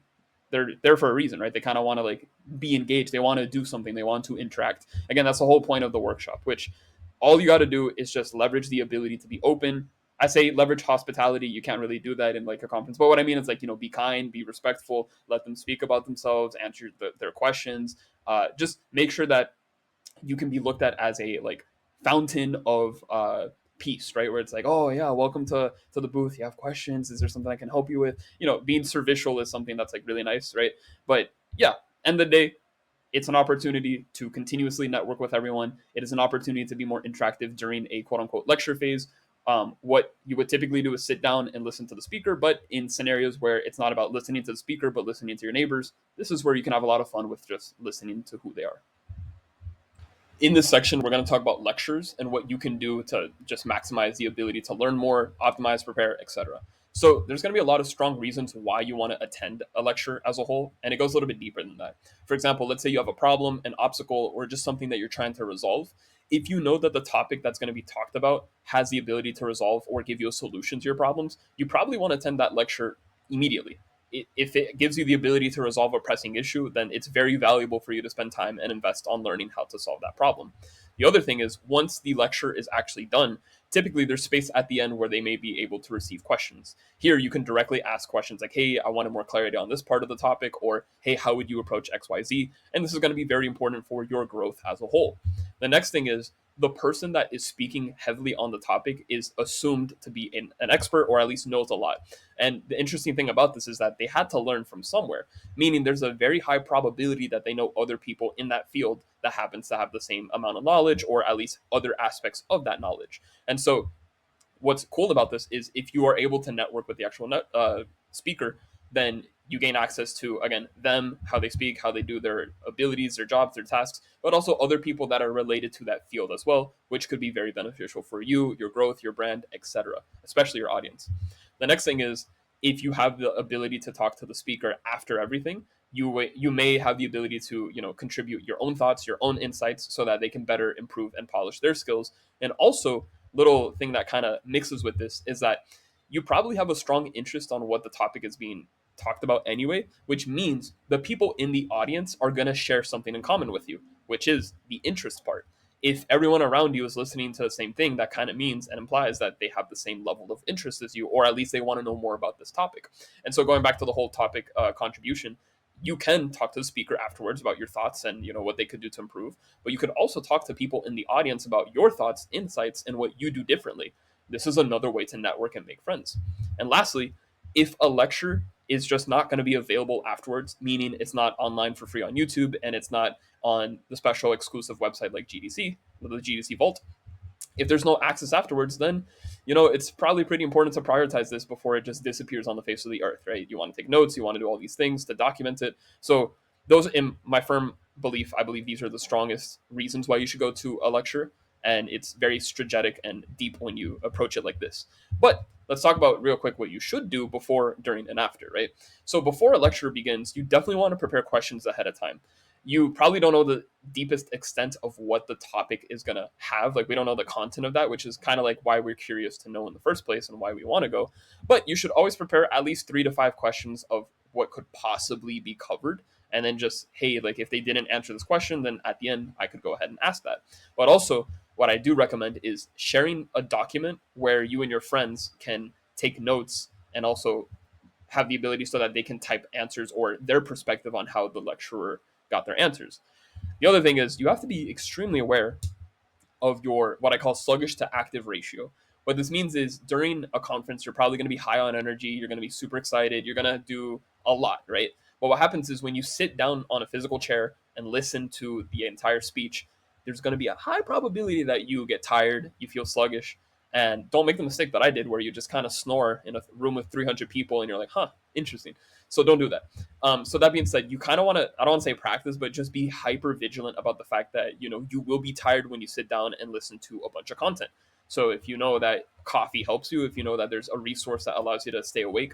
S1: They're there for a reason, right? They kind of want to like be engaged. They want to do something. They want to interact. Again, that's the whole point of the workshop, which all you got to do is just leverage the ability to be open. I say leverage hospitality. You can't really do that in like a conference, but what I mean is like, be kind, be respectful, let them speak about themselves, answer their questions. Just make sure that you can be looked at as a like fountain of peace, right? Where it's like, oh yeah, welcome to the booth. You have questions? Is there something I can help you with? Being servicial is something that's like really nice, right? But yeah, end of the day, it's an opportunity to continuously network with everyone. It is an opportunity to be more interactive during a quote unquote lecture phase. What you would typically do is sit down and listen to the speaker, but in scenarios where it's not about listening to the speaker, but listening to your neighbors, this is where you can have a lot of fun with just listening to who they are. In this section, we're going to talk about lectures and what you can do to just maximize the ability to learn more, optimize, prepare, etc. So there's going to be a lot of strong reasons why you want to attend a lecture as a whole, and it goes a little bit deeper than that. For example, let's say you have a problem, an obstacle, or just something that you're trying to resolve. If you know that the topic that's going to be talked about has the ability to resolve or give you a solution to your problems, you probably want to attend that lecture immediately. If it gives you the ability to resolve a pressing issue, then it's very valuable for you to spend time and invest on learning how to solve that problem. The other thing is, once the lecture is actually done, typically there's space at the end where they may be able to receive questions. Here, you can directly ask questions like, hey, I wanted more clarity on this part of the topic, or hey, how would you approach XYZ? And this is going to be very important for your growth as a whole. The next thing is, the person that is speaking heavily on the topic is assumed to be an expert, or at least knows a lot. And the interesting thing about this is that they had to learn from somewhere, meaning there's a very high probability that they know other people in that field that happens to have the same amount of knowledge, or at least other aspects of that knowledge. And so what's cool about this is if you are able to network with the actual speaker, then you gain access to, again, them, how they speak, how they do their abilities, their jobs, their tasks, but also other people that are related to that field as well, which could be very beneficial for you, your growth, your brand, etc., especially your audience. The next thing is, if you have the ability to talk to the speaker after everything, you may have the ability to contribute your own thoughts, your own insights, so that they can better improve and polish their skills. And also, little thing that kind of mixes with this is that you probably have a strong interest on what the topic is being talked about anyway, which means the people in the audience are going to share something in common with you, which is the interest part. If everyone around you is listening to the same thing, that kind of means and implies that they have the same level of interest as you, or at least they want to know more about this topic. And so, going back to the whole topic contribution, you can talk to the speaker afterwards about your thoughts and what they could do to improve, but you could also talk to people in the audience about your thoughts, insights, and what you do differently. This is another way to network and make friends. And lastly, if a lecture is just not going to be available afterwards, meaning it's not online for free on YouTube and it's not on the special exclusive website like GDC, the GDC Vault, if there's no access afterwards, then it's probably pretty important to prioritize this before it just disappears on the face of the earth, right? You want to take notes, you want to do all these things to document it. So those, in my firm belief, I believe these are the strongest reasons why you should go to a lecture, and it's very strategic and deep when you approach it like this. But let's talk about real quick what you should do before, during, and after, right? So before a lecture begins, you definitely want to prepare questions ahead of time. You probably don't know the deepest extent of what the topic is going to have. Like, we don't know the content of that, which is kind of like why we're curious to know in the first place and why we want to go. But you should always prepare at least 3 to 5 questions of what could possibly be covered. And then just, hey, like, if they didn't answer this question, then at the end, I could go ahead and ask that. But also, what I do recommend is sharing a document where you and your friends can take notes and also have the ability so that they can type answers or their perspective on how the lecturer got their answers. The other thing is you have to be extremely aware of your what I call sluggish to active ratio. What this means is during a conference, you're probably going to be high on energy. You're going to be super excited. You're going to do a lot, right? But what happens is when you sit down on a physical chair and listen to the entire speech, there's going to be a high probability that you get tired, you feel sluggish, and don't make the mistake that I did where you just kind of snore in a room with 300 people and you're like, huh, interesting. So don't do that. So that being said, you kind of want to, I don't want to say practice, but just be hyper vigilant about the fact that, you will be tired when you sit down and listen to a bunch of content. So if you know that coffee helps you, if you know that there's a resource that allows you to stay awake,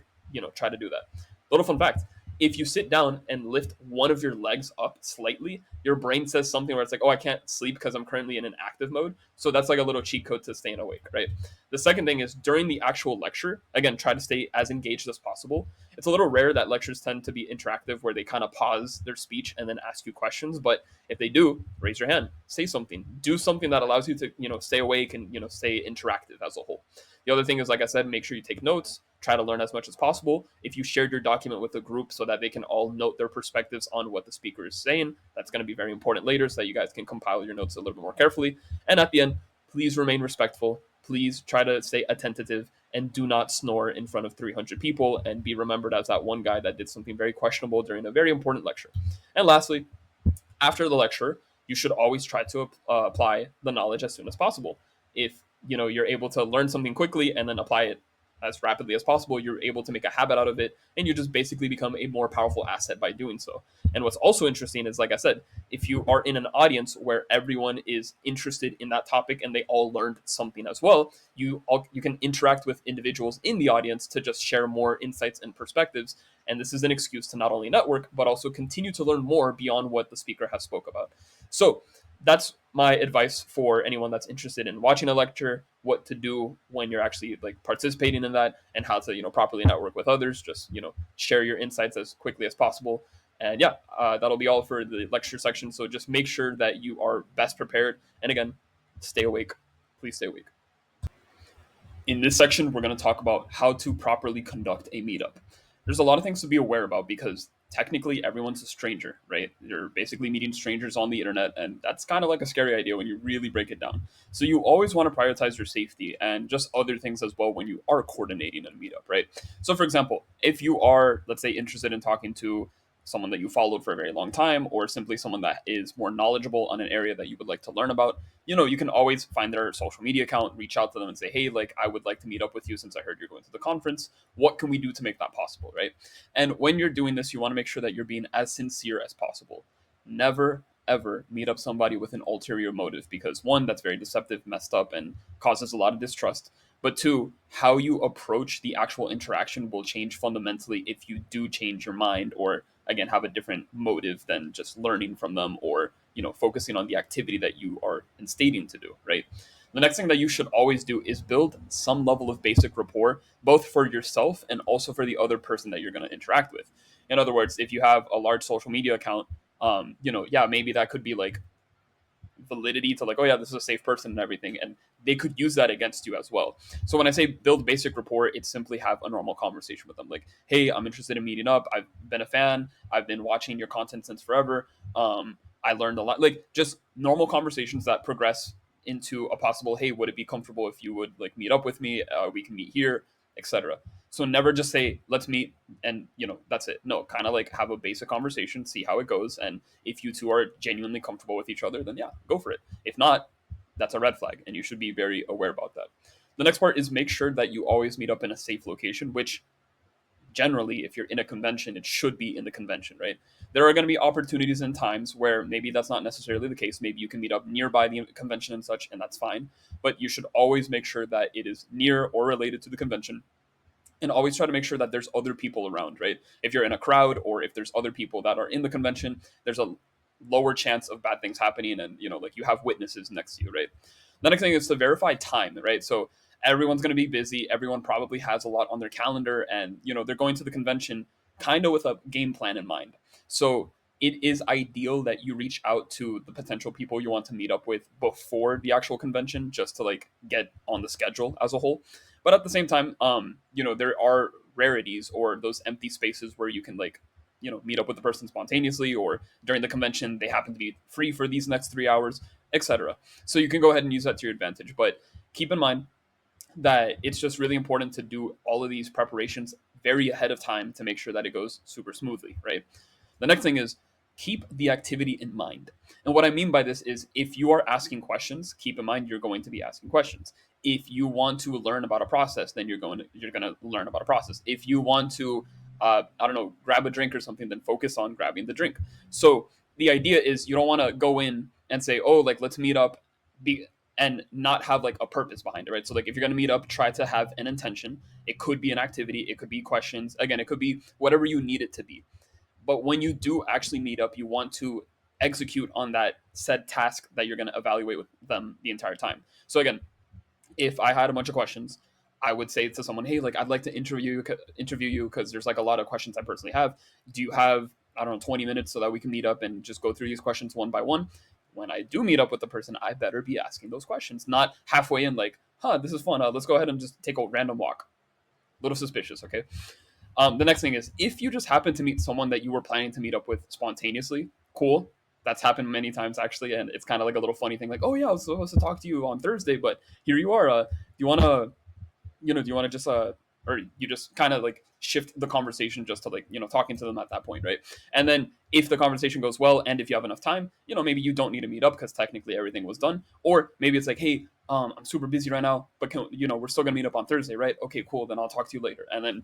S1: try to do that. Little fun fact, if you sit down and lift one of your legs up slightly, your brain says something where it's like, oh, I can't sleep because I'm currently in an active mode. So that's like a little cheat code to staying awake, right? The second thing is during the actual lecture, again, try to stay as engaged as possible. It's a little rare that lectures tend to be interactive where they kind of pause their speech and then ask you questions. But if they do, raise your hand, say something, do something that allows you to, stay awake and, stay interactive as a whole. The other thing is, like I said, make sure you take notes, try to learn as much as possible. If you shared your document with the group so that they can all note their perspectives on what the speaker is saying, that's going to be very important later so that you guys can compile your notes a little bit more carefully. And at the end, please remain respectful. Please try to stay attentive and do not snore in front of 300 people and be remembered as that one guy that did something very questionable during a very important lecture. And lastly, after the lecture, you should always try to apply the knowledge as soon as possible. If you're able to learn something quickly and then apply it as rapidly as possible, you're able to make a habit out of it, and you just basically become a more powerful asset by doing so. And what's also interesting is, like I said, if you are in an audience where everyone is interested in that topic and they all learned something as well, you can interact with individuals in the audience to just share more insights and perspectives. And this is an excuse to not only network but also continue to learn more beyond what the speaker has spoke about. So that's my advice for anyone that's interested in watching a lecture, what to do when you're actually like participating in that, and how to properly network with others. Just share your insights as quickly as possible. And yeah, that'll be all for the lecture section. So just make sure that you are best prepared, and again, stay awake. Please stay awake. In this section, we're going to talk about how to properly conduct a meetup. There's a lot of things to be aware about because technically everyone's a stranger, right? You're basically meeting strangers on the internet, and that's kind of like a scary idea when you really break it down. So you always want to prioritize your safety and just other things as well when you are coordinating a meetup, right? So for example, if you are, let's say, interested in talking to someone that you followed for a very long time, or simply someone that is more knowledgeable on an area that you would like to learn about, you can always find their social media account, reach out to them and say, hey, like, I would like to meet up with you since I heard you're going to the conference. What can we do to make that possible, right? And when you're doing this, you want to make sure that you're being as sincere as possible. Never, ever meet up somebody with an ulterior motive because one, that's very deceptive, messed up, and causes a lot of distrust. But two, how you approach the actual interaction will change fundamentally if you do change your mind or, again, have a different motive than just learning from them or focusing on the activity that you are instating to do, right? The next thing that you should always do is build some level of basic rapport, both for yourself and also for the other person that you're going to interact with. In other words, if you have a large social media account, yeah, maybe that could be like validity to like, oh yeah, this is a safe person and everything, and they could use that against you as well. So when I say build basic rapport, it's simply have a normal conversation with them, like, hey, I'm interested in meeting up, I've been a fan, I've been watching your content since forever, I learned a lot, like just normal conversations that progress into a possible, hey, would it be comfortable if you would like meet up with me, we can meet here, etc. So never just say let's meet and that's it. No, kind of like have a basic conversation, see how it goes, and if you two are genuinely comfortable with each other, then yeah, go for it. If not, that's a red flag, and you should be very aware about that. The next part is make sure that you always meet up in a safe location, which generally, if you're in a convention, it should be in the convention, right? There are going to be opportunities and times where maybe that's not necessarily the case. Maybe you can meet up nearby the convention and such, and that's fine. But you should always make sure that it is near or related to the convention, and always try to make sure that there's other people around, right? If you're in a crowd or if there's other people that are in the convention, there's a lower chance of bad things happening, and like you have witnesses next to you, right? The next thing is to verify time, right? So everyone's going to be busy, everyone probably has a lot on their calendar, and they're going to the convention kind of with a game plan in mind. So it is ideal that you reach out to the potential people you want to meet up with before the actual convention, just to like get on the schedule as a whole. But at the same time, there are rarities or those empty spaces where you can like, meet up with the person spontaneously, or during the convention they happen to be free for these next 3 hours, etc. So you can go ahead and use that to your advantage. But keep in mind that it's just really important to do all of these preparations very ahead of time to make sure that it goes super smoothly, right? The next thing is keep the activity in mind. And what I mean by this is if you are asking questions, keep in mind you're going to be asking questions. If you want to learn about a process, then you're going to learn about a process. If you want to I don't know, grab a drink or something, then focus on grabbing the drink. So the idea is you don't want to go in and say, "Oh, like let's meet up," be and not have like a purpose behind it, right? So like if you're going to meet up, try to have an intention. It could be an activity, it could be questions. Again, it could be whatever you need it to be. But when you do actually meet up, you want to execute on that said task that you're going to evaluate with them the entire time. So again, if I had a bunch of questions, I would say to someone, "Hey, like I'd like to interview you because there's like a lot of questions I personally have. Do you have, I don't know, 20 minutes so that we can meet up and just go through these questions one by one?" When I do meet up with the person, I better be asking those questions, not halfway in like, "Huh, this is fun. Let's go ahead and just take a random walk." A little suspicious, okay? The next thing is if you just happen to meet someone that you were planning to meet up with spontaneously, cool. That's happened many times actually, and it's kind of like a little funny thing, like, "Oh yeah, I was supposed to talk to you on Thursday, but here you are. Do you want to do you want to just or you just kind of like shift the conversation just to like, talking to them at that point, right? And then if the conversation goes well and if you have enough time, maybe you don't need to meet up because technically everything was done. Or maybe it's like, "Hey, I'm super busy right now, but we're still gonna meet up on Thursday, right? Okay, cool, then I'll talk to you later." And then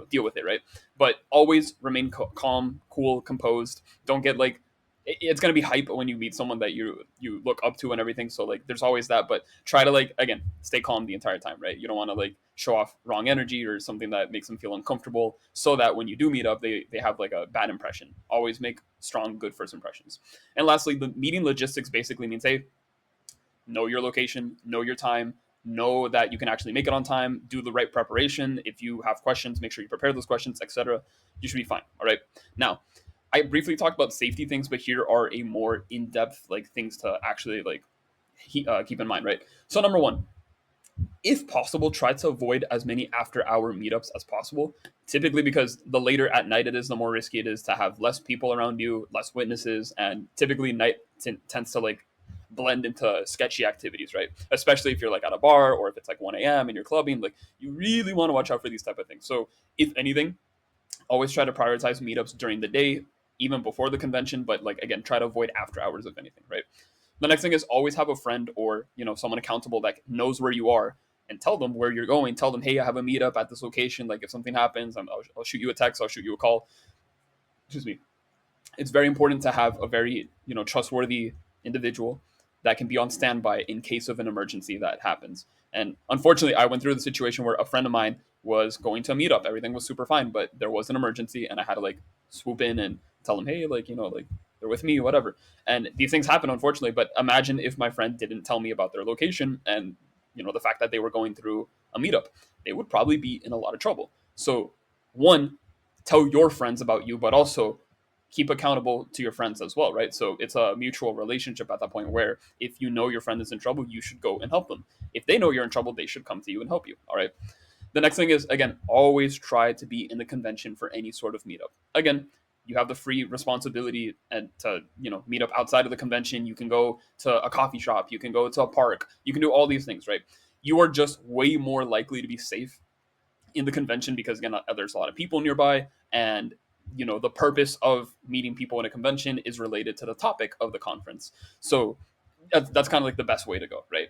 S1: deal with it, right? But always remain calm, cool, composed. Don't get like, it's gonna be hype when you meet someone that you look up to and everything. So like, there's always that, but try to like, again, stay calm the entire time, right? You don't want to like show off wrong energy or something that makes them feel uncomfortable, so that when you do meet up, they have like a bad impression. Always make strong, good first impressions. And lastly, the meeting logistics basically means, hey, know your location, know your time, know that you can actually make it on time, do the right preparation. If you have questions, make sure you prepare those questions, etc. You should be fine. All right. Now, I briefly talked about safety things, but here are a more in-depth like things to actually like keep in mind, right? So number one, if possible, try to avoid as many after-hour meetups as possible. Typically, because the later at night it is, the more risky it is to have less people around you, less witnesses, and typically night tends to like blend into sketchy activities, right? Especially if you're like at a bar or if it's like 1 a.m. and you're clubbing, like you really want to watch out for these type of things. So, if anything, always try to prioritize meetups during the day, even before the convention. But like again, try to avoid after hours if anything, right? The next thing is always have a friend or someone accountable that knows where you are, and tell them where you're going. Tell them, "Hey, I have a meetup at this location. Like if something happens, I'll shoot you a text. I'll shoot you a call." Excuse me. It's very important to have a very trustworthy individual that can be on standby in case of an emergency that happens. And unfortunately, I went through the situation where a friend of mine was going to a meetup. Everything was super fine, but there was an emergency, and I had to like swoop in and tell them, "Hey, like like they're with me, whatever." And these things happen, unfortunately. But imagine if my friend didn't tell me about their location and the fact that they were going through a meetup, they would probably be in a lot of trouble. So, one, tell your friends about you, but also keep accountable to your friends as well, right? So it's a mutual relationship at that point where if you know your friend is in trouble, you should go and help them. If they know you're in trouble, they should come to you and help you. All right. The next thing is, again, always try to be in the convention for any sort of meetup. Again, you have the free responsibility and to meet up outside of the convention. You can go to a coffee shop, you can go to a park, you can do all these things, right? You are just way more likely to be safe in the convention because again, there's a lot of people nearby, and the purpose of meeting people in a convention is related to the topic of the conference. So that's kind of like the best way to go, right?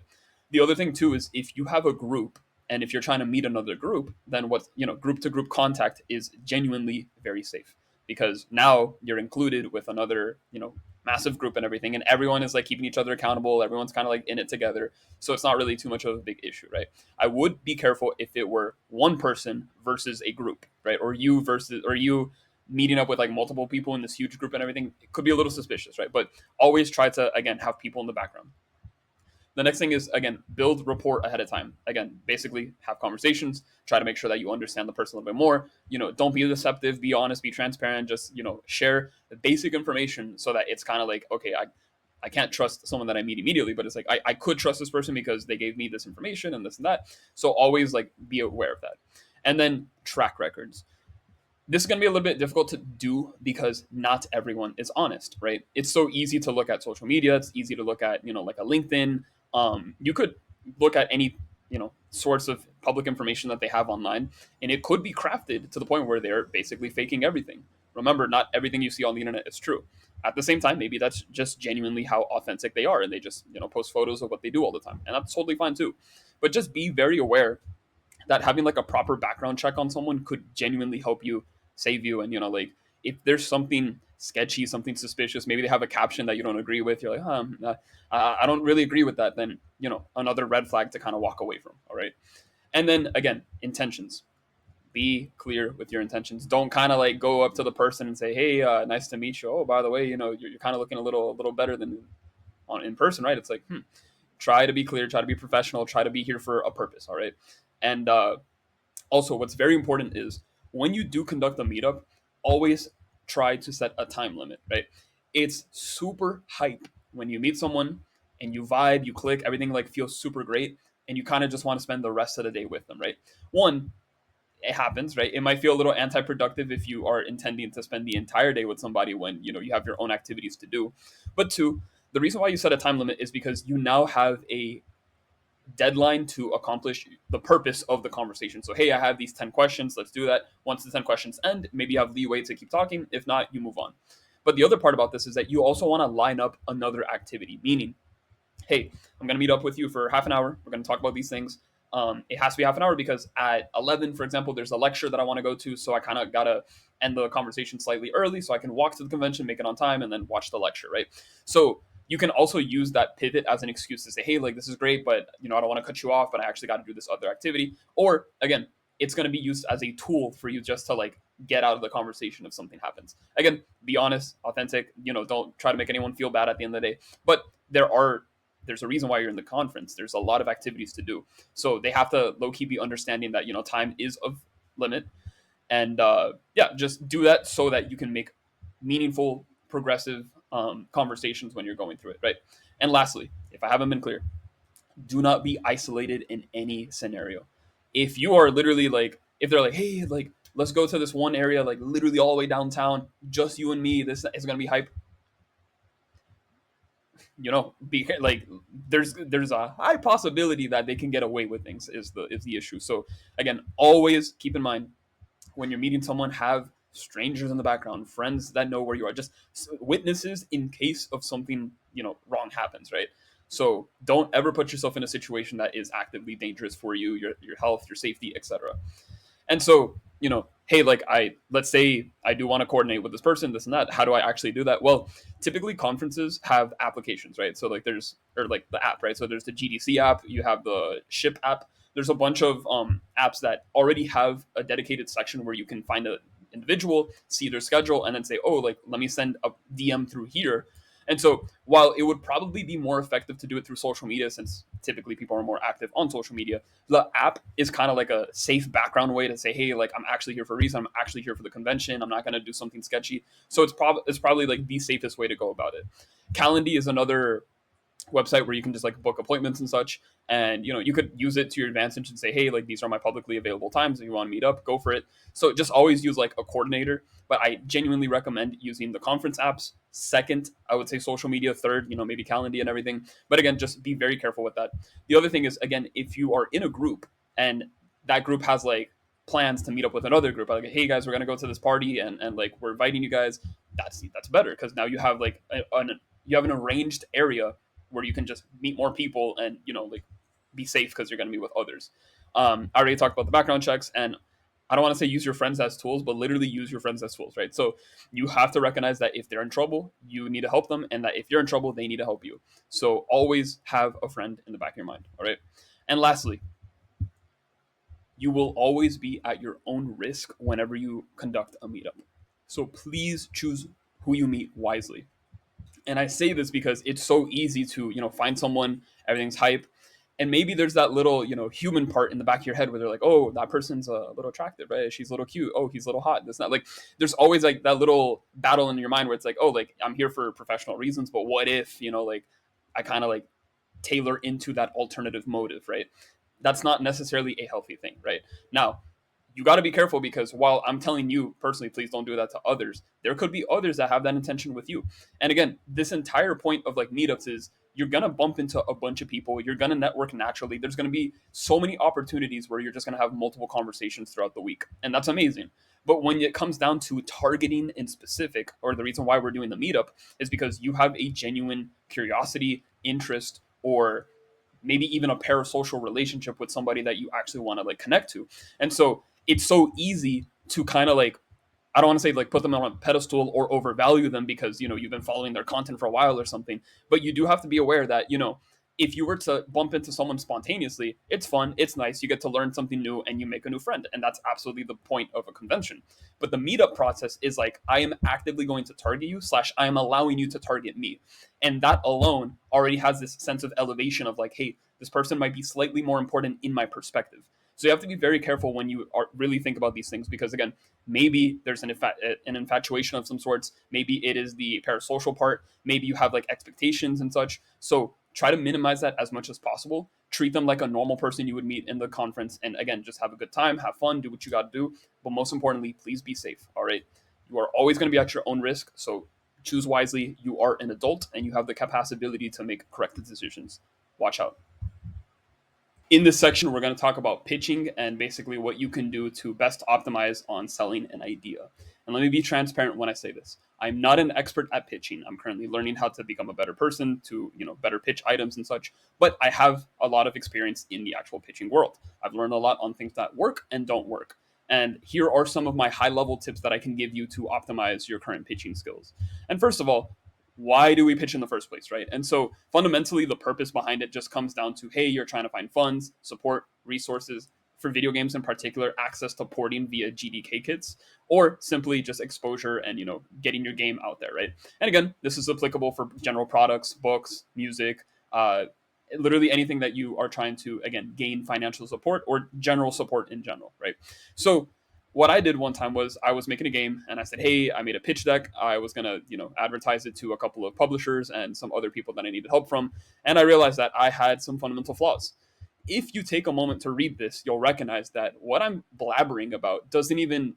S1: The other thing too is if you have a group and if you're trying to meet another group, then what group to group contact is genuinely very safe because now you're included with another massive group and everything, and everyone is like keeping each other accountable. Everyone's kind of like in it together, so it's not really too much of a big issue, right? I would be careful if it were one person versus a group, right? Or you meeting up with like multiple people in this huge group and everything. It could be a little suspicious, right? But always try to again have people in the background. The next thing is again build rapport ahead of time. Again, basically have conversations. Try to make sure that you understand the person a little bit more. Don't be deceptive. Be honest. Be transparent. Just share the basic information so that it's kind of like, okay, I can't trust someone that I meet immediately, but it's like I could trust this person because they gave me this information and this and that. So always like be aware of that. And then track records. This is going to be a little bit difficult to do because not everyone is honest, right? It's so easy to look at social media. It's easy to look at, like a LinkedIn. You could look at any, source of public information that they have online, and it could be crafted to the point where they're basically faking everything. Remember, not everything you see on the internet is true. At the same time, maybe that's just genuinely how authentic they are, and they just, post photos of what they do all the time, and that's totally fine too. But just be very aware that having like a proper background check on someone could genuinely help you, save you. And like if there's something sketchy, something suspicious, maybe they have a caption that you don't agree with, you're like, I don't really agree with that, then another red flag to kind of walk away from. All right. And then again, intentions. Be clear with your intentions. Don't kind of like go up to the person and say, hey, nice to meet you, oh, by the way, you're kind of looking a little better than on in person, right? It's like, try to be clear, try to be professional, try to be here for a purpose. All right. And also, what's very important is when you do conduct a meetup, always try to set a time limit, right? It's super hype when you meet someone and you vibe, you click, everything like feels super great, and you kind of just want to spend the rest of the day with them, right? One, it happens, right? It might feel a little anti-productive if you are intending to spend the entire day with somebody when you have your own activities to do. But two, the reason why you set a time limit is because you now have a deadline to accomplish the purpose of the conversation. So, hey, I have these 10 questions. Let's do that. Once the 10 questions end, maybe you have leeway to keep talking. If not, you move on. But the other part about this is that you also want to line up another activity, meaning, hey, I'm going to meet up with you for half an hour. We're going to talk about these things. It has to be half an hour because at 11, for example, there's a lecture that I want to go to. So I kind of got to end the conversation slightly early so I can walk to the convention, make it on time, and then watch the lecture, right? So you can also use that pivot as an excuse to say, hey, like this is great, but I don't want to cut you off, but I actually got to do this other activity. Or again, it's going to be used as a tool for you just to like get out of the conversation if something happens. Again, be honest, authentic, don't try to make anyone feel bad at the end of the day. But there's a reason why you're in the conference. There's a lot of activities to do. So they have to low key be understanding that, time is of limit. And yeah, just do that so that you can make meaningful, progressive conversations when you're going through it, right? And lastly, if I haven't been clear, do not be isolated in any scenario. If you are literally like, if they're like, hey, like, let's go to this one area, like literally all the way downtown, just you and me, this is going to be hype. Be like, there's a high possibility that they can get away with things is the issue. So again, always keep in mind when you're meeting someone, have strangers in the background, friends that know where you are, just witnesses in case of something wrong happens, right? So don't ever put yourself in a situation that is actively dangerous for you, your health, your safety, etc. And so, hey, like let's say I do want to coordinate with this person, this and that. How do I actually do that? Well, typically conferences have applications, right? So like or like the app, right? So there's the GDC app, you have the Ship app. There's a bunch of apps that already have a dedicated section where you can find an individual, see their schedule, and then say, oh, like let me send a DM through here. And so while it would probably be more effective to do it through social media, since typically people are more active on social media, the app is kind of like a safe background way to say, hey, like I'm actually here for a reason. I'm actually here for the convention. I'm not going to do something sketchy. So it's probably like the safest way to go about it. Calendly is another website where you can just like book appointments and such, and you could use it to your advantage and say, hey, like these are my publicly available times. If you want to meet up, go for it. So just always use like a coordinator, but I genuinely recommend using the conference apps second. I would say social media third, maybe Calendly and everything, but again, just be very careful with that. The other thing is, again, if you are in a group and that group has like plans to meet up with another group, like, hey guys, we're going to go to this party, and like we're inviting you guys, that's better because now you have like you have an arranged area where you can just meet more people and like be safe because you're going to be with others. I already talked about the background checks, and I don't want to say use your friends as tools, but literally use your friends as tools, right? So you have to recognize that if they're in trouble, you need to help them, and that if you're in trouble, they need to help you. So always have a friend in the back of your mind, all right? And lastly, you will always be at your own risk whenever you conduct a meetup. So please choose who you meet wisely. And I say this because it's so easy to find someone, everything's hype, And maybe there's that little, human part in the back of your head where they're like, oh, that person's a little attractive, right? She's a little cute. Oh, he's a little hot. That's not like, there's always like that little battle in your mind where it's like, oh, like I'm here for professional reasons, but what if, like I kind of like tailor into that alternative motive, right? That's not necessarily a healthy thing, right? Now, you got to be careful because while I'm telling you personally, please don't do that to others, there could be others that have that intention with you. And again, this entire point of like meetups is you're going to bump into a bunch of people. You're going to network naturally. There's going to be so many opportunities where you're just going to have multiple conversations throughout the week. And that's amazing. But when it comes down to targeting in specific, or the reason why we're doing the meetup is because you have a genuine curiosity, interest, or maybe even a parasocial relationship with somebody that you actually want to like connect to. And so it's so easy to kind of like, I don't want to say like put them on a pedestal or overvalue them because, you've been following their content for a while or something. But you do have to be aware that, if you were to bump into someone spontaneously, it's fun, it's nice, you get to learn something new and you make a new friend. And that's absolutely the point of a convention. But the meetup process is like, I am actively going to target you, slash, I am allowing you to target me. And that alone already has this sense of elevation of like, hey, this person might be slightly more important in my perspective. So you have to be very careful when you really think about these things because, again, maybe there's an infatuation of some sorts. Maybe it is the parasocial part. Maybe you have like expectations and such. So try to minimize that as much as possible. Treat them like a normal person you would meet in the conference. And again, just have a good time, have fun, do what you got to do. But most importantly, please be safe. All right. You are always going to be at your own risk. So choose wisely. You are an adult and you have the capacity to make correct decisions. Watch out. In this section, we're going to talk about pitching and basically what you can do to best optimize on selling an idea. And let me be transparent when I say this. I'm not an expert at pitching. I'm currently learning how to become a better person to, better pitch items and such, but I have a lot of experience in the actual pitching world. I've learned a lot on things that work and don't work. And here are some of my high level tips that I can give you to optimize your current pitching skills. And first of all, why do we pitch in the first place, right? And so fundamentally, the purpose behind it just comes down to, hey, you're trying to find funds, support, resources for video games in particular, access to porting via GDK kits, or simply just exposure and, getting your game out there, right? And again, this is applicable for general products, books, music, literally anything that you are trying to, again, gain financial support or general support in general, right? So what I did one time was I was making a game and I said, hey, I made a pitch deck. I was going to, advertise it to a couple of publishers and some other people that I needed help from. And I realized that I had some fundamental flaws. If you take a moment to read this, you'll recognize that what I'm blabbering about doesn't even,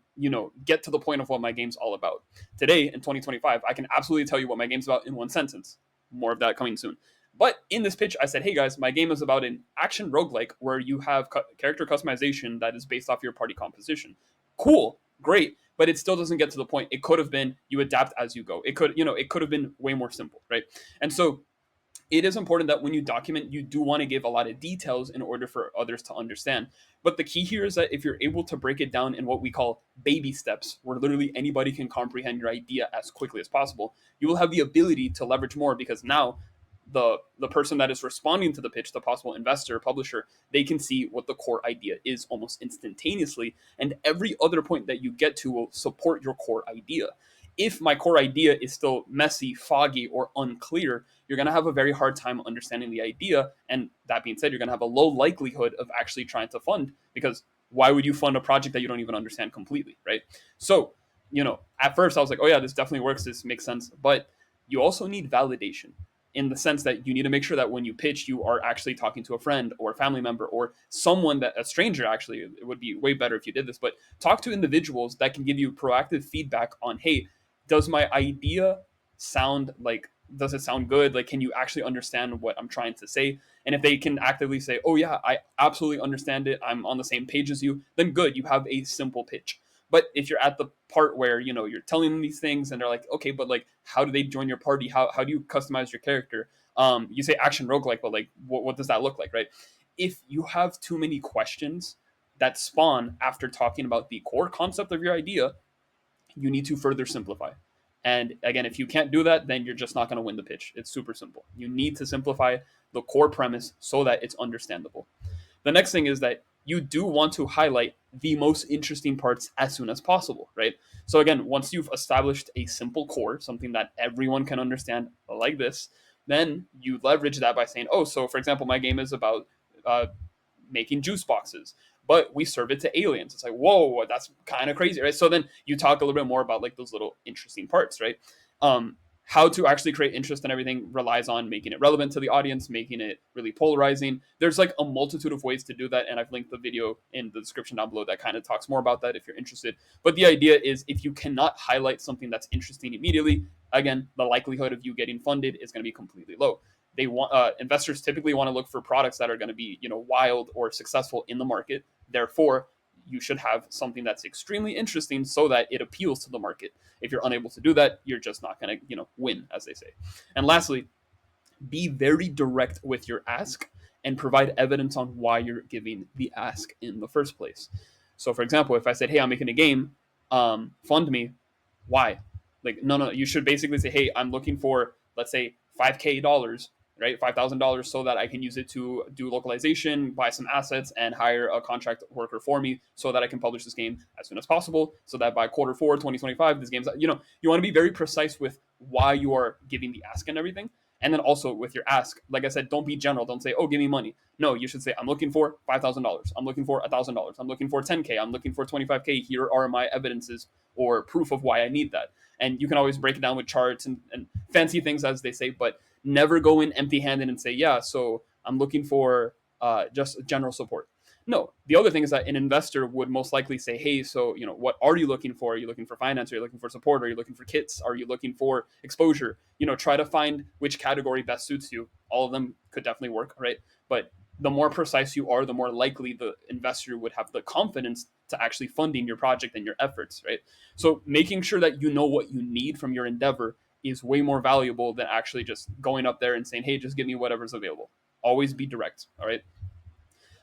S1: get to the point of what my game's all about. Today, in 2025, I can absolutely tell you what my game's about in one sentence. More of that coming soon. But in this pitch, I said, hey guys, my game is about an action roguelike where you have character customization that is based off your party composition. Cool, great, but it still doesn't get to the point. It could have been you adapt as you go. It could have been way more simple, right? And so it is important that when you document, you do want to give a lot of details in order for others to understand. But the key here is that if you're able to break it down in what we call baby steps, where literally anybody can comprehend your idea as quickly as possible, you will have the ability to leverage more because now the person that is responding to the pitch, the possible investor, publisher, they can see what the core idea is almost instantaneously. And every other point that you get to will support your core idea. If my core idea is still messy, foggy, or unclear, you're going to have a very hard time understanding the idea. And that being said, you're going to have a low likelihood of actually trying to fund because why would you fund a project that you don't even understand completely, right? So, at first I was like, oh yeah, this definitely works. This makes sense. But you also need validation in the sense that you need to make sure that when you pitch, you are actually talking to a friend or a family member or someone that a stranger. Actually, it would be way better if you did this, but talk to individuals that can give you proactive feedback on, hey, does my idea sound like, does it sound good? Like, can you actually understand what I'm trying to say? And if they can actively say, oh yeah, I absolutely understand it, I'm on the same page as you, then good, you have a simple pitch. But if you're at the part where, you're telling them these things and they're like, okay, but like, how do they join your party? How do you customize your character? You say action roguelike, but like, what does that look like, right? If you have too many questions that spawn after talking about the core concept of your idea, you need to further simplify. And again, if you can't do that, then you're just not going to win the pitch. It's super simple. You need to simplify the core premise so that it's understandable. The next thing is that you do want to highlight the most interesting parts as soon as possible, right? So again, once you've established a simple core, something that everyone can understand like this, then you leverage that by saying, oh, so for example, my game is about making juice boxes, but we serve it to aliens. It's like, whoa, that's kind of crazy, right? So then you talk a little bit more about like those little interesting parts, right? How to actually create interest and everything relies on making it relevant to the audience, making it really polarizing. There's like a multitude of ways to do that, and I've linked the video in the description down below that kind of talks more about that if you're interested. But the idea is, if you cannot highlight something that's interesting immediately, again, the likelihood of you getting funded is going to be completely low. They want investors typically want to look for products that are going to be, wild or successful in the market. Therefore, you should have something that's extremely interesting so that it appeals to the market. If you're unable to do that, you're just not going to, win, as they say. And lastly, be very direct with your ask and provide evidence on why you're giving the ask in the first place. So, for example, if I said, "Hey, I'm making a game, fund me," why? Like, no. You should basically say, "Hey, I'm looking for, let's say, $5K, right? $5,000, so that I can use it to do localization, buy some assets, and hire a contract worker for me, so that I can publish this game as soon as possible. So that by Q4 2025, this game's, you want to be very precise with why you are giving the ask and everything." And then also with your ask, like I said, don't be general. Don't say, "Oh, give me money." No, you should say, "I'm looking for $5,000. I'm looking for $1,000. I'm looking for 10K. I'm looking for 25K. Here are my evidences or proof of why I need that." And you can always break it down with charts and fancy things, as they say, but never go in empty handed and say, "Yeah, so I'm looking for just general support." No, the other thing is that an investor would most likely say, "Hey, so, what are you looking for? Are you looking for finance? Are you looking for support? Are you looking for kits? Are you looking for exposure?" Try to find which category best suits you. All of them could definitely work, right? But the more precise you are, the more likely the investor would have the confidence to actually funding your project and your efforts, right? So making sure that you know what you need from your endeavor is way more valuable than actually just going up there and saying, "Hey, just give me whatever's available." Always be direct, all right?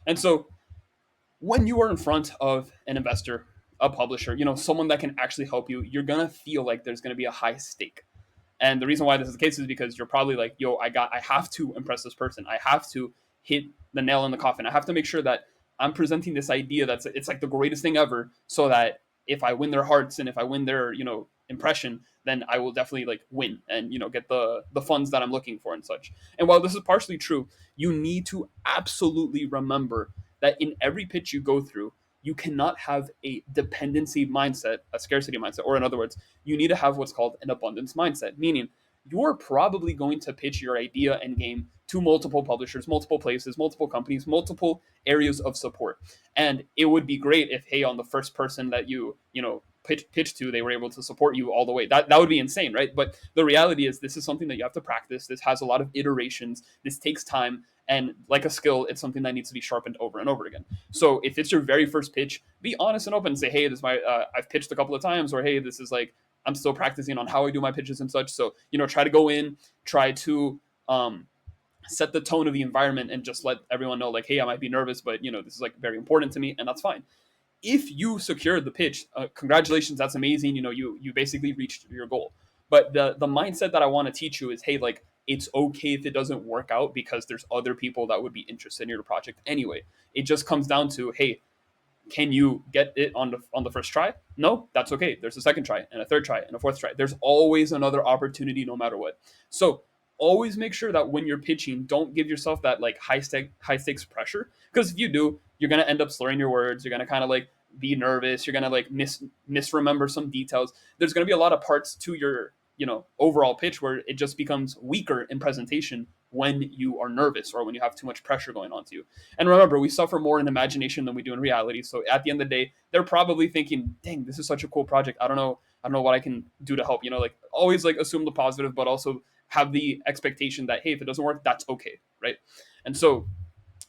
S1: And so when you are in front of an investor, a publisher, someone that can actually help you, you're gonna feel like there's gonna be a high stake. And the reason why this is the case is because you're probably like, "Yo, I have to impress this person. I have to hit the nail in the coffin. I have to make sure that I'm presenting this idea it's like the greatest thing ever, so that if I win their hearts and if I win their, impression, then I will definitely like win and, get the funds that I'm looking for and such." And while this is partially true, you need to absolutely remember that in every pitch you go through, you cannot have a dependency mindset, a scarcity mindset, or in other words, you need to have what's called an abundance mindset, meaning you're probably going to pitch your idea and game to multiple publishers, multiple places, multiple companies, multiple areas of support. And it would be great if, hey, on the first person that pitch to, they were able to support you all the way. That would be insane, right? But the reality is, this is something that you have to practice. This has a lot of iterations. This takes time. And like a skill, it's something that needs to be sharpened over and over again. So if it's your very first pitch, be honest and open and say, "Hey, this is my I've pitched a couple of times," or, "Hey, this is like I'm still practicing on how I do my pitches and such." So, try to go in, try to set the tone of the environment and just let everyone know, like, "Hey, I might be nervous, but, this is like very important to me," and that's fine. If you secured the pitch, congratulations, that's amazing. You basically reached your goal. But the mindset that I want to teach you is, hey, like, it's okay if it doesn't work out, because there's other people that would be interested in your project anyway. It just comes down to, hey, can you get it on the first try? No, that's okay. There's a second try and a third try and a fourth try. There's always another opportunity, no matter what. So always make sure that when you're pitching, don't give yourself that like high stakes pressure, because if you do, you're gonna end up slurring your words. You're gonna kind of like be nervous. You're gonna like misremember some details. There's gonna be a lot of parts to your overall pitch where it just becomes weaker in presentation when you are nervous or when you have too much pressure going onto you. And remember, we suffer more in imagination than we do in reality. So at the end of the day, they're probably thinking, "Dang, this is such a cool project. I don't know what I can do to help." Like, always like assume the positive, but also have the expectation that, hey, if it doesn't work, that's okay, right? And so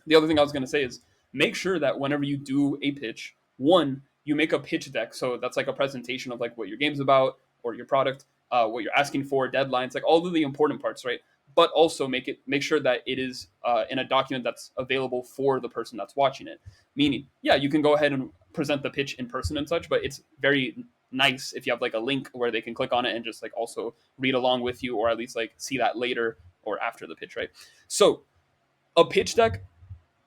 S1: the other thing I was going to say is, make sure that whenever you do a pitch, one, you make a pitch deck. So that's like a presentation of like what your game's about or your product, what you're asking for, deadlines, like all of the important parts, right? But also make sure that it is in a document that's available for the person that's watching it. Meaning, yeah, you can go ahead and present the pitch in person and such, but it's very nice if you have like a link where they can click on it and just like also read along with you, or at least like see that later or after the pitch, right? So a pitch deck,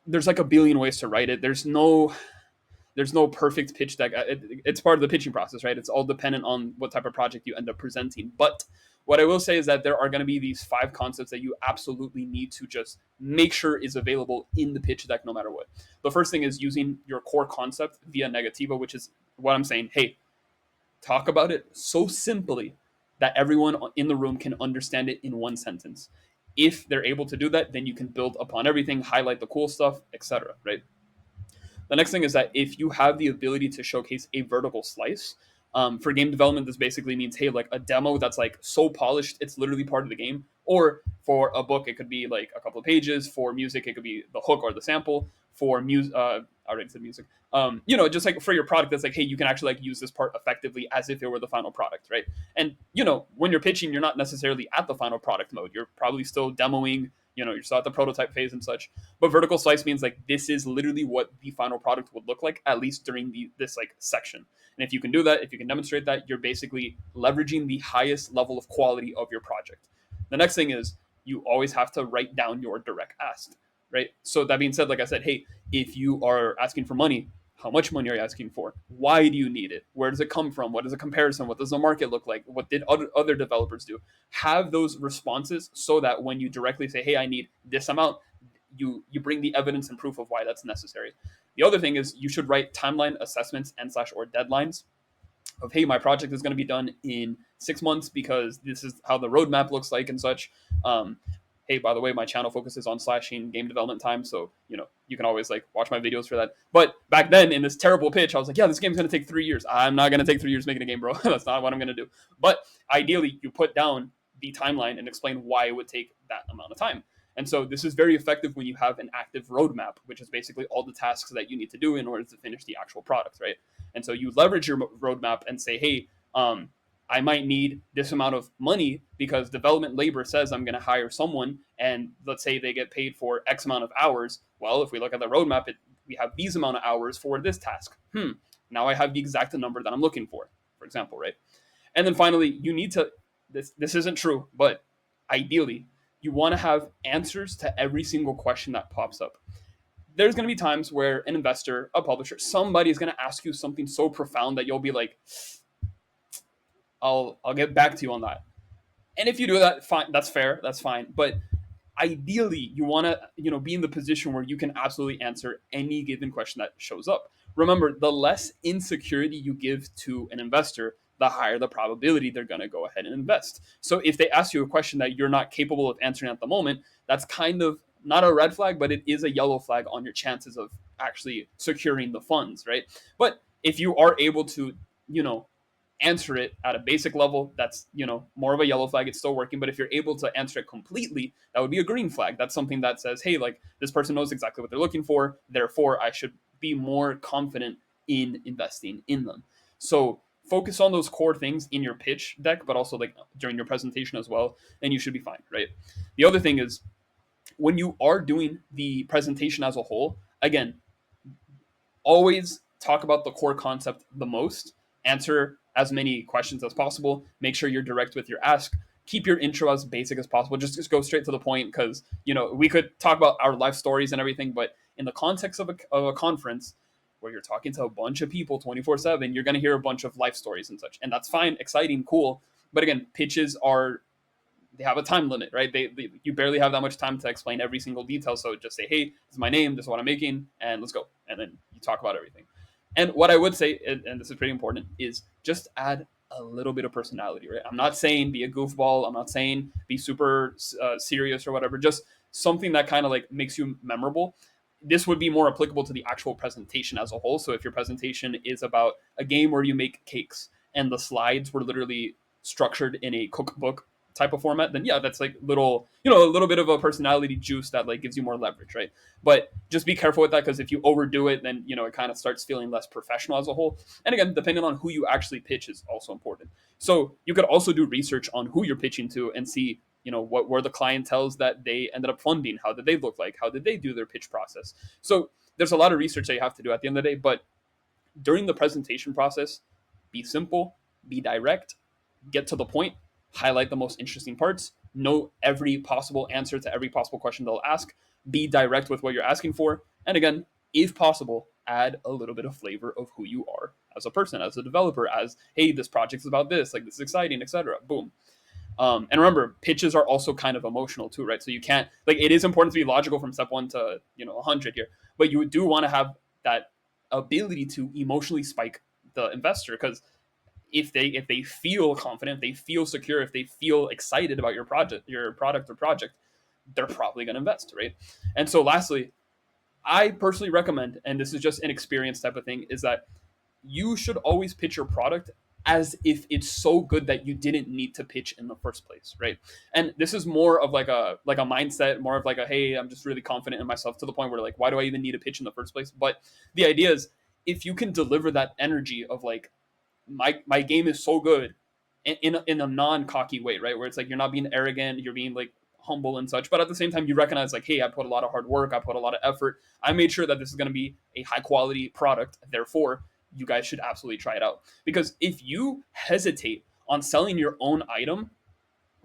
S1: there's like a billion ways to write it. There's no perfect pitch deck. It's part of the pitching process, right? It's all dependent on what type of project you end up presenting. But What I will say is that there are going to be these 5 concepts that you absolutely need to just make sure is available in the pitch deck no matter what. The first thing is using your core concept via negativa, which is what I'm saying. Hey, talk about it so simply that everyone in the room can understand it in one sentence. If they're able to do that, then you can build upon everything, highlight the cool stuff, etc. Right? The next thing is that if you have the ability to showcase a vertical slice, for game development, this basically means, hey, like a demo that's like so polished, it's literally part of the game. Or for a book, it could be like a couple of pages. For music, it could be the hook or the sample. For music, I already said music. Just like for your product, that's like, hey, you can actually like use this part effectively as if it were the final product, right? And when you're pitching, you're not necessarily at the final product mode. You're probably still demoing. You're still at the prototype phase and such. But vertical slice means like this is literally what the final product would look like, at least during this like section. And if you can do that, if you can demonstrate that, you're basically leveraging the highest level of quality of your project. The next thing is you always have to write down your direct ask, right? So that being said, like I said, hey, if you are asking for money, how much money are you asking for? Why do you need it? Where does it come from? What is a comparison? What does the market look like? What did other developers do? Have those responses so that when you directly say, hey, I need this amount, you bring the evidence and proof of why that's necessary. The other thing is you should write timeline assessments and slash or deadlines of, hey, my project is going to be done in 6 months because this is how the roadmap looks like and such. Hey, by the way, my channel focuses on slashing game development time, so you can always like watch my videos for that. But back then in this terrible pitch, I was like, yeah, this game's going to take 3 years. I'm not going to take 3 years making a game, bro. That's not what I'm going to do. But ideally, you put down the timeline and explain why it would take that amount of time. And so this is very effective when you have an active roadmap, which is basically all the tasks that you need to do in order to finish the actual product, right? And so you leverage your roadmap and say, hey, I might need this amount of money because development labor says I'm going to hire someone, and let's say they get paid for X amount of hours. Well, if we look at the roadmap, we have these amount of hours for this task. Now I have the exact number that I'm looking for example, right? And then finally, you need to, this isn't true, but ideally, you want to have answers to every single question that pops up. There's going to be times where an investor, a publisher, somebody is going to ask you something so profound that you'll be like, I'll get back to you on that. And if you do that, fine, that's fair, that's fine. But ideally, you want to be in the position where you can absolutely answer any given question that shows up. Remember, the less insecurity you give to an investor, the higher the probability they're going to go ahead and invest. So if they ask you a question that you're not capable of answering at the moment, that's kind of not a red flag, but it is a yellow flag on your chances of actually securing the funds, right? But if you are able to, answer it at a basic level, that's more of a yellow flag. It's still working. But if you're able to answer it completely, that would be a green flag. That's something that says, hey, like this person knows exactly what they're looking for, therefore I should be more confident in investing in them. So focus on those core things in your pitch deck, but also like during your presentation as well, and you should be fine, right? The other thing is when you are doing the presentation as a whole, again, always talk about the core concept the most, answer as many questions as possible, make sure you're direct with your ask, keep your intro as basic as possible, just go straight to the point, because we could talk about our life stories and everything, but in the context of a conference where you're talking to a bunch of people 24/7, you're going to hear a bunch of life stories and such, and that's fine, exciting, cool. But again, pitches they have a time limit, right? You barely have that much time to explain every single detail. So just say, hey, this is my name, this is what I'm making, and let's go. And then you talk about everything. And what I would say, and this is pretty important, is just add a little bit of personality, right? I'm not saying be a goofball. I'm not saying be super serious or whatever. Just something that kind of like makes you memorable. This would be more applicable to the actual presentation as a whole. So if your presentation is about a game where you make cakes and the slides were literally structured in a cookbook type of format, then yeah, that's like a little bit of a personality juice that like gives you more leverage, right? But just be careful with that, because if you overdo it, then it kind of starts feeling less professional as a whole. And again, depending on who you actually pitch is also important. So you could also do research on who you're pitching to and see what were the clientels that they ended up funding, how did they look like, how did they do their pitch process. So there's a lot of research that you have to do at the end of the day. But during the presentation process, be simple, be direct, get to the point, highlight the most interesting parts, know every possible answer to every possible question they'll ask, be direct with what you're asking for, and again, if possible, add a little bit of flavor of who you are as a person, as a developer, as, hey, this project is about this, like this is exciting, etc. Boom. And remember, pitches are also kind of emotional too, right? So you can't, like, it is important to be logical from step one to 100 here, but you do want to have that ability to emotionally spike the investor, because if they feel confident, if they feel secure, if they feel excited about your product or project, they're probably going to invest, right? And so lastly, I personally recommend, and this is just an experience type of thing, is that you should always pitch your product as if it's so good that you didn't need to pitch in the first place, right? And this is more of like a mindset, more of like a, hey, I'm just really confident in myself, to the point where, like, why do I even need to pitch in the first place? But the idea is, if you can deliver that energy of like, my game is so good, in a non cocky way, right? Where it's like, you're not being arrogant, you're being like humble and such, but at the same time you recognize, like, hey, I put a lot of hard work, I put a lot of effort, I made sure that this is going to be a high quality product, therefore you guys should absolutely try it out. Because if you hesitate on selling your own item,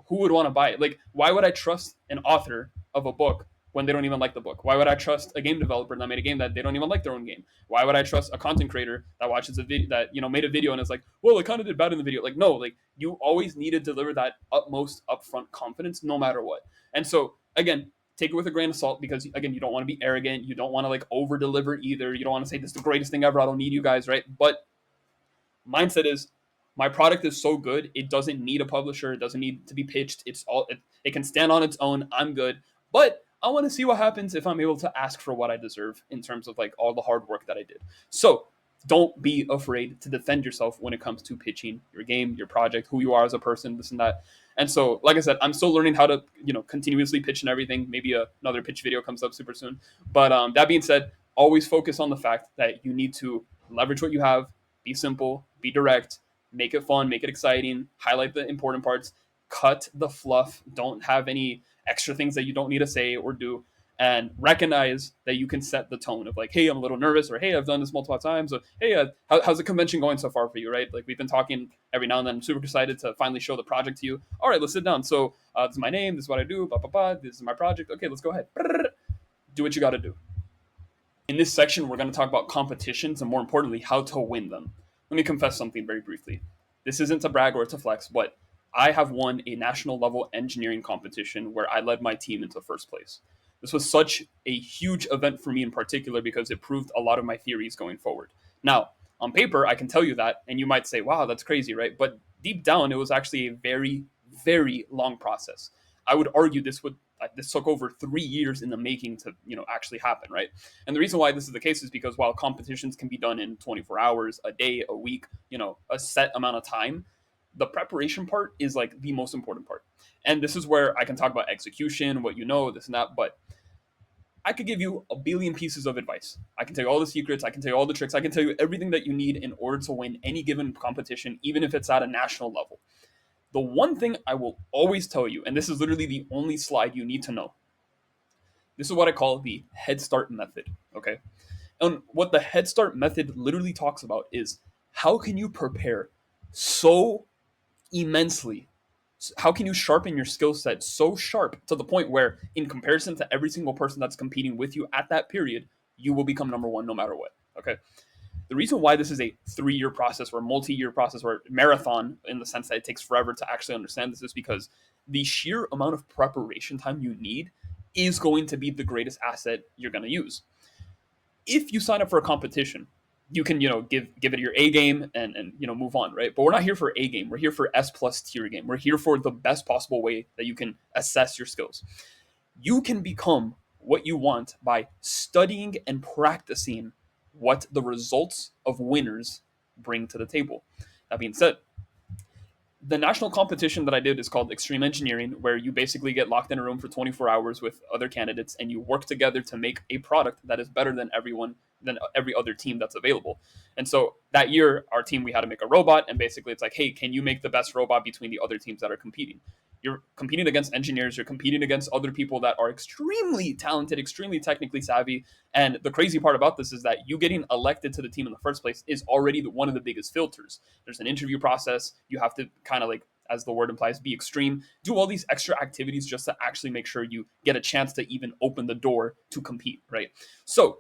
S1: who would want to buy it? Like, why would I trust an author of a book when they don't even like the book? Why would I trust a game developer that made a game that they don't even like their own game? Why would I trust a content creator that watches a video, that made a video and is like, well, it kind of did bad in the video? Like, no, like, you always need to deliver that utmost upfront confidence no matter what. And so again, take it with a grain of salt, because again, you don't want to be arrogant, you don't want to like over deliver either, you don't want to say this is the greatest thing ever, I don't need you guys, right? But mindset is, my product is so good, it doesn't need a publisher, it doesn't need to be pitched, it can stand on its own, I'm good. But I want to see what happens if I'm able to ask for what I deserve in terms of like all the hard work that I did. So don't be afraid to defend yourself when it comes to pitching your game, your project, who you are as a person, this and that. And so, like I said, I'm still learning how to continuously pitch and everything. Maybe another pitch video comes up super soon. But that being said, always focus on the fact that you need to leverage what you have, be simple, be direct, make it fun, make it exciting, highlight the important parts, cut the fluff, don't have any extra things that you don't need to say or do, and recognize that you can set the tone of like, hey, I'm a little nervous, or hey, I've done this multiple times, or hey, how's the convention going so far for you, right? Like, we've been talking every now and then. I'm super excited to finally show the project to you. All right, let's sit down. So this is my name, this is what I do, blah, blah, blah. This is my project. Okay, let's go ahead. Do what you got to do. In this section, we're going to talk about competitions and, more importantly, how to win them. Let me confess something very briefly. This isn't to brag or to flex, but I have won a national level engineering competition where I led my team into first place. This was such a huge event for me in particular because it proved a lot of my theories going forward. Now, on paper, I can tell you that, and you might say, wow, that's crazy, right? But deep down, it was actually a very, very long process. I would argue this took over 3 years in the making to actually happen, right? And the reason why this is the case is because while competitions can be done in 24 hours, a day, a week, a set amount of time, the preparation part is like the most important part. And this is where I can talk about execution, what this and that, but I could give you a billion pieces of advice. I can tell you all the secrets, I can tell you all the tricks, I can tell you everything that you need in order to win any given competition, even if it's at a national level. The one thing I will always tell you, and this is literally the only slide you need to know, this is what I call the Head Start method, okay? And what the Head Start method literally talks about is, how can you prepare so immensely? How can you sharpen your skill set so sharp to the point where, in comparison to every single person that's competing with you at that period, you will become number one no matter what, okay? The reason why this is a 3-year process or multi-year process or marathon, in the sense that it takes forever to actually understand this, is because the sheer amount of preparation time you need is going to be the greatest asset you're going to use. If you sign up for a competition, you can give it your A game and move on, right? But we're not here for A game. We're here for S plus tier game. We're here for the best possible way that you can assess your skills. You can become what you want by studying and practicing what the results of winners bring to the table. That being said, the national competition that I did is called Extreme Engineering, where you basically get locked in a room for 24 hours with other candidates and you work together to make a product that is better than every other team that's available. And so that year, our team, we had to make a robot, and basically it's like, hey, can you make the best robot between the other teams that are competing? You're competing against engineers, you're competing against other people that are extremely talented, extremely technically savvy. And the crazy part about this is that you getting elected to the team in the first place is already one of the biggest filters. There's an interview process. You have to kind of, like, as the word implies, be extreme, do all these extra activities just to actually make sure you get a chance to even open the door to compete, right? So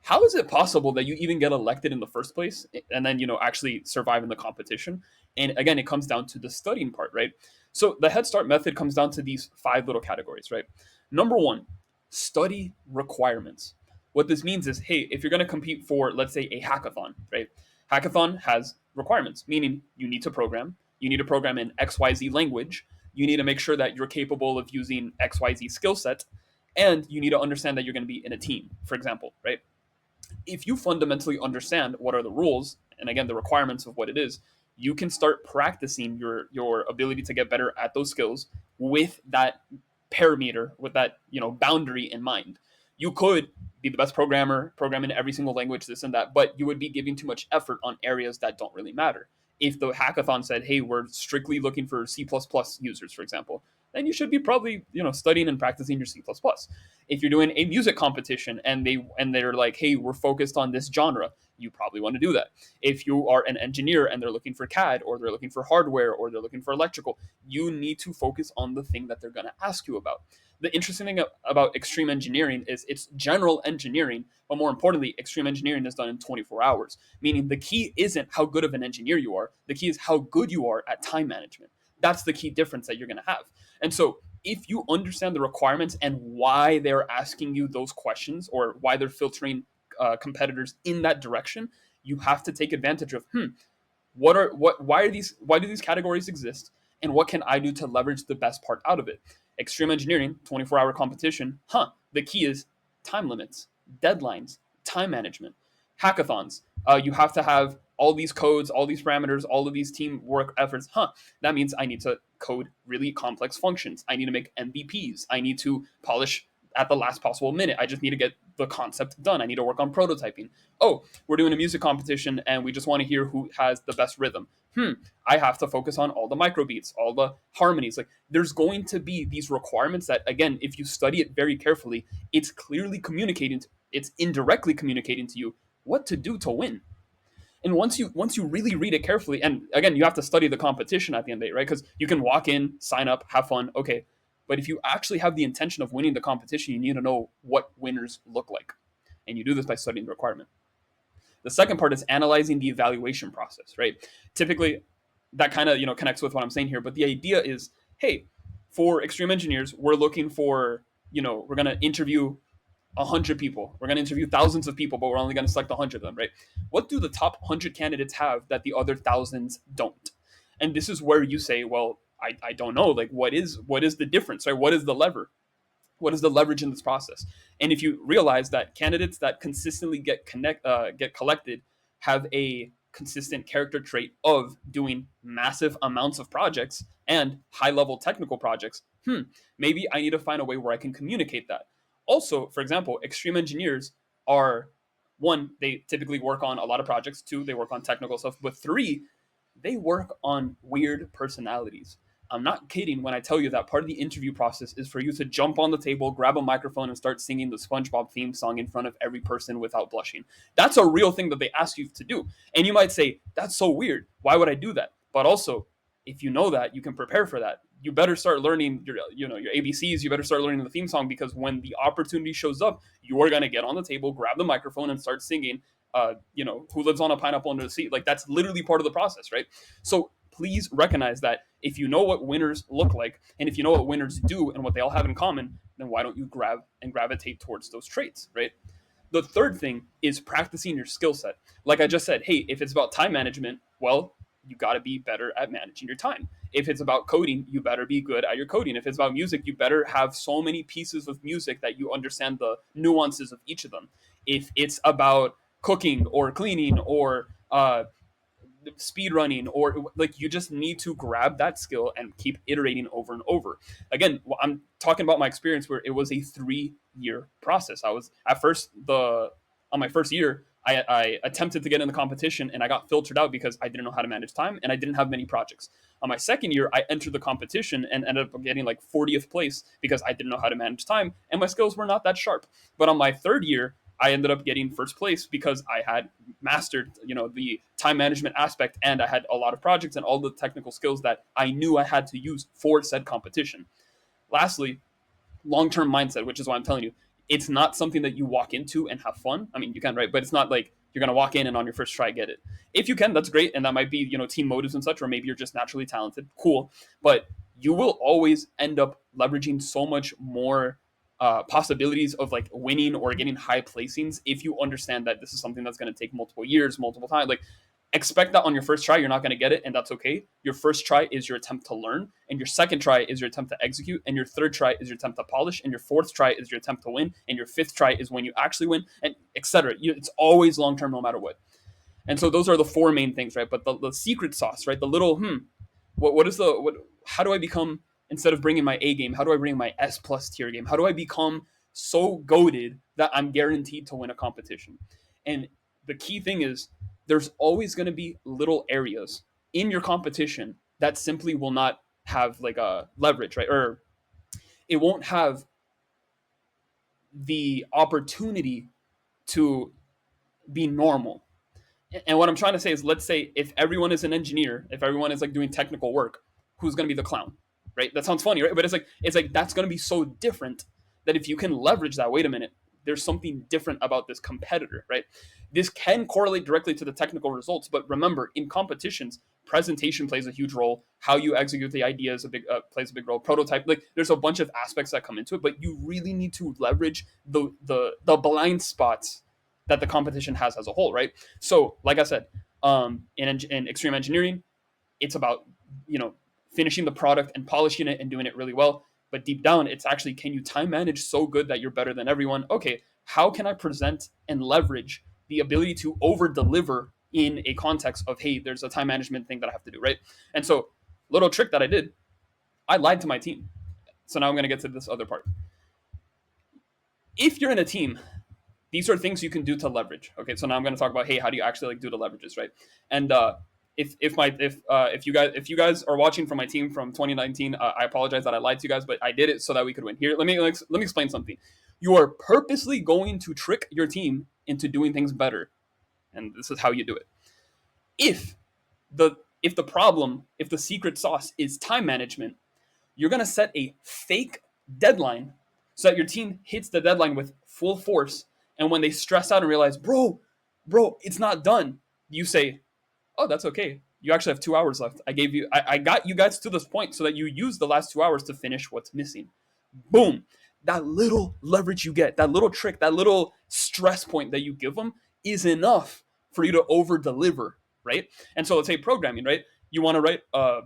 S1: how is it possible that you even get elected in the first place and then actually survive in the competition? And again, it comes down to the studying part, right? So the Head Start method comes down to these 5 little categories, right? Number one, study requirements. What this means is, hey, if you're going to compete for, let's say, a hackathon, right? Hackathon has requirements, meaning you need to program. You need to program in XYZ language. You need to make sure that you're capable of using XYZ skill set. And you need to understand that you're going to be in a team, for example, right? If you fundamentally understand what are the rules and again the requirements of what it is, you can start practicing your ability to get better at those skills with that parameter, with that boundary in mind. You could be the best programmer, program in every single language, this and that, but you would be giving too much effort on areas that don't really matter. If the hackathon said, hey, we're strictly looking for C++ users, for example, then you should be probably studying and practicing your C++. If you're doing a music competition and they're like, hey, we're focused on this genre, you probably want to do that. If you are an engineer and they're looking for CAD, or they're looking for hardware, or they're looking for electrical, you need to focus on the thing that they're going to ask you about. The interesting thing about extreme engineering is it's general engineering, but more importantly, extreme engineering is done in 24 hours. Meaning the key isn't how good of an engineer you are, the key is how good you are at time management. That's the key difference that you're going to have. And so if you understand the requirements and why they're asking you those questions, or why they're filtering competitors in that direction, you have to take advantage of why do these categories exist, and what can I do to leverage the best part out of it. Extreme engineering, 24-hour competition, the key is time limits, deadlines, time management. Hackathons, you have to have all these codes, all these parameters, all of these teamwork efforts. That means I need to code really complex functions. I need to make MVPs. I need to polish at the last possible minute. I just need to get the concept done. I need to work on prototyping. Oh, we're doing a music competition and we just want to hear who has the best rhythm. I have to focus on all the microbeats, all the harmonies. Like, there's going to be these requirements that, again, if you study it very carefully, it's clearly communicating, it's indirectly communicating to you what to do to win. And once you really read it carefully, and again, you have to study the competition at the end of the day, right? Because you can walk in, sign up, have fun, okay. But if you actually have the intention of winning the competition, you need to know what winners look like. And you do this by studying the requirement. The second part is analyzing the evaluation process, right? Typically, that kind of connects with what I'm saying here. But the idea is, hey, for extreme engineers, we're looking for we're gonna interview 100 people. We're going to interview thousands of people, but we're only going to select 100 of them, right? What do the top 100 candidates have that the other thousands don't? And this is where you say, well, I don't know. Like, what is the difference, right? What is the lever? What is the leverage in this process? And if you realize that candidates that consistently get collected have a consistent character trait of doing massive amounts of projects and high level technical projects, maybe I need to find a way where I can communicate that. Also, for example, extreme engineers are, one, they typically work on a lot of projects. Two, they work on technical stuff. But three, they work on weird personalities. I'm not kidding when I tell you that part of the interview process is for you to jump on the table, grab a microphone, and start singing the SpongeBob theme song in front of every person without blushing. That's a real thing that they ask you to do. And you might say, that's so weird. Why would I do that? But also, if you know that, you can prepare for that. You better start learning your ABCs. You better start learning the theme song, because when the opportunity shows up, you are going to get on the table, grab the microphone, and start singing who lives on a pineapple under the sea. Like, that's literally part of the process, right? So please recognize that if you know what winners look like, and if you know what winners do and what they all have in common, then why don't you grab and gravitate towards those traits, right? The third thing is practicing your skill set. Like I just said, hey, if it's about time management, well, you got to be better at managing your time. If it's about coding, you better be good at your coding. If it's about music, you better have so many pieces of music that you understand the nuances of each of them. If it's about cooking or cleaning or speed running, or like, you just need to grab that skill and keep iterating over and over again. I'm talking about my experience where it was a 3-year process. I was at first on my first year, I attempted to get in the competition and I got filtered out because I didn't know how to manage time and I didn't have many projects. On my second year, I entered the competition and ended up getting like 40th place because I didn't know how to manage time and my skills were not that sharp. But on my third year, I ended up getting first place because I had mastered, the time management aspect, and I had a lot of projects and all the technical skills that I knew I had to use for said competition. Lastly, long-term mindset, which is why I'm telling you, it's not something that you walk into and have fun. I mean, you can, right? But it's not like you're going to walk in and on your first try get it. If you can, that's great. And that might be, team motives and such, or maybe you're just naturally talented. Cool. But you will always end up leveraging so much more possibilities of like winning or getting high placings if you understand that this is something that's going to take multiple years, multiple times. Like, expect that on your first try you're not going to get it, and that's okay. Your first try is your attempt to learn, and your second try is your attempt to execute, and your third try is your attempt to polish, and your fourth try is your attempt to win, and your fifth try is when you actually win, and etc. It's always long term no matter what. And so those are the four main things, right? But the secret sauce, right? The little what is the what? How do I become, instead of bringing my A game, how do I bring my S plus tier game? How do I become so goaded that I'm guaranteed to win a competition? And the key thing is there's always going to be little areas in your competition that simply will not have like a leverage, right? Or it won't have the opportunity to be normal. And what I'm trying to say is, let's say if everyone is an engineer, if everyone is like doing technical work, who's going to be the clown, right? That sounds funny, right? But it's like that's going to be so different that if you can leverage that, wait a minute, there's something different about this competitor, right? This can correlate directly to the technical results, but remember, in competitions, presentation plays a huge role. How you execute the idea is a big plays a big role. Prototype, like there's a bunch of aspects that come into it, but you really need to leverage the blind spots that the competition has as a whole, right? So, like I said, in extreme engineering, it's about finishing the product and polishing it and doing it really well. But deep down, it's actually, can you time manage so good that you're better than everyone? Okay, how can I present and leverage the ability to over deliver in a context of, hey, there's a time management thing that I have to do, right? And so, little trick that I did, I lied to my team. So now I'm going to get to this other part. If you're in a team, these are things you can do to leverage. Okay, so now I'm going to talk about, hey, how do you actually like do the leverages, right? And if you guys are watching from my team from 2019, I apologize that I lied to you guys, but I did it so that we could win. Here, let me explain something. You are purposely going to trick your team into doing things better, and this is how you do it. If the if the secret sauce is time management, you're going to set a fake deadline so that your team hits the deadline with full force. And when they stress out and realize, bro, it's not done, you say, oh, that's okay. You actually have 2 hours left. I got you guys to this point so that you use the last 2 hours to finish what's missing. Boom. That little leverage you get, that little trick, that little stress point that you give them is enough for you to over deliver, right? And so let's say programming, right? You want to write a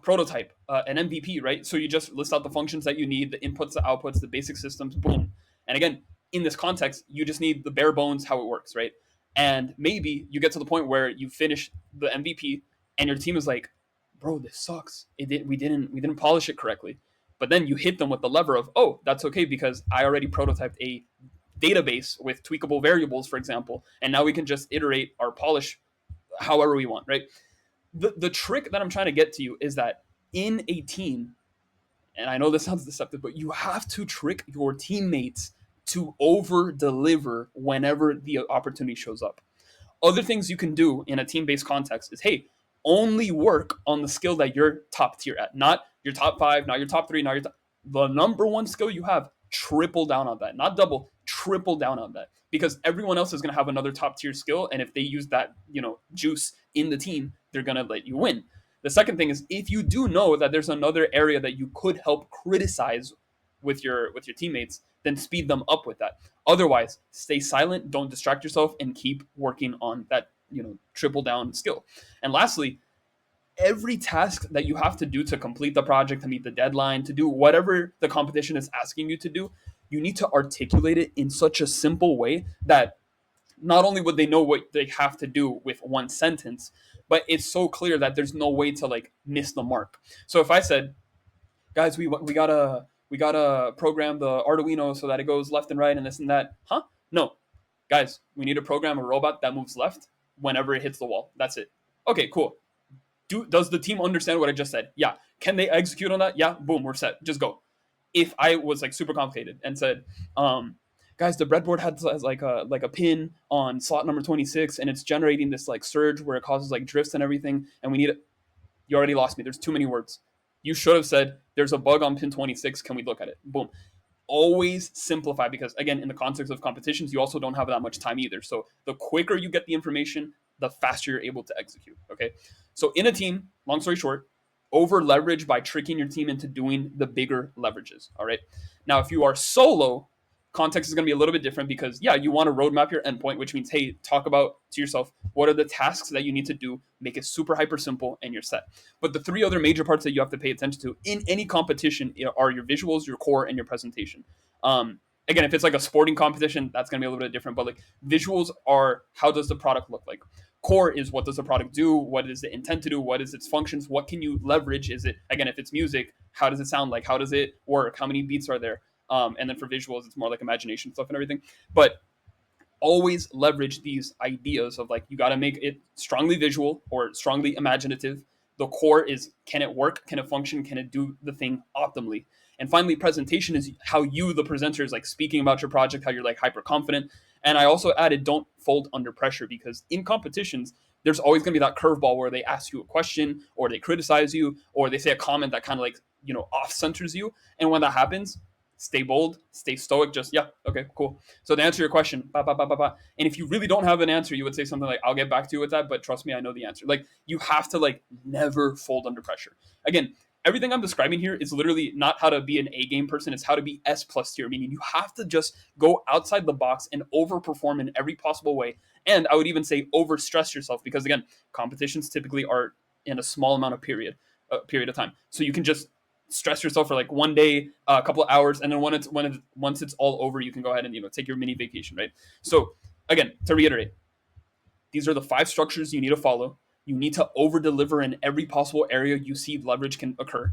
S1: prototype, an MVP, right? So you just list out the functions that you need, the inputs, the outputs, the basic systems, boom. And again, in this context, you just need the bare bones how it works, right? And maybe you get to the point where you finish the MVP and your team is like, bro, this sucks. We didn't polish it correctly. But then you hit them with the lever of, oh, that's okay because I already prototyped a database with tweakable variables, for example, and now we can just iterate our polish however we want, right? The trick that I'm trying to get to you is that in a team, and I know this sounds deceptive, but you have to trick your teammates to over deliver whenever the opportunity shows up. Other things you can do in a team-based context is, hey, only work on the skill that you're top tier at, not your top five, not your top three, not your the number one skill you have. Triple down on that, not double, triple down on that, because everyone else is going to have another top tier skill, and if they use that, juice in the team, they're going to let you win. The second thing is, if you do know that there's another area that you could help criticize with your teammates, then speed them up with that. Otherwise, stay silent, don't distract yourself, and keep working on that, triple down skill. And lastly, every task that you have to do to complete the project, to meet the deadline, to do whatever the competition is asking you to do, you need to articulate it in such a simple way that not only would they know what they have to do with one sentence, but it's so clear that there's no way to like miss the mark. So if I said, guys, we gotta program the Arduino so that it goes left and right and this and that, huh? No, guys, we need to program a robot that moves left whenever it hits the wall. That's it. Okay, cool. Does the team understand what I just said? Yeah. Can they execute on that? Yeah. Boom, we're set. Just go. If I was like super complicated and said, guys, the breadboard has like a pin on slot number 26 and it's generating this like surge where it causes like drifts and everything, and we need it. You already lost me. There's too many words. You should have said, there's a bug on pin 26. Can we look at it? Boom. Always simplify, because again, in the context of competitions, you also don't have that much time either. So the quicker you get the information, the faster you're able to execute. Okay. So in a team, long story short, over leverage by tricking your team into doing the bigger leverages. All right. Now, if you are solo, context is going to be a little bit different because, yeah, you want to roadmap your endpoint, which means, hey, talk about to yourself what are the tasks that you need to do, make it super hyper simple, and you're set. But the three other major parts that you have to pay attention to in any competition are your visuals, your core, and your presentation. Again, if it's like a sporting competition, that's going to be a little bit different. But like visuals are how does the product look like? Core is what does the product do? What is it intent to do? What is its functions? What can you leverage? Is it, again, if it's music, how does it sound like? How does it work? How many beats are there? And then for visuals, it's more like imagination stuff and everything. But always leverage these ideas of like, you got to make it strongly visual or strongly imaginative. The core is, can it work? Can it function? Can it do the thing optimally? And finally, presentation is how you, the presenter, is like speaking about your project, how you're like hyper confident. And I also added, don't fold under pressure, because in competitions, there's always going to be that curveball where they ask you a question or they criticize you or they say a comment that kind of like, off centers you. And when that happens, stay bold, stay stoic, just, yeah, okay, cool. So to answer your question, bah, bah, bah, bah, bah. And if you really don't have an answer, you would say something like, I'll get back to you with that, but trust me, I know the answer. Like, you have to like never fold under pressure. Again, everything I'm describing here is literally not how to be an A game person. It's how to be S plus tier, meaning you have to just go outside the box and overperform in every possible way. And I would even say overstress yourself, because again, competitions typically are in a small amount of period of time. So you can just stress yourself for like one day, a couple of hours, and then once it's all over, you can go ahead and take your mini vacation, right? So again, to reiterate, these are the 5 structures you need to follow. You need to over deliver in every possible area you see leverage can occur.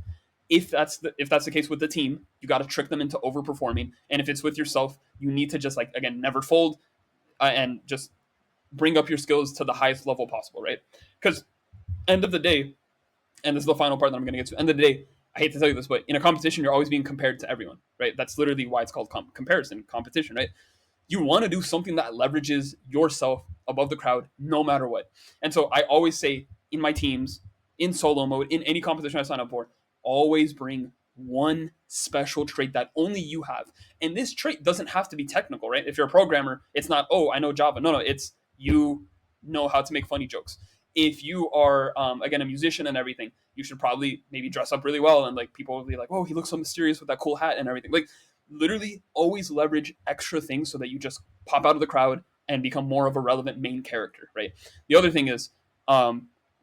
S1: If that's the case with the team, you got to trick them into overperforming. And if it's with yourself, you need to just like, again, never fold, and just bring up your skills to the highest level possible, right? Because end of the day, and this is the final part that I'm going to get to. End of the day, I hate to tell you this, but in a competition, you're always being compared to everyone, right? That's literally why it's called comparison, competition, right? You want to do something that leverages yourself above the crowd, no matter what. And so I always say in my teams, in solo mode, in any competition I sign up for, always bring one special trait that only you have. And this trait doesn't have to be technical, right? If you're a programmer, it's not, oh, I know Java. No, it's you know how to make funny jokes. If you are, again, a musician and everything, you should probably maybe dress up really well, and like people will be like, oh, he looks so mysterious with that cool hat and everything. Like, literally always leverage extra things so that you just pop out of the crowd and become more of a relevant main character, right? The other thing is,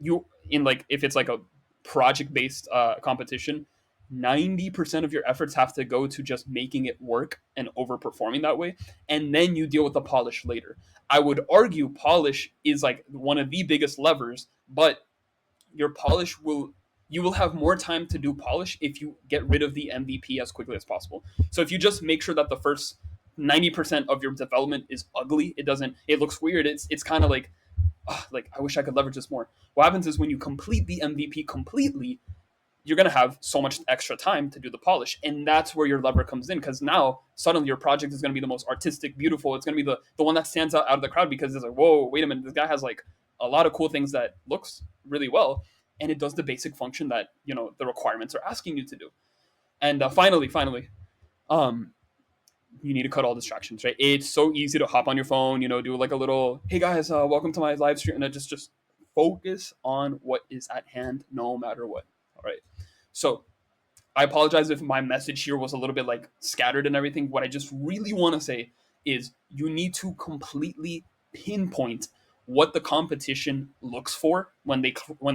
S1: you in like, if it's like a project based competition, 90% of your efforts have to go to just making it work and overperforming that way, and then you deal with the polish later. I would argue polish is like one of the biggest levers, but your polish will you will have more time to do polish if you get rid of the MVP as quickly as possible. So if you just make sure that the first 90% of your development is ugly, it looks weird. It's kind of like I wish I could leverage this more. What happens is when you complete the MVP completely, you're going to have so much extra time to do the polish. And that's where your lever comes in, because now suddenly your project is going to be the most artistic, beautiful. It's going to be the one that stands out of the crowd, because it's like, whoa, wait a minute, this guy has like a lot of cool things that looks really well, and it does the basic function that the requirements are asking you to do. And finally, um, you need to cut all distractions, right? It's so easy to hop on your phone, do like a little, hey guys, welcome to my live stream, and just focus on what is at hand, no matter what. All right. So I apologize if my message here was a little bit like scattered and everything. What I just really want to say is you need to completely pinpoint what the competition looks for when they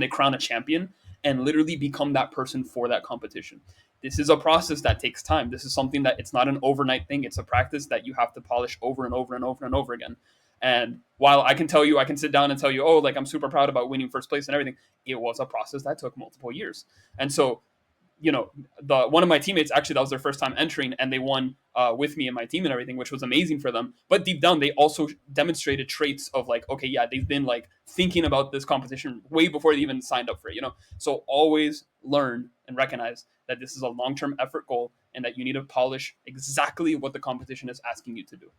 S1: crown a champion, and literally become that person for that competition. This is a process that takes time. This is something that it's not an overnight thing. It's a practice that you have to polish over and over and over and over again. And while I can sit down and tell you, oh, like I'm super proud about winning first place and everything, it was a process that took multiple years. And so the one of my teammates, actually, that was their first time entering, and they won with me and my team and everything, which was amazing for them. But deep down, they also demonstrated traits of like, okay, yeah, they've been like thinking about this competition way before they even signed up for it. So always learn and recognize that this is a long-term effort goal, and that you need to polish exactly what the competition is asking you to do.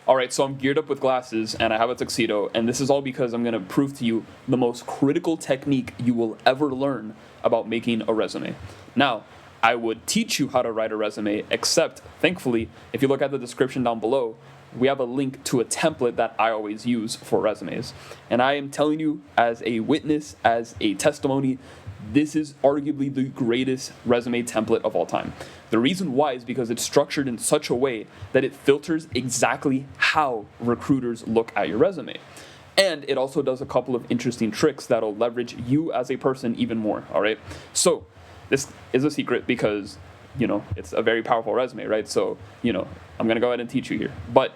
S1: All right, so I'm geared up with glasses and I have a tuxedo, and this is all because I'm going to prove to you the most critical technique you will ever learn about making a resume. Now, I would teach you how to write a resume, except, thankfully, if you look at the description down below, we have a link to a template that I always use for resumes. And I am telling you, as a witness, as a testimony, this is arguably the greatest resume template of all time. The reason why is because it's structured in such a way that it filters exactly how recruiters look at your resume. And it also does a couple of interesting tricks that'll leverage you as a person even more, all right? So this is a secret because, it's a very powerful resume, right? So, I'm going to go ahead and teach you here. But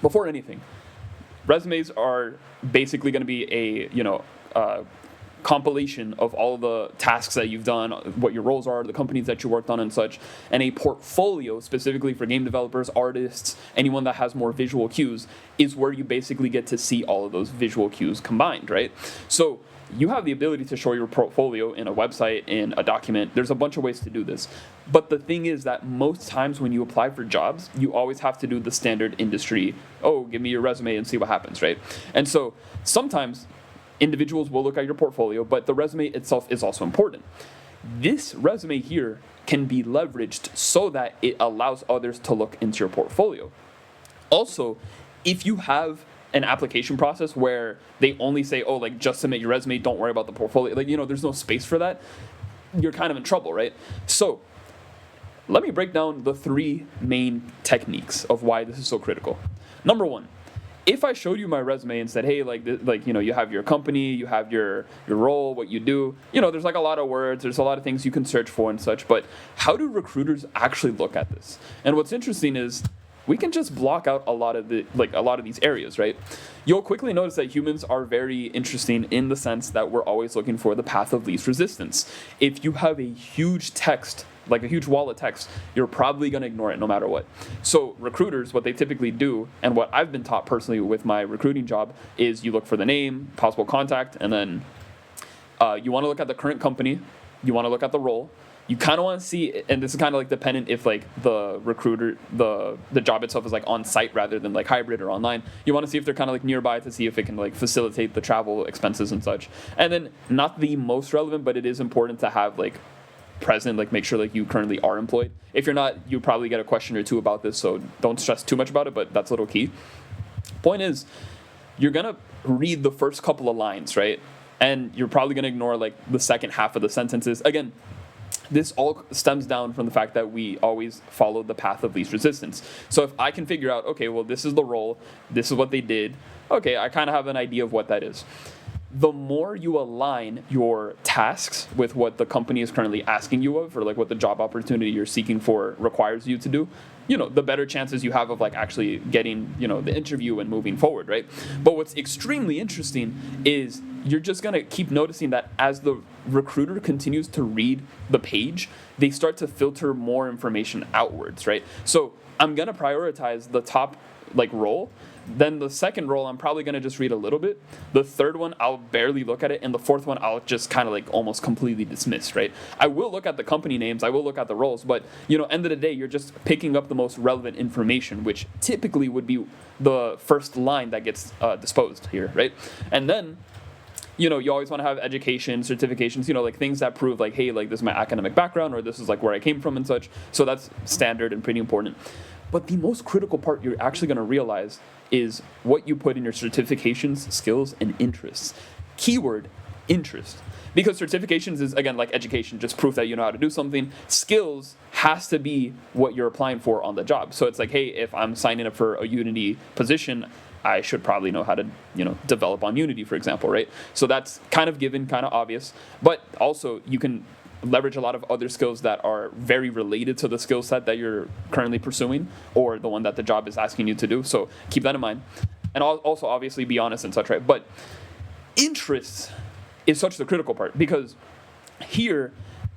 S1: before anything, resumes are basically going to be a compilation of all the tasks that you've done, what your roles are, the companies that you worked on and such, and a portfolio specifically for game developers, artists, anyone that has more visual cues is where you basically get to see all of those visual cues combined, right? So you have the ability to show your portfolio in a website, in a document. There's a bunch of ways to do this. But the thing is that most times when you apply for jobs, you always have to do the standard industry, give me your resume and see what happens, right? And so sometimes individuals will look at your portfolio, but the resume itself is also important. This resume here can be leveraged so that it allows others to look into your portfolio. Also, if you have an application process where they only say, just submit your resume, don't worry about the portfolio, there's no space for that, you're kind of in trouble, right? So let me break down the 3 main techniques of why this is so critical. Number 1, if I showed you my resume and said, hey, you have your company, you have your role, what you do, there's a lot of words, there's a lot of things you can search for and such, but how do recruiters actually look at this? And what's interesting is we can just block out a lot of these areas, right? You'll quickly notice that humans are very interesting in the sense that we're always looking for the path of least resistance. If you have a huge text, like a huge wall of text, you're probably going to ignore it no matter what. So recruiters, what they typically do, and what I've been taught personally with my recruiting job, is you look for the name, possible contact, and then you want to look at the current company, you want to look at the role. You kind of want to see, and this is kind of dependent if the recruiter, the job itself is on site rather than hybrid or online. You want to see if they're kind of nearby to see if it can facilitate the travel expenses and such. And then not the most relevant, but it is important to have present, make sure you currently are employed. If you're not, you probably get a question or two about this, so don't stress too much about it, but that's a little key. Point is, you're gonna read the first couple of lines, right? And you're probably gonna ignore the second half of the sentences. Again, this all stems down from the fact that we always follow the path of least resistance. So if I can figure out, okay, well, this is the role, this is what they did, okay, I kind of have an idea of what that is. The more you align your tasks with what the company is currently asking you of, or what the job opportunity you're seeking for requires you to do, the better chances you have of actually getting, the interview and moving forward, right? But what's extremely interesting is you're just going to keep noticing that as the recruiter continues to read the page, they start to filter more information outwards, right? So I'm going to prioritize the top role. Then the second role, I'm probably going to just read a little bit. The third one, I'll barely look at it. And the fourth one, I'll just kind of almost completely dismiss, right? I will look at the company names. I will look at the roles. But, end of the day, you're just picking up the most relevant information, which typically would be the first line that gets disposed here, right? And then, you always want to have education, certifications, things that prove hey, this is my academic background, or this is where I came from and such. So that's standard and pretty important. But the most critical part you're actually going to realize is what you put in your certifications, skills, and interests. Keyword, interest. Because certifications is, again, like education, just proof that you know how to do something. Skills has to be what you're applying for on the job. So it's hey, if I'm signing up for a Unity position, I should probably know how to, develop on Unity, for example, right? So that's kind of given, kind of obvious. But also, you can leverage a lot of other skills that are very related to the skill set that you're currently pursuing or the one that the job is asking you to do. So keep that in mind. And also, obviously, be honest and such, right? But interests is such the critical part because here,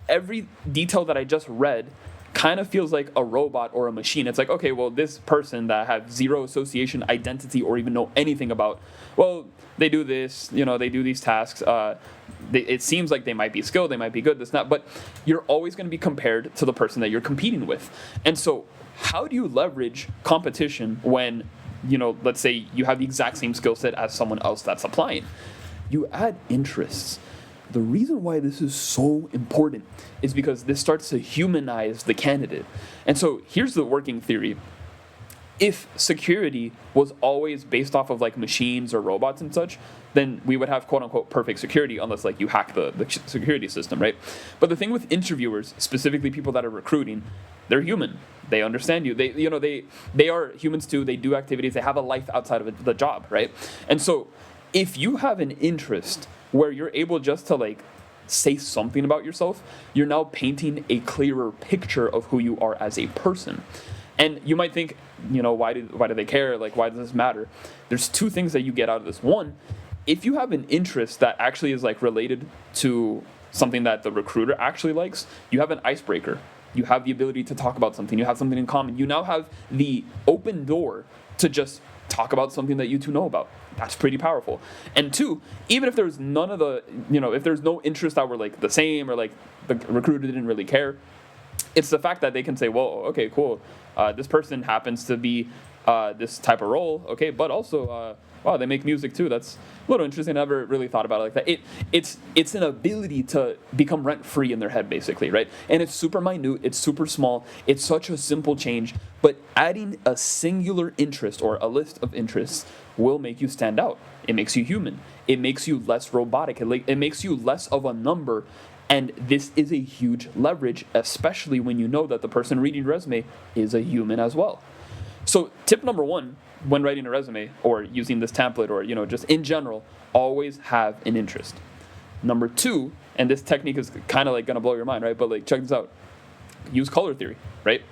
S1: every detail that I just read kind of feels like a robot or a machine. It's okay, well, this person that have zero association, identity, or even know anything about, well, they do this, they do these tasks. It seems like they might be skilled, they might be good, this, that, but you're always going to be compared to the person that you're competing with. And so how do you leverage competition when, let's say you have the exact same skill set as someone else that's applying? You add interests. The reason why this is so important is because this starts to humanize the candidate. And so here's the working theory. If security was always based off of like machines or robots and such, then we would have quote unquote perfect security unless like you hack the security system, right? But the thing with interviewers, specifically people that are recruiting, they're human. They understand you. They are humans too. They do activities. They have a life outside of the job, right? And so if you have an interest where you're able just to like say something about yourself, you're now painting a clearer picture of who you are as a person. And you might think, why do they care? Like, why does this matter? There's two things that you get out of this. One, if you have an interest that actually is like related to something that the recruiter actually likes, you have an icebreaker. You have the ability to talk about something. You have something in common. You now have the open door to just talk about something that you two know about. That's pretty powerful. And two, even if there's none of the, if there's no interest that were like the same or like the recruiter didn't really care, it's the fact that they can say, well, okay, cool. This person happens to be this type of role, okay, but also, wow, they make music too. That's a little interesting. I never really thought about it like that. It's an ability to become rent-free in their head, basically, right? And it's super minute. It's super small. It's such a simple change. But adding a singular interest or a list of interests will make you stand out. It makes you human. It makes you less robotic. It makes you less of a number. And this is a huge leverage, especially when you know that the person reading your resume is a human as well. So tip number one, when writing a resume or using this template or, just in general, always have an interest. Number two, and this technique is kind of like going to blow your mind, right? But like, check this out. Use color theory, right?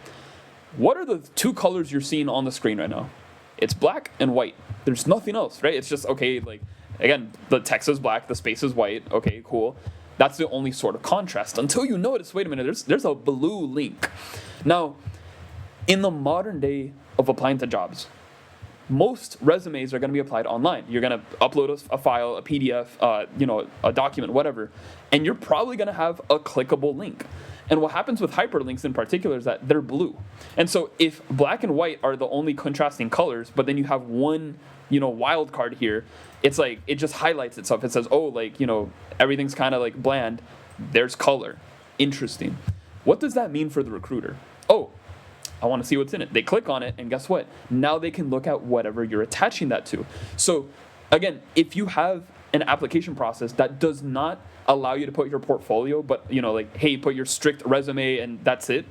S1: What are the two colors you're seeing on the screen right now? It's black and white. There's nothing else, right? It's just, okay, like, again, the text is black, the space is white. Okay, cool. That's the only sort of contrast until you notice, wait a minute, there's a blue link. Now, in the modern day of applying to jobs, most resumes are going to be applied online. You're going to upload a file, a PDF, a document, whatever, and you're probably going to have a clickable link. And what happens with hyperlinks in particular is that they're blue. And so if black and white are the only contrasting colors, but then you have one, wild card here, it's like, it just highlights itself. It says, oh, like, everything's kind of like bland. There's color. Interesting. What does that mean for the recruiter? Oh, I want to see what's in it. They click on it, and guess what? Now they can look at whatever you're attaching that to. So again, if you have an application process that does not allow you to put your portfolio, but hey, put your strict resume and that's it,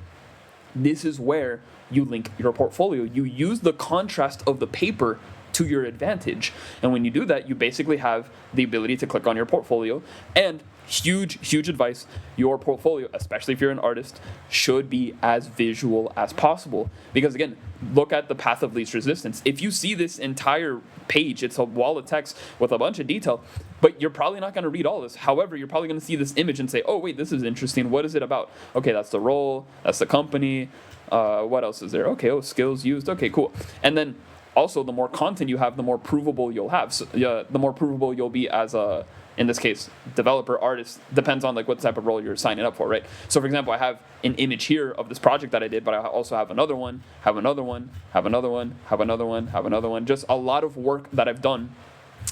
S1: this is where you link your portfolio. You use the contrast of the paper to your advantage. And when you do that, you basically have the ability to click on your portfolio. And huge advice, your portfolio, especially if you're an artist, should be as visual as possible. Because again, look at the path of least resistance. If you see this entire page, it's a wall of text with a bunch of detail, but you're probably not going to read all this. However, you're probably going to see this image and say, oh, wait, this is interesting. What is it about? Okay, that's the role. That's the company. What else is there? Okay, skills used. Okay, cool. And then also, the more content you have, the more provable you'll have. So, the more provable you'll be as a, in this case, developer, artist, depends on like what type of role you're signing up for, right? So for example, I have an image here of this project that I did, but I also have another one, have another one, have another one, have another one, have another one, just a lot of work that I've done.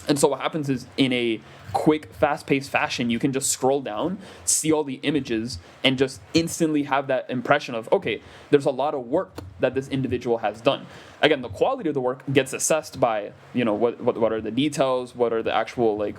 S1: And so what happens is, in a quick, fast-paced fashion, you can just scroll down, see all the images, and just instantly have that impression of, okay, there's a lot of work that this individual has done. Again, the quality of the work gets assessed by, what are the details, what are the actual,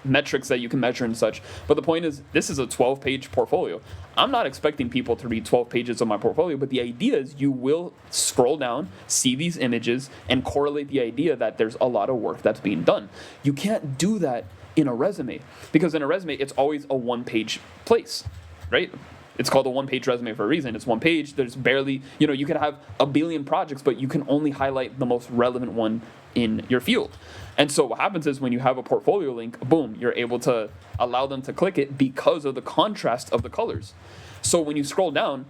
S1: metrics that you can measure and such. But the point is, this is a 12-page portfolio. I'm not expecting people to read 12 pages of my portfolio, but the idea is you will scroll down, see these images, and correlate the idea that there's a lot of work that's being done. You can't do that in a resume, because in a resume, it's always a one-page place, right? It's called a one-page resume for a reason. It's one page. There's barely, you can have a billion projects, but you can only highlight the most relevant one in your field. And so what happens is, when you have a portfolio link, boom, you're able to allow them to click it because of the contrast of the colors. So when you scroll down,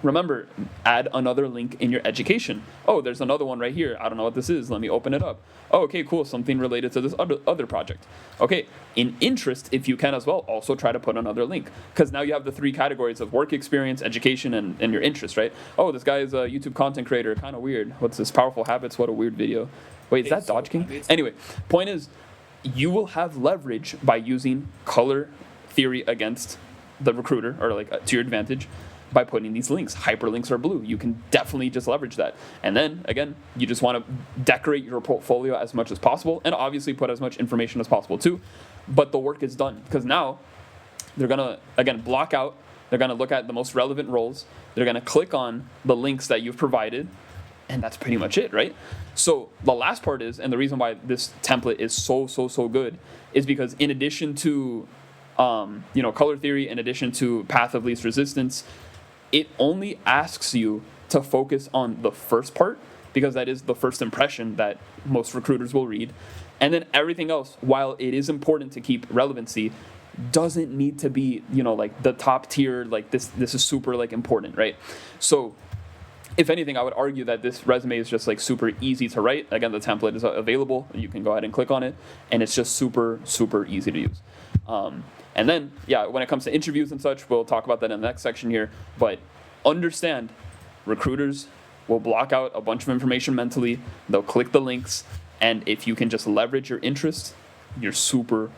S1: remember, add another link in your education. Oh, there's another one right here. I don't know what this is. Let me open it up. Oh, okay, cool. Something related to this other project. Okay, in interest, if you can as well, also try to put another link. Because now you have the three categories of work experience, education, and your interest, right? Oh, this guy is a YouTube content creator. Kind of weird. What's this? Powerful Habits. What a weird video. Wait, is that Dodge King? Anyway, point is, you will have leverage by using color theory against the recruiter, or to your advantage. by putting these links. Hyperlinks are blue. You can definitely just leverage that. And then, again, you just want to decorate your portfolio as much as possible and obviously put as much information as possible too. But the work is done because now they're going to, again, block out. They're going to look at the most relevant roles. They're going to click on the links that you've provided. And that's pretty much it, right? So the last part is, and the reason why this template is so good is because in addition to, color theory, in addition to path of least resistance, it only asks you to focus on the first part because that is the first impression that most recruiters will read. And then everything else, while it is important to keep relevancy, doesn't need to be, like the top tier, like this is super like important, right? So if anything, I would argue that this resume is just like super easy to write. Again, the template is available. You can go ahead and click on it, and it's just super easy to use. And then, when it comes to interviews and such, we'll talk about that in the next section here. But understand, recruiters will block out a bunch of information mentally. They'll click the links, and if you can just leverage your interests, you're super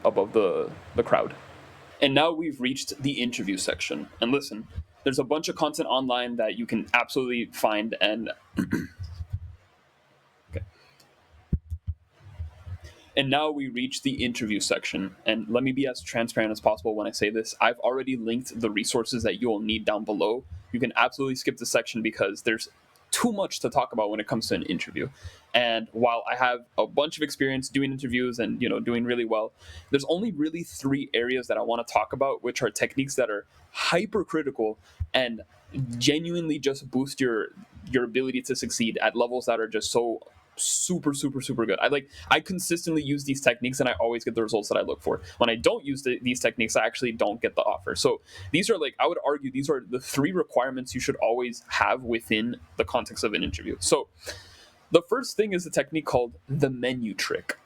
S1: above the crowd. And now we've reached the interview section. And listen, there's a bunch of content online that you can absolutely find and okay. And now we reach the interview section. And let me be as transparent as possible when I say this. I've already linked the resources that you'll need down below. You can absolutely skip this section because there's too much to talk about when it comes to an interview. And while I have a bunch of experience doing interviews and doing really well, there's only really 3 areas that I want to talk about, which are techniques that are hypercritical and genuinely just boost your ability to succeed at levels that are just so super good. I consistently use these techniques and I always get the results that I look for. When I don't use these techniques, I actually don't get the offer. So these are I would argue these are the 3 requirements you should always have within the context of an interview. So the first thing is a technique called the menu trick.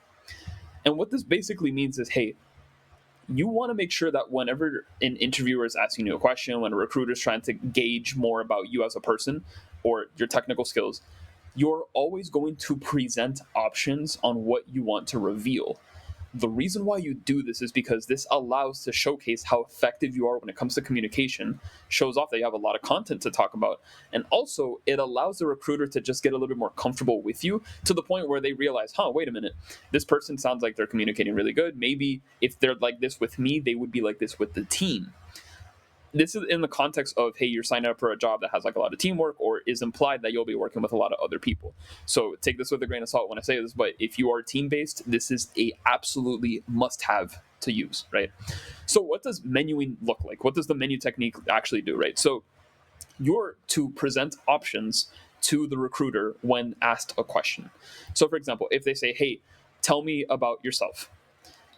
S1: And what this basically means is, hey, you want to make sure that whenever an interviewer is asking you a question, when a recruiter is trying to gauge more about you as a person or your technical skills, you're always going to present options on what you want to reveal. The reason why you do this is because this allows to showcase how effective you are when it comes to communication, shows off that you have a lot of content to talk about, and also it allows the recruiter to just get a little bit more comfortable with you to the point where they realize, wait a minute, this person sounds like they're communicating really good. Maybe if they're like this with me, they would be like this with the team. This is in the context of, hey, you're signing up for a job that has like a lot of teamwork or is implied that you'll be working with a lot of other people. So take this with a grain of salt when I say this, but if you are team-based, this is a absolutely must-have to use, right? So what does menuing look like? What does the menu technique actually do, right? So you're to present options to the recruiter when asked a question. So for example, if they say, hey, tell me about yourself,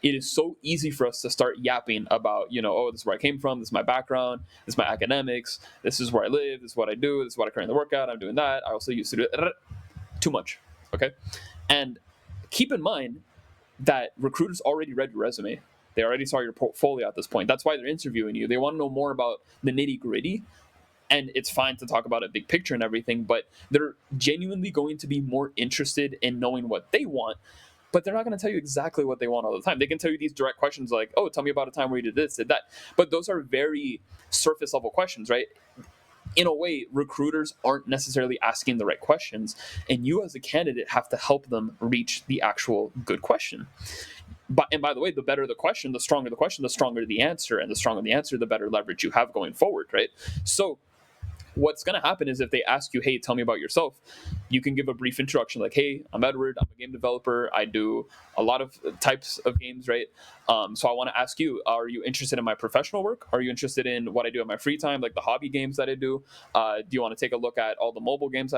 S1: it is so easy for us to start yapping about, this is where I came from, this is my background, this is my academics, this is where I live, this is what I do, this is what I currently work at, I'm doing that, I also used to do it. Too much, okay? And keep in mind that recruiters already read your resume. They already saw your portfolio at this point. That's why they're interviewing you. They want to know more about the nitty-gritty. And it's fine to talk about a big picture and everything, but they're genuinely going to be more interested in knowing what they want. But they're not going to tell you exactly what they want all the time. They can tell you these direct questions like, oh, tell me about a time where you did this, did that. But those are very surface level questions, right? In a way, recruiters aren't necessarily asking the right questions. And you as a candidate have to help them reach the actual good question. And by the way, the better the question, the stronger the answer. And the stronger the answer, the better leverage you have going forward, right? So what's going to happen is if they ask you, hey, tell me about yourself, you can give a brief introduction like, hey, I'm Edward, I'm a game developer, I do a lot of types of games, right? So I want to ask you, are you interested in my professional work? Are you interested in what I do in my free time, like the hobby games that I do? Do you want to take a look at all the mobile games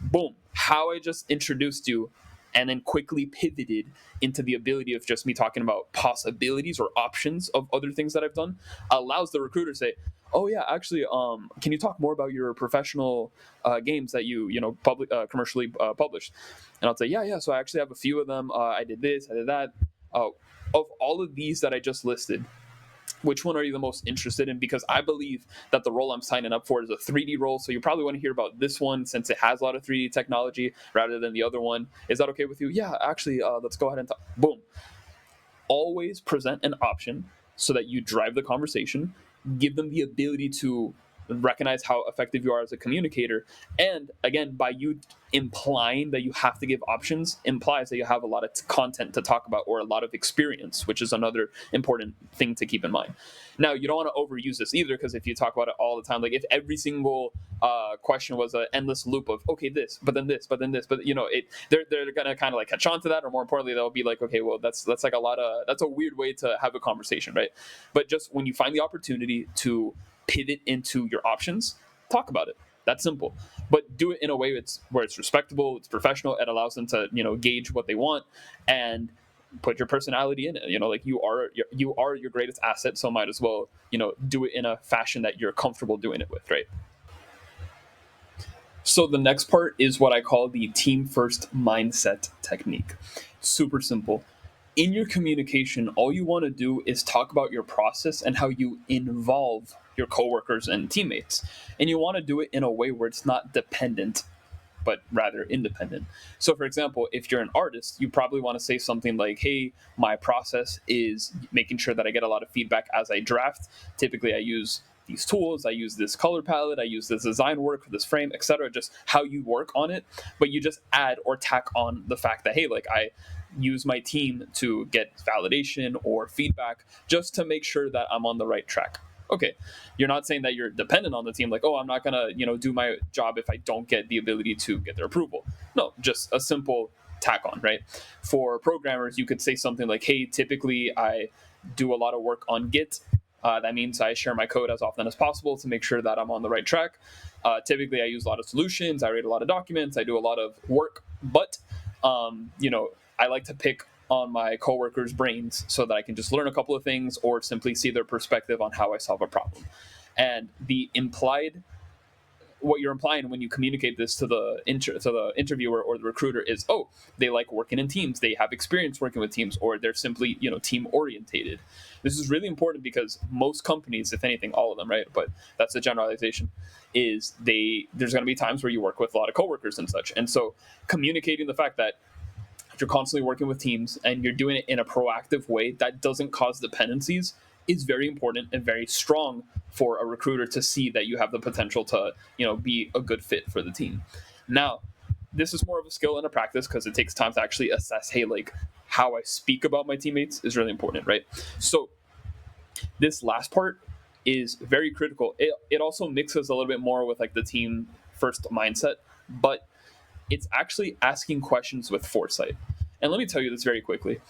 S1: boom, how I just introduced you and then quickly pivoted into the ability of just me talking about possibilities or options of other things that I've done allows the recruiter to say, oh yeah, actually, can you talk more about your professional games that you commercially published? And I'll say, yeah. So I actually have a few of them. I did this, I did that. Of all of these that I just listed, which one are you the most interested in? Because I believe that the role I'm signing up for is a 3D role. So you probably want to hear about this one since it has a lot of 3D technology rather than the other one. Is that okay with you? Yeah, actually, let's go ahead and talk. Boom. Always present an option so that you drive the conversation. give them the ability to recognize how effective you are as a communicator. And again, by you implying that you have to give options implies that you have a lot of content to talk about or a lot of experience, which is another important thing to keep in mind. Now, you don't want to overuse this either, because if you talk about it all the time, like if every single question was an endless loop of okay, this, but then this, but then this, but they're gonna kind of like catch on to that, or more importantly, they'll be like, okay, well, that's like that's a weird way to have a conversation, right? But just when you find the opportunity to pivot into your options, talk about it. That's simple, but do it in a way where it's respectable, it's professional. It allows them to gauge what they want and put your personality in it. Like you are your greatest asset, so might as well do it in a fashion that you're comfortable doing it with, right? So the next part is what I call the team first mindset technique. Super simple. In your communication, all you want to do is talk about your process and how you involve your coworkers and teammates. And you want to do it in a way where it's not dependent, but rather independent. So, for example, if you're an artist, you probably want to say something like, hey, my process is making sure that I get a lot of feedback as I draft. Typically, I use these tools, I use this color palette, I use this design work for this frame, etc. Just how you work on it, but you just add or tack on the fact that, hey, like I use my team to get validation or feedback just to make sure that I'm on the right track. Okay, you're not saying that you're dependent on the team, like, oh, I'm not gonna do my job if I don't get the ability to get their approval. No, just a simple tack on, right? For programmers, you could say something like, hey, typically I do a lot of work on Git. That means I share my code as often as possible to make sure that I'm on the right track. Typically I use a lot of solutions, I read a lot of documents, I do a lot of work, but I like to pick on my coworkers' brains so that I can just learn a couple of things or simply see their perspective on how I solve a problem. And what you're implying when you communicate this to the interviewer or the recruiter is, oh, they like working in teams, they have experience working with teams, or they're simply team orientated. This is really important because most companies, if anything, all of them, right? But that's a generalization. There's going to be times where you work with a lot of coworkers and such, and so communicating the fact that you're constantly working with teams and you're doing it in a proactive way that doesn't cause dependencies is very important and very strong for a recruiter to see that you have the potential to be a good fit for the team. Now, this is more of a skill and a practice because it takes time to actually assess, hey, like how I speak about my teammates is really important, right? So this last part is very critical. It also mixes a little bit more with like the team first mindset, but it's actually asking questions with foresight. And let me tell you this very quickly.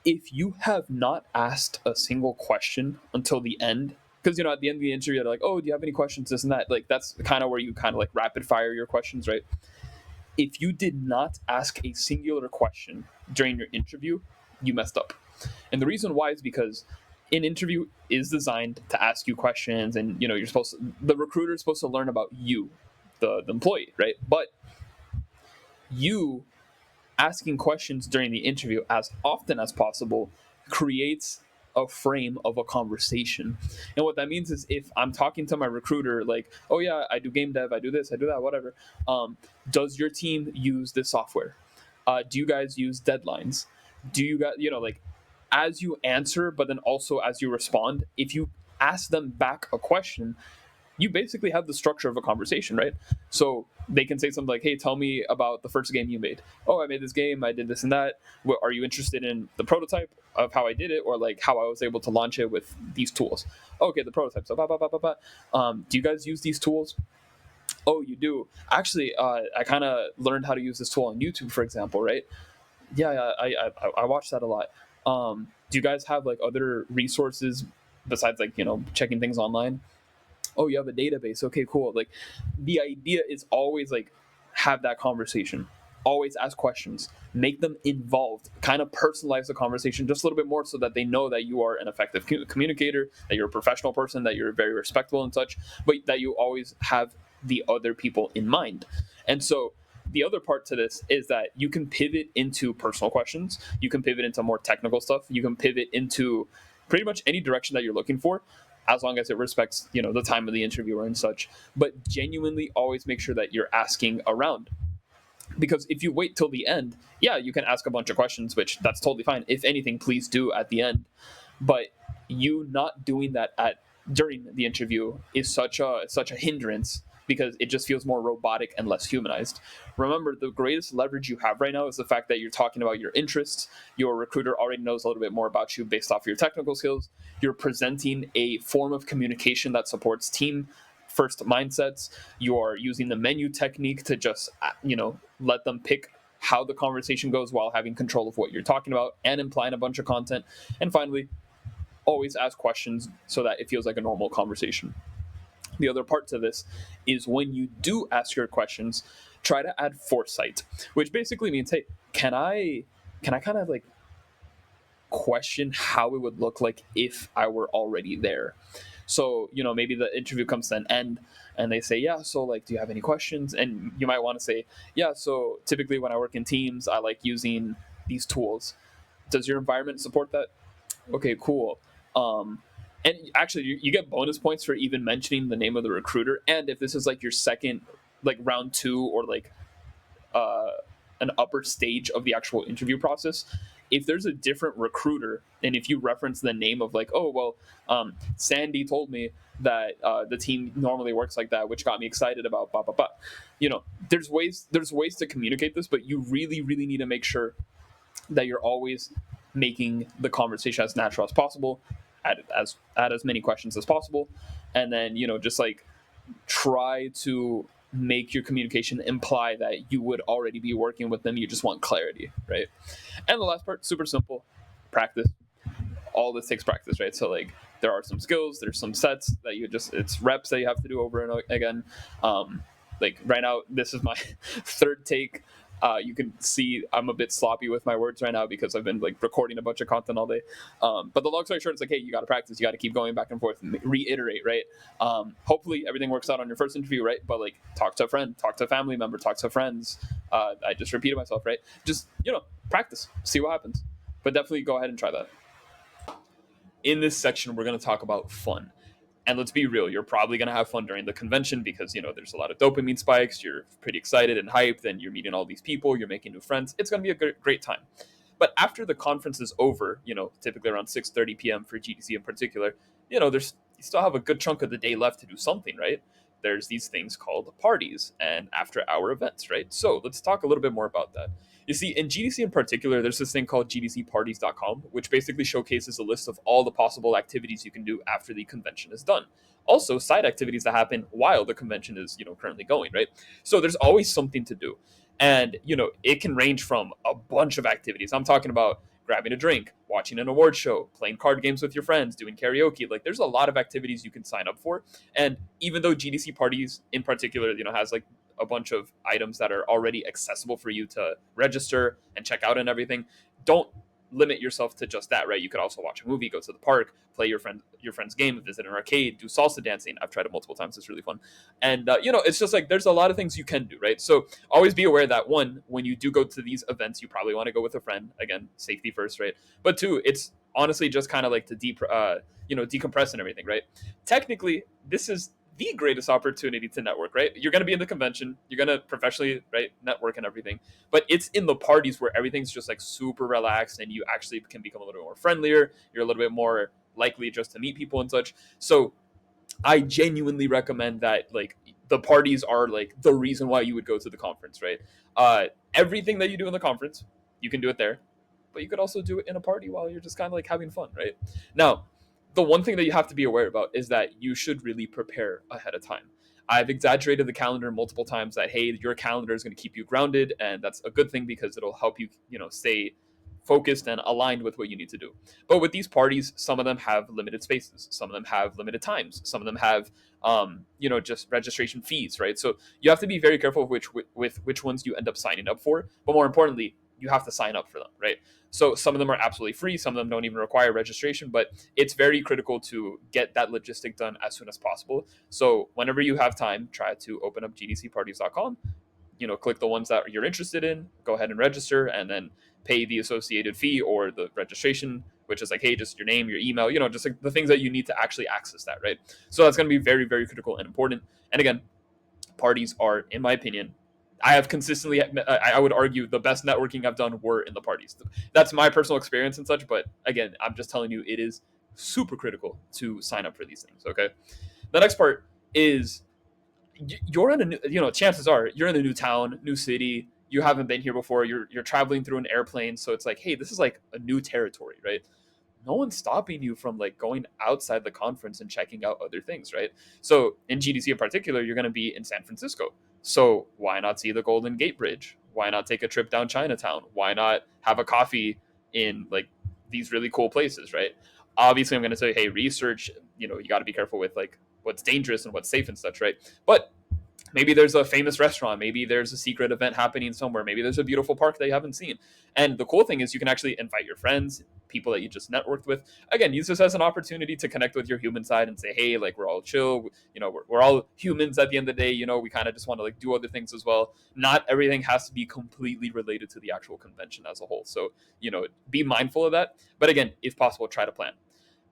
S1: If you have not asked a single question until the end, because at the end of the interview, they're like, oh, do you have any questions, this and that? Like, that's kind of where you kind of like rapid fire your questions, right? If you did not ask a singular question during your interview, you messed up. And the reason why is because an interview is designed to ask you questions, and the recruiter is supposed to learn about you, the employee, right? But you asking questions during the interview as often as possible creates a frame of a conversation. And what that means is, if I'm talking to my recruiter, like, oh yeah, I do game dev, I do this, I do that, whatever. Does your team use this software? Do you guys use deadlines? Do you guys, like, as you answer, but then also as you respond, if you ask them back a question, you basically have the structure of a conversation, right? So they can say something like, hey, tell me about the first game you made. Oh, I made this game, I did this and that. Are you interested in the prototype of how I did it, or like how I was able to launch it with these tools? Okay, the prototype. So, do you guys use these tools? Oh, you do. Actually, I kind of learned how to use this tool on YouTube, for example, right? Yeah, I watch that a lot. Do you guys have like other resources besides like checking things online? Oh, you have a database. Okay, cool. Like, the idea is always like have that conversation. Always ask questions. Make them involved. Kind of personalize the conversation just a little bit more so that they know that you are an effective communicator, that you're a professional person, that you're very respectful and such, but that you always have the other people in mind. And so the other part to this is that you can pivot into personal questions. You can pivot into more technical stuff. You can pivot into pretty much any direction that you're looking for, as long as it respects the time of the interviewer and such. But genuinely always make sure that you're asking around, because if you wait till the end, yeah, you can ask a bunch of questions, which that's totally fine. If anything, please do at the end. But you not doing that at during the interview is such a hindrance because it just feels more robotic and less humanized. Remember, the greatest leverage you have right now is the fact that you're talking about your interests. Your recruiter already knows a little bit more about you based off your technical skills. You're presenting a form of communication that supports team first mindsets. You are using the menu technique to just let them pick how the conversation goes while having control of what you're talking about and implying a bunch of content. And finally, always ask questions so that it feels like a normal conversation. The other part to this is when you do ask your questions, try to add foresight, which basically means, hey, can I kind of like question how it would look like if I were already there? So, maybe the interview comes to an end and they say, yeah, so like, do you have any questions? And you might want to say, yeah, so typically when I work in teams, I like using these tools. Does your environment support that? Okay, cool. Um, and actually, you get bonus points for even mentioning the name of the recruiter. And if this is like your second, like round two, or like uh, an upper stage of the actual interview process, if there's a different recruiter, and if you reference the name of like, oh well, Sandy told me that the team normally works like that, which got me excited about blah blah blah. There's ways to communicate this, but you really really need to make sure that you're always making the conversation as natural as possible, add as many questions as possible, and then just like try to make your communication imply that you would already be working with them. You just want clarity, right? And the last part, super simple, practice. All this takes practice, right? So like there are some skills, there's some sets that it's reps that you have to do over and again. Like right now, this is my third take. You can see I'm a bit sloppy with my words right now because I've been like recording a bunch of content all day. But the long story short, it's like, hey, you got to practice. You got to keep going back and forth and reiterate, right? Hopefully everything works out on your first interview, right? But like talk to a friend, talk to a family member, talk to friends. I just repeated myself, right? Just, practice, see what happens. But definitely go ahead and try that. In this section, we're going to talk about fun. And let's be real, you're probably going to have fun during the convention because, there's a lot of dopamine spikes. You're pretty excited and hyped, and you're meeting all these people, you're making new friends. It's going to be a great time. But after the conference is over, typically around 6:30 p.m. for GDC in particular, you still have a good chunk of the day left to do something, right? There's these things called parties and after hour events, right? So let's talk a little bit more about that. You see, in GDC in particular, there's this thing called gdcparties.com, which basically showcases a list of all the possible activities you can do after the convention is done. Also, side activities that happen while the convention is, currently going, right? So there's always something to do. And, it can range from a bunch of activities. I'm talking about grabbing a drink, watching an award show, playing card games with your friends, doing karaoke. Like there's a lot of activities you can sign up for. And even though GDC parties in particular, has like a bunch of items that are already accessible for you to register and check out and everything, don't limit yourself to just that, right? You could also watch a movie, go to the park, play your friend's game, visit an arcade, do salsa dancing. I've tried it multiple times. It's really fun. And it's just like there's a lot of things you can do, right? So always be aware that one, when you do go to these events, you probably want to go with a friend. Again, safety first, right? But two, it's honestly just kind of like to decompress and everything, right? Technically, this is the greatest opportunity to network, right? You're going to be in the convention, you're going to professionally, right, network and everything, but it's in the parties where everything's just like super relaxed and you actually can become a little bit more friendlier. You're a little bit more likely just to meet people and such. So I genuinely recommend that, like, the parties are like the reason why you would go to the conference, right? Everything that you do in the conference, you can do it there, but you could also do it in a party while you're just kind of like having fun, right? Now, the one thing that you have to be aware about is that you should really prepare ahead of time. I've exaggerated the calendar multiple times that, hey, your calendar is going to keep you grounded, and that's a good thing because it'll help you, stay focused and aligned with what you need to do. But with these parties, some of them have limited spaces, some of them have limited times, some of them have, just registration fees, right? So you have to be very careful with which ones you end up signing up for. But more importantly, you have to sign up for them, right? So some of them are absolutely free, some of them don't even require registration, but it's very critical to get that logistic done as soon as possible. So whenever you have time, try to open up gdcparties.com, click the ones that you're interested in, go ahead and register, and then pay the associated fee or the registration, which is like, hey, just your name, your email, just like the things that you need to actually access that, right? So that's going to be very, very critical and important. And again, parties are, in my opinion, I have consistently, I would argue, the best networking I've done were in the parties. That's my personal experience and such, but again, I'm just telling you, it is super critical to sign up for these things. Okay. The next part is you're in a new, chances are you're in a new town, new city. You haven't been here before. You're traveling through an airplane, so it's like, hey, this is like a new territory, right? No one's stopping you from like going outside the conference and checking out other things, right? So in GDC in particular, you're going to be in San Francisco. So why not see the Golden Gate Bridge? Why not take a trip down Chinatown? Why not have a coffee in like these really cool places, right? Obviously, I'm going to say, hey, research. You got to be careful with like what's dangerous and what's safe and such, right? But maybe there's a famous restaurant, maybe there's a secret event happening somewhere, maybe there's a beautiful park that you haven't seen. And the cool thing is you can actually invite your friends, people that you just networked with. Again, use this as an opportunity to connect with your human side and say, hey, like we're all chill, we're all humans at the end of the day. We kind of just want to like do other things as well. Not everything has to be completely related to the actual convention as a whole. So be mindful of that, but again, if possible, try to plan.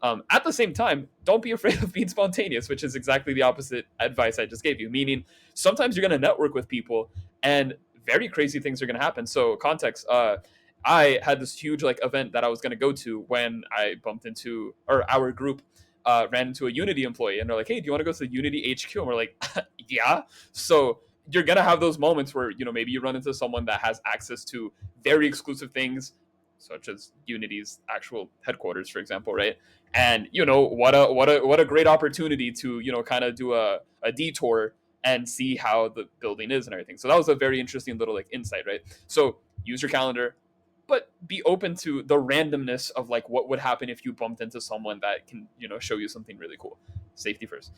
S1: At the same time, don't be afraid of being spontaneous, which is exactly the opposite advice I just gave you. Meaning, sometimes you're going to network with people, and very crazy things are going to happen. So, context: I had this huge like event that I was going to go to when I bumped into, or our group ran into a Unity employee, and they're like, "Hey, do you want to go to the Unity HQ?" And we're like, "Yeah." So you're gonna have those moments where maybe you run into someone that has access to very exclusive things, such as Unity's actual headquarters, for example, right? And what a great opportunity to kind of do a detour and see how the building is and everything. So that was a very interesting little like insight, right? So use your calendar, but be open to the randomness of like what would happen if you bumped into someone that can show you something really cool. Safety first.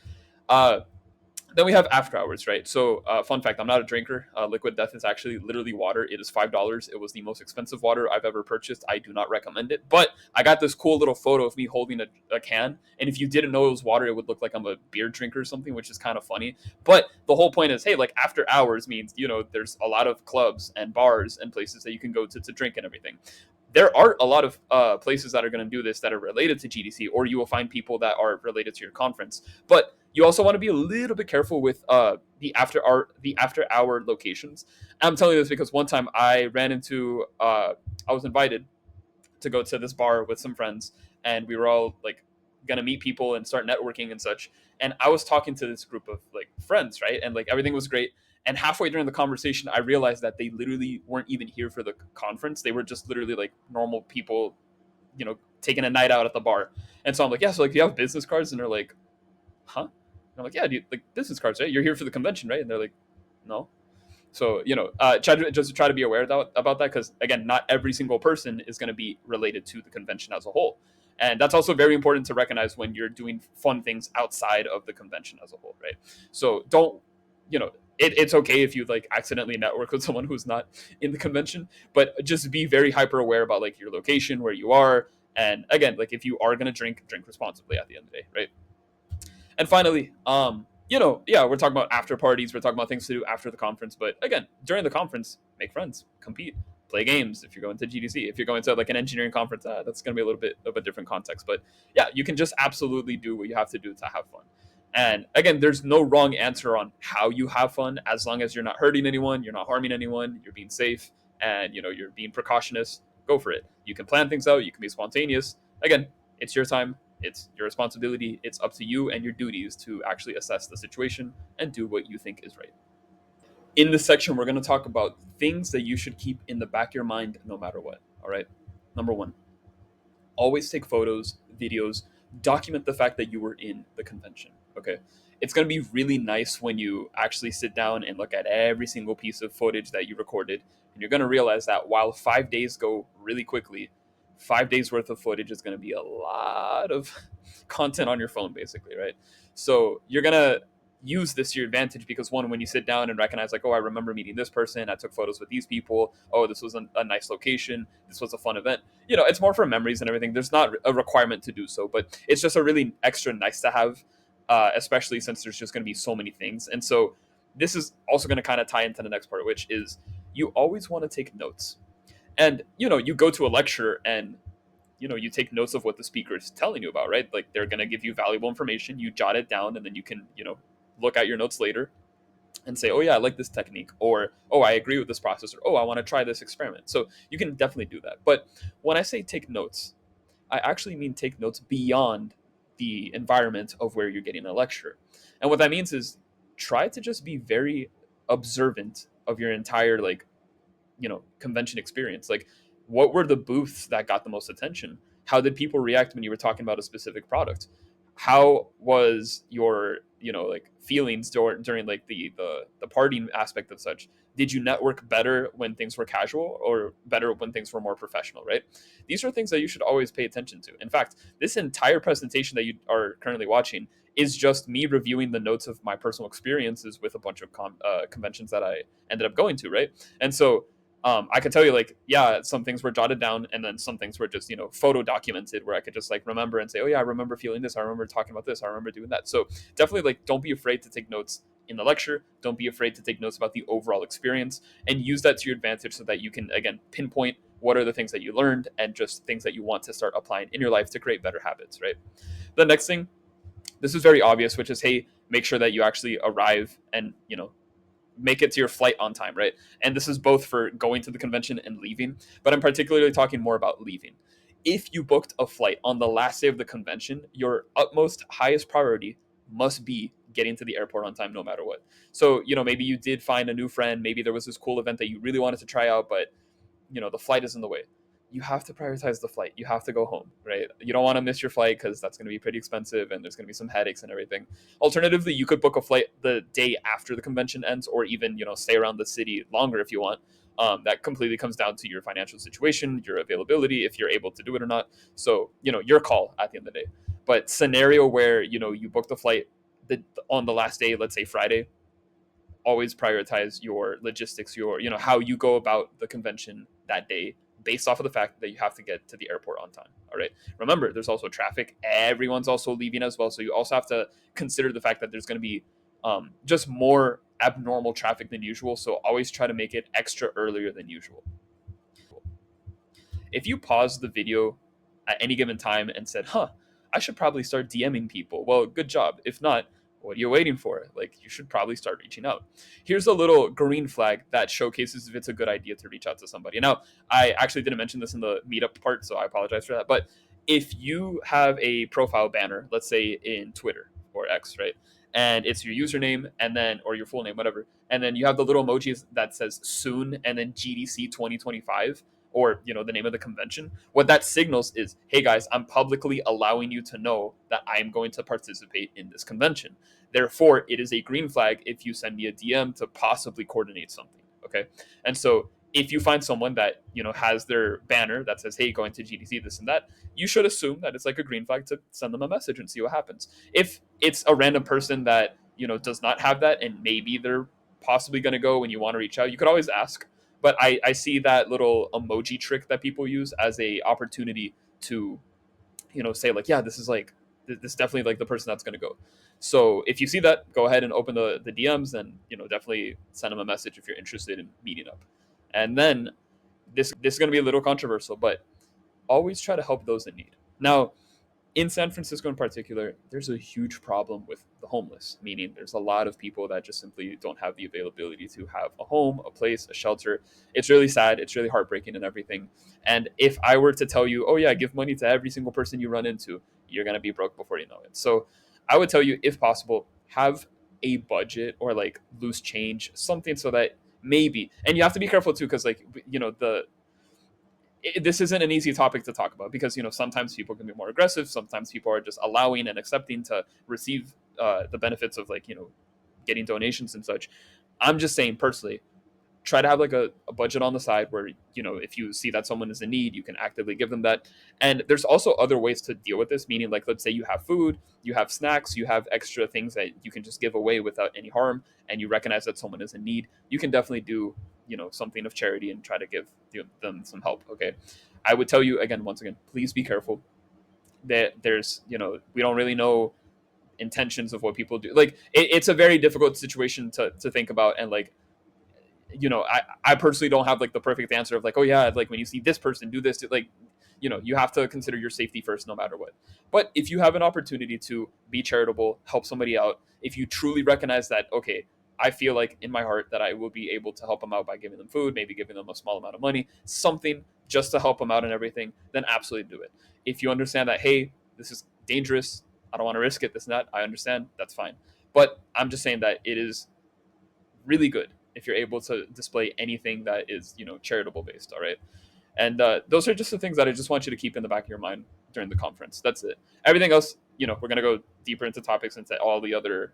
S1: Then we have after hours, right? So, fun fact: I'm not a drinker. Liquid Death is actually literally water. It is $5. It was the most expensive water I've ever purchased. I do not recommend it, but I got this cool little photo of me holding a can. And if you didn't know it was water, it would look like I'm a beer drinker or something, which is kind of funny. But the whole point is, hey, like after hours means there's a lot of clubs and bars and places that you can go to drink and everything. There are a lot of places that are going to do this that are related to GDC, or you will find people that are related to your conference. But you also want to be a little bit careful with the after hour locations. I'm telling you this because one time I ran into I was invited to go to this bar with some friends, and we were all like gonna meet people and start networking and such. And I was talking to this group of like friends, right? And like everything was great. And halfway during the conversation, I realized that they literally weren't even here for the conference. They were just literally like normal people, taking a night out at the bar. And so I'm like, yeah, so like, do you have business cards? And they're like, huh? And I'm like, yeah, do you like business cards, right? You're here for the convention, right? And they're like, no. So try to be aware about that, because again, not every single person is going to be related to the convention as a whole, and that's also very important to recognize when you're doing fun things outside of the convention as a whole, right? So don't it's okay if you like accidentally network with someone who's not in the convention, but just be very hyper aware about like your location, where you are, and again, like if you are going to drink responsibly at the end of the day, right? And finally, yeah, we're talking about after parties. We're talking about things to do after the conference. But again, during the conference, make friends, compete, play games. If you're going to GDC, if you're going to like an engineering conference, that's going to be a little bit of a different context. But yeah, you can just absolutely do what you have to do to have fun. And again, there's no wrong answer on how you have fun, as long as you're not hurting anyone, you're not harming anyone, you're being safe, and you're being precautious. Go for it. You can plan things out. You can be spontaneous. Again, it's your time, it's your responsibility. It's up to you and your duties to actually assess the situation and do what you think is right. In this section, we're going to talk about things that you should keep in the back of your mind no matter what. All right. Number one, always take photos, videos, document the fact that you were in the convention. Okay. It's going to be really nice when you actually sit down and look at every single piece of footage that you recorded. And you're going to realize that while 5 days go really quickly, 5 days worth of footage is going to be a lot of content on your phone, basically, right? So you're going to use this to your advantage, because one, when you sit down and recognize like, oh, I remember meeting this person, I took photos with these people, oh, this was a nice location, this was a fun event, it's more for memories and everything. There's not a requirement to do so, but it's just a really extra nice to have, especially since there's just going to be so many things. And so this is also going to kind of tie into the next part, which is you always want to take notes. And you go to a lecture and you take notes of what the speaker is telling you about, right? Like they're going to give you valuable information, you jot it down, and then you can look at your notes later and say, oh yeah, I like this technique, or oh, I agree with this process, or oh, I want to try this experiment. So you can definitely do that. But when I say take notes, I actually mean take notes beyond the environment of where you're getting a lecture. And what that means is try to just be very observant of your entire convention experience. Like, what were the booths that got the most attention? How did people react when you were talking about a specific product? How was your feelings during like the partying aspect of such? Did you network better when things were casual or better when things were more professional, right? These are things that you should always pay attention to. In fact, this entire presentation that you are currently watching is just me reviewing the notes of my personal experiences with a bunch of conventions that I ended up going to, right? And so I could tell you, like, yeah, some things were jotted down, and then some things were just photo documented, where I could just like remember and say, oh yeah, I remember feeling this, I remember talking about this, I remember doing that. So definitely, like, don't be afraid to take notes in the lecture. Don't be afraid to take notes about the overall experience, and use that to your advantage so that you can again pinpoint what are the things that you learned and just things that you want to start applying in your life to create better habits, right? The next thing, this is very obvious, which is, hey, make sure that you actually arrive and make it to your flight on time, right? And this is both for going to the convention and leaving, but I'm particularly talking more about leaving. If you booked a flight on the last day of the convention, your utmost highest priority must be getting to the airport on time no matter what. So, maybe you did find a new friend, maybe there was this cool event that you really wanted to try out, but the flight is in the way. You have to prioritize the flight. You have to go home, right? You don't want to miss your flight because that's going to be pretty expensive and there's going to be some headaches and everything. Alternatively, you could book a flight the day after the convention ends, or even stay around the city longer if you want. That completely comes down to your financial situation, your availability, if you're able to do it or not. So your call at the end of the day. But scenario where you book the flight on the last day, let's say Friday, always prioritize your logistics, your how you go about the convention that day, based off of the fact that you have to get to the airport on time. All right, remember, there's also traffic. Everyone's also leaving as well, so you also have to consider the fact that there's going to be just more abnormal traffic than usual. So always try to make it extra earlier than usual. If you pause the video at any given time and said, I should probably start DMing people, well, good job. If not, what are you waiting for? Like, you should probably start reaching out. Here's a little green flag that showcases if it's a good idea to reach out to somebody. Now, I actually didn't mention this in the meetup part, so I apologize for that. But if you have a profile banner, let's say in Twitter or X, right? And it's your username and then, or your full name, whatever. And then you have the little emojis that says soon and then GDC 2025, or the name of the convention. What that signals is, hey guys, I'm publicly allowing you to know that I am going to participate in this convention. Therefore, it is a green flag if you send me a DM to possibly coordinate something. Okay. And so if you find someone that has their banner that says, hey, going to GDC, this and that, you should assume that it's like a green flag to send them a message and see what happens. If it's a random person that does not have that, and maybe they're possibly going to go and you want to reach out, you could always ask. But I see that little emoji trick that people use as a opportunity to say, like, yeah, this is like, this is definitely like the person that's going to go. So if you see that, go ahead and open the DMs and definitely send them a message if you're interested in meeting up. And then this is going to be a little controversial, but always try to help those in need. Now, in San Francisco in particular, there's a huge problem with the homeless, meaning there's a lot of people that just simply don't have the availability to have a home, a place, a shelter. It's really sad. It's really heartbreaking and everything. And if I were to tell you, oh yeah, give money to every single person you run into, you're going to be broke before you know it. So I would tell you, if possible, have a budget or like loose change, something so that maybe, and you have to be careful too, because like, this isn't an easy topic to talk about, because sometimes people can be more aggressive, sometimes people are just allowing and accepting to receive the benefits of like getting donations and such. I'm just saying, personally, try to have like a budget on the side where if you see that someone is in need, you can actively give them that. And there's also other ways to deal with this, meaning, like, let's say you have food, you have snacks, you have extra things that you can just give away without any harm, and you recognize that someone is in need. You can definitely do something of charity and try to give them some help. Okay, I would tell you again, once again, please be careful that there's we don't really know intentions of what people do. Like, it's a very difficult situation to think about. And like, I personally don't have like the perfect answer of like, oh yeah, like when you see this person do this, like, you have to consider your safety first no matter what. But if you have an opportunity to be charitable, help somebody out, if you truly recognize that, okay, I feel like in my heart that I will be able to help them out by giving them food, maybe giving them a small amount of money, something just to help them out and everything, then absolutely do it. If you understand that, hey, this is dangerous, I don't want to risk it, this and that, I understand, that's fine. But I'm just saying that it is really good if you're able to display anything that is, charitable based, all right? And those are just the things that I just want you to keep in the back of your mind during the conference. That's it. Everything else, we're going to go deeper into topics and all the other,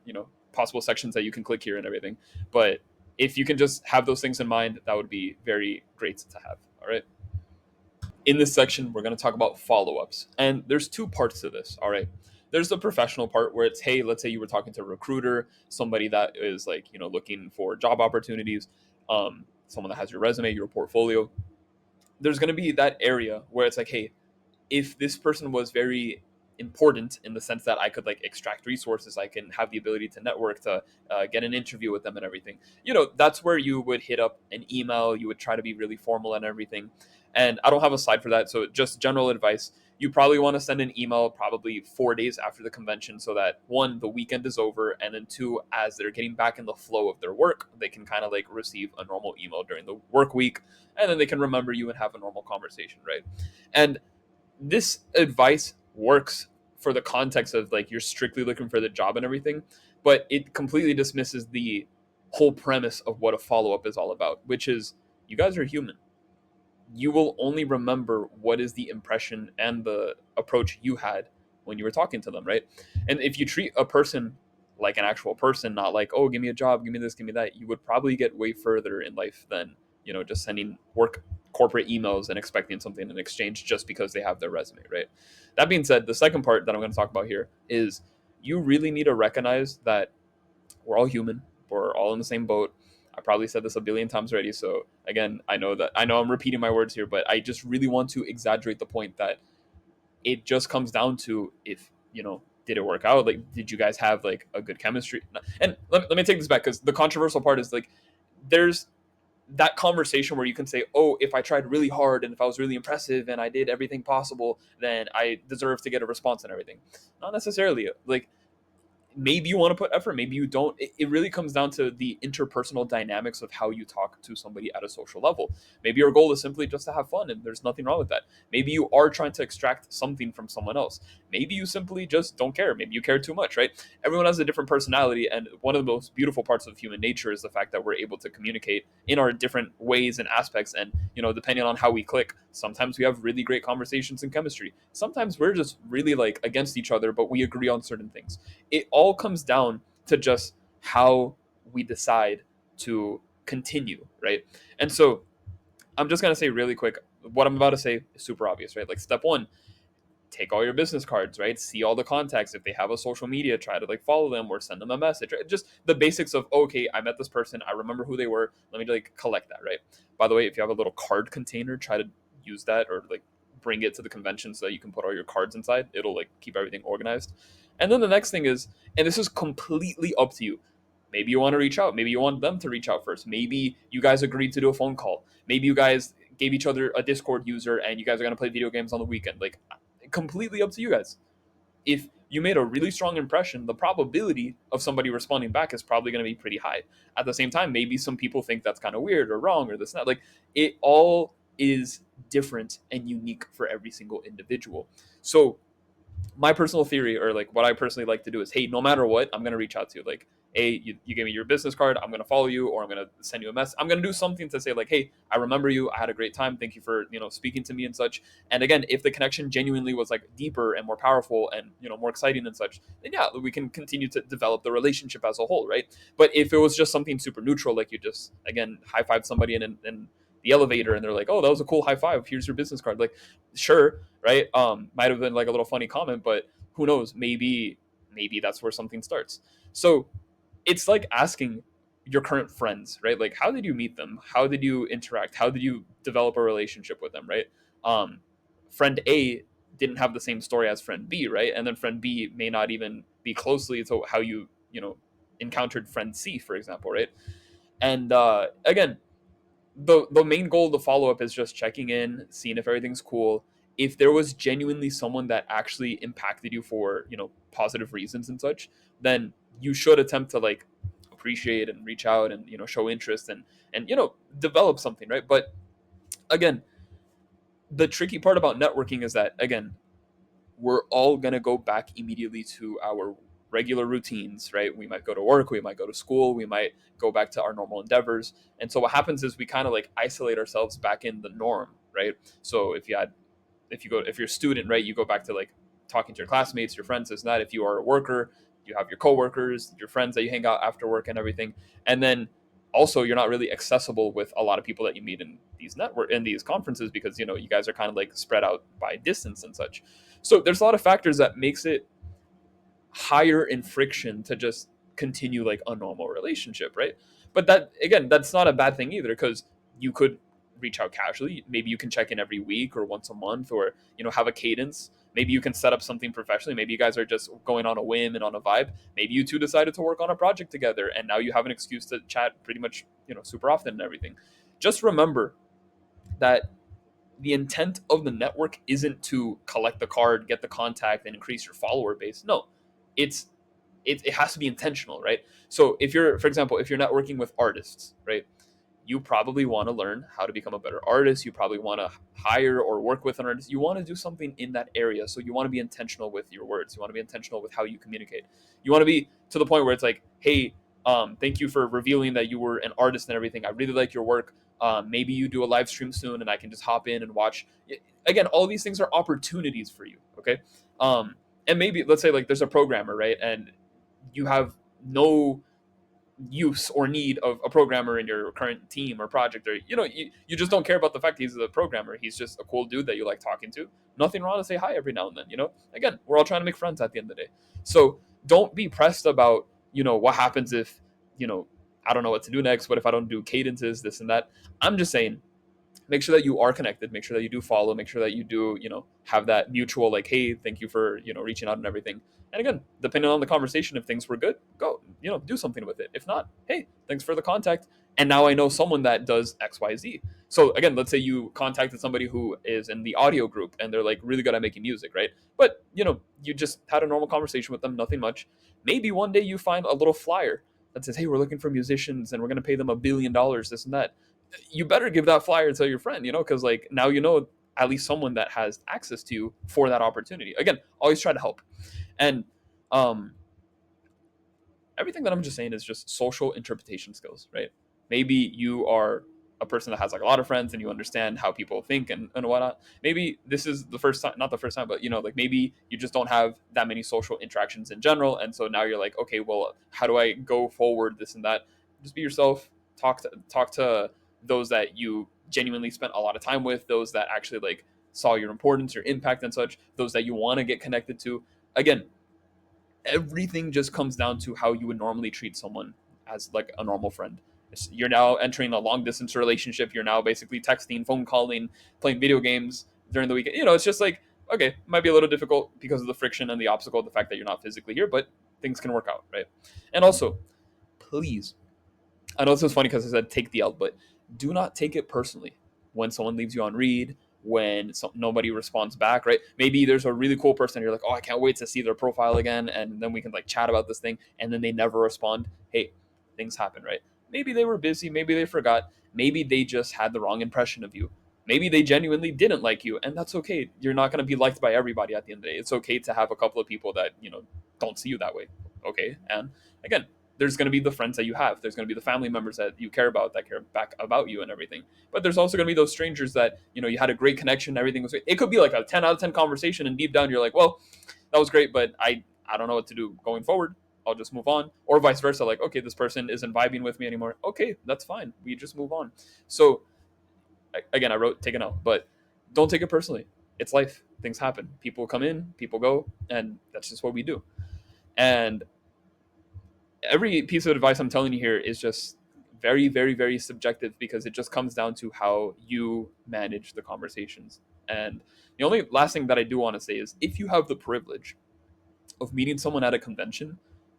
S1: possible sections that you can click here and everything. But if you can just have those things in mind, that would be very great to have. All right. In this section, we're going to talk about follow ups. And there's two parts to this. All right. There's the professional part where it's, hey, let's say you were talking to a recruiter, somebody that is like, looking for job opportunities, someone that has your resume, your portfolio. There's going to be that area where it's like, hey, if this person was very important in the sense that I could like extract resources, I can have the ability to network, to get an interview with them and everything. That's where you would hit up an email. You would try to be really formal and everything. And I don't have a slide for that, so just general advice. You probably want to send an email probably 4 days after the convention so that one, the weekend is over, and then two, as they're getting back in the flow of their work, they can kind of like receive a normal email during the work week, and then they can remember you and have a normal conversation, right? And this advice works for the context of like you're strictly looking for the job and everything, but it completely dismisses the whole premise of what a follow up is all about, which is you guys are human. You will only remember what is the impression and the approach you had when you were talking to them, right? And if you treat a person like an actual person, not like, oh, give me a job, give me this, give me that, you would probably get way further in life than, just sending work corporate emails and expecting something in exchange just because they have their resume, right? That being said, the second part that I'm going to talk about here is you really need to recognize that we're all human. We're all in the same boat. I probably said this a billion times already. So again, I know I'm repeating my words here, but I just really want to exaggerate the point that it just comes down to if, did it work out? Like, did you guys have like a good chemistry? And let me take this back because the controversial part is like, there's that conversation where you can say, oh, if I tried really hard and if I was really impressive and I did everything possible, then I deserve to get a response and everything. Not necessarily. Like, maybe you want to put effort, maybe you don't. It really comes down to the interpersonal dynamics of how you talk to somebody at a social level. Maybe your goal is simply just to have fun and there's nothing wrong with that. Maybe you are trying to extract something from someone else. Maybe you simply just don't care. Maybe you care too much, right? Everyone has a different personality, and one of the most beautiful parts of human nature is the fact that we're able to communicate in our different ways and aspects. And depending on how we click, sometimes we have really great conversations and chemistry, sometimes we're just really like against each other, but we agree on certain things. It all comes down to just how we decide to continue, right? And so I'm just going to say really quick, what I'm about to say is super obvious, right? Like step one, take all your business cards, right? See all the contacts. If they have a social media, try to like follow them or send them a message, right? Just the basics of, okay, I met this person, I remember who they were, let me like collect that, right? By the way, if you have a little card container, try to use that or like bring it to the convention so that you can put all your cards inside. It'll like keep everything organized. And then the next thing is, and this is completely up to you, maybe you want to reach out, maybe you want them to reach out first, maybe you guys agreed to do a phone call, maybe you guys gave each other a Discord user and you guys are going to play video games on the weekend. Like, completely up to you guys. If you made a really strong impression, the probability of somebody responding back is probably going to be pretty high. At the same time, maybe some people think that's kind of weird or wrong or this and that. Like, it all is different and unique for every single individual. So my personal theory, or like what I personally like to do, is, hey, no matter what, I'm going to reach out to you. Like, hey, you gave me your business card, I'm going to follow you, or I'm going to send you a message. I'm going to do something to say like, hey, I remember you, I had a great time, thank you for speaking to me and such. And again, if the connection genuinely was like deeper and more powerful and more exciting and such, then yeah, we can continue to develop the relationship as a whole, right? But if it was just something super neutral, like you just again high five somebody in the elevator and they're like, oh, that was a cool high five, here's your business card, like, sure, right? Might have been like a little funny comment, but who knows? Maybe that's where something starts. So it's like asking your current friends, right? Like, how did you meet them? How did you interact? How did you develop a relationship with them, right? Friend A didn't have the same story as friend B, right? And then friend B may not even be closely to how you encountered friend C, for example, right? And again, the main goal of the follow up is just checking in, seeing if everything's cool. If there was genuinely someone that actually impacted you for positive reasons and such, then you should attempt to like appreciate and reach out and show interest and develop something, right? But again, the tricky part about networking is that, again, we're all going to go back immediately to our regular routines, right? We might go to work, we might go to school, we might go back to our normal endeavors. And so what happens is we kind of like isolate ourselves back in the norm, right? So if you're a student, right, you go back to like talking to your classmates, your friends, this and that. If you are a worker, you have your coworkers, your friends that you hang out after work and everything. And then also you're not really accessible with a lot of people that you meet in these conferences, because you guys are kind of like spread out by distance and such. So there's a lot of factors that makes it higher in friction to just continue like a normal relationship, right? But that, again, that's not a bad thing either, because you could reach out casually. Maybe you can check in every week or once a month, or have a cadence. Maybe you can set up something professionally. Maybe you guys are just going on a whim and on a vibe. Maybe you two decided to work on a project together, and now you have an excuse to chat pretty much super often and everything. Just remember that the intent of the network isn't to collect the card, get the contact, and increase your follower base. No, it's it has to be intentional, right? So if you're, for example, if you're networking with artists, right, you probably want to learn how to become a better artist. You probably want to hire or work with an artist. You want to do something in that area. So you want to be intentional with your words. You want to be intentional with how you communicate. You want to be to the point where it's like, hey, thank you for revealing that you were an artist and everything. I really like your work. Maybe you do a live stream soon and I can just hop in and watch. Again, all these things are opportunities for you. Okay. And maybe let's say like there's a programmer, right? And you have no use or need of a programmer in your current team or project, or you just don't care about the fact that he's a programmer. He's just a cool dude that you like talking to. Nothing wrong to say hi every now and then. Again, we're all trying to make friends at the end of the day. So don't be pressed about what happens if I don't know what to do next. What if I don't do cadences, this and that? I'm just saying, make sure that you are connected, make sure that you do follow, make sure that you do have that mutual like, hey, thank you for reaching out and everything. And again, depending on the conversation, if things were good, go do something with it. If not, hey, thanks for the contact, and now I know someone that does XYZ. So again, let's say you contacted somebody who is in the audio group and they're like really good at making music, right? But you just had a normal conversation with them, nothing much. Maybe one day you find a little flyer that says, hey, we're looking for musicians and we're going to pay them $1 billion, this and that. You better give that flyer to your friend, because like now at least someone that has access to you for that opportunity. Again, always try to help. And um everything that I'm just saying is just social interpretation skills, right? Maybe you are a person that has like a lot of friends and you understand how people think and whatnot. Maybe this is the first time, not the first time, but like maybe you just don't have that many social interactions in general. And so now you're like, okay, well, how do I go forward, this and that? Just be yourself, talk to those that you genuinely spent a lot of time with, those that actually like saw your importance, your impact and such, those that you want to get connected to. Again, everything just comes down to how you would normally treat someone as like a normal friend. You're now entering a long distance relationship. You're now basically texting, phone calling, playing video games during the weekend. It's just like, okay, might be a little difficult because of the friction and the obstacle, the fact that you're not physically here, but things can work out, right? And also, please, I know this is funny because I said take the L, but do not take it personally when someone leaves you on read, when nobody responds back, right? Maybe there's a really cool person, you're like, oh, I can't wait to see their profile again, and then we can like chat about this thing, and then they never respond. Hey, things happen, right? Maybe they were busy, maybe they forgot, maybe they just had the wrong impression of you. Maybe they genuinely didn't like you, and that's okay. You're not going to be liked by everybody at the end of the day. It's okay to have a couple of people that, don't see you that way. Okay. And again, there's going to be the friends that you have. There's going to be the family members that you care about, that care back about you and everything. But there's also going to be those strangers that, you had a great connection. Everything was great. It could be like a 10 out of 10 conversation. And deep down, you're like, well, that was great, but I don't know what to do going forward. I'll just move on. Or vice versa. Like, okay, this person isn't vibing with me anymore. Okay, that's fine. We just move on. So again, I wrote take a note, but don't take it personally. It's life. Things happen. People come in, people go, and that's just what we do. And every piece of advice I'm telling you here is just very, very, very subjective, because it just comes down to how you manage the conversations. And the only last thing that I do want to say is, if you have the privilege of meeting someone at a convention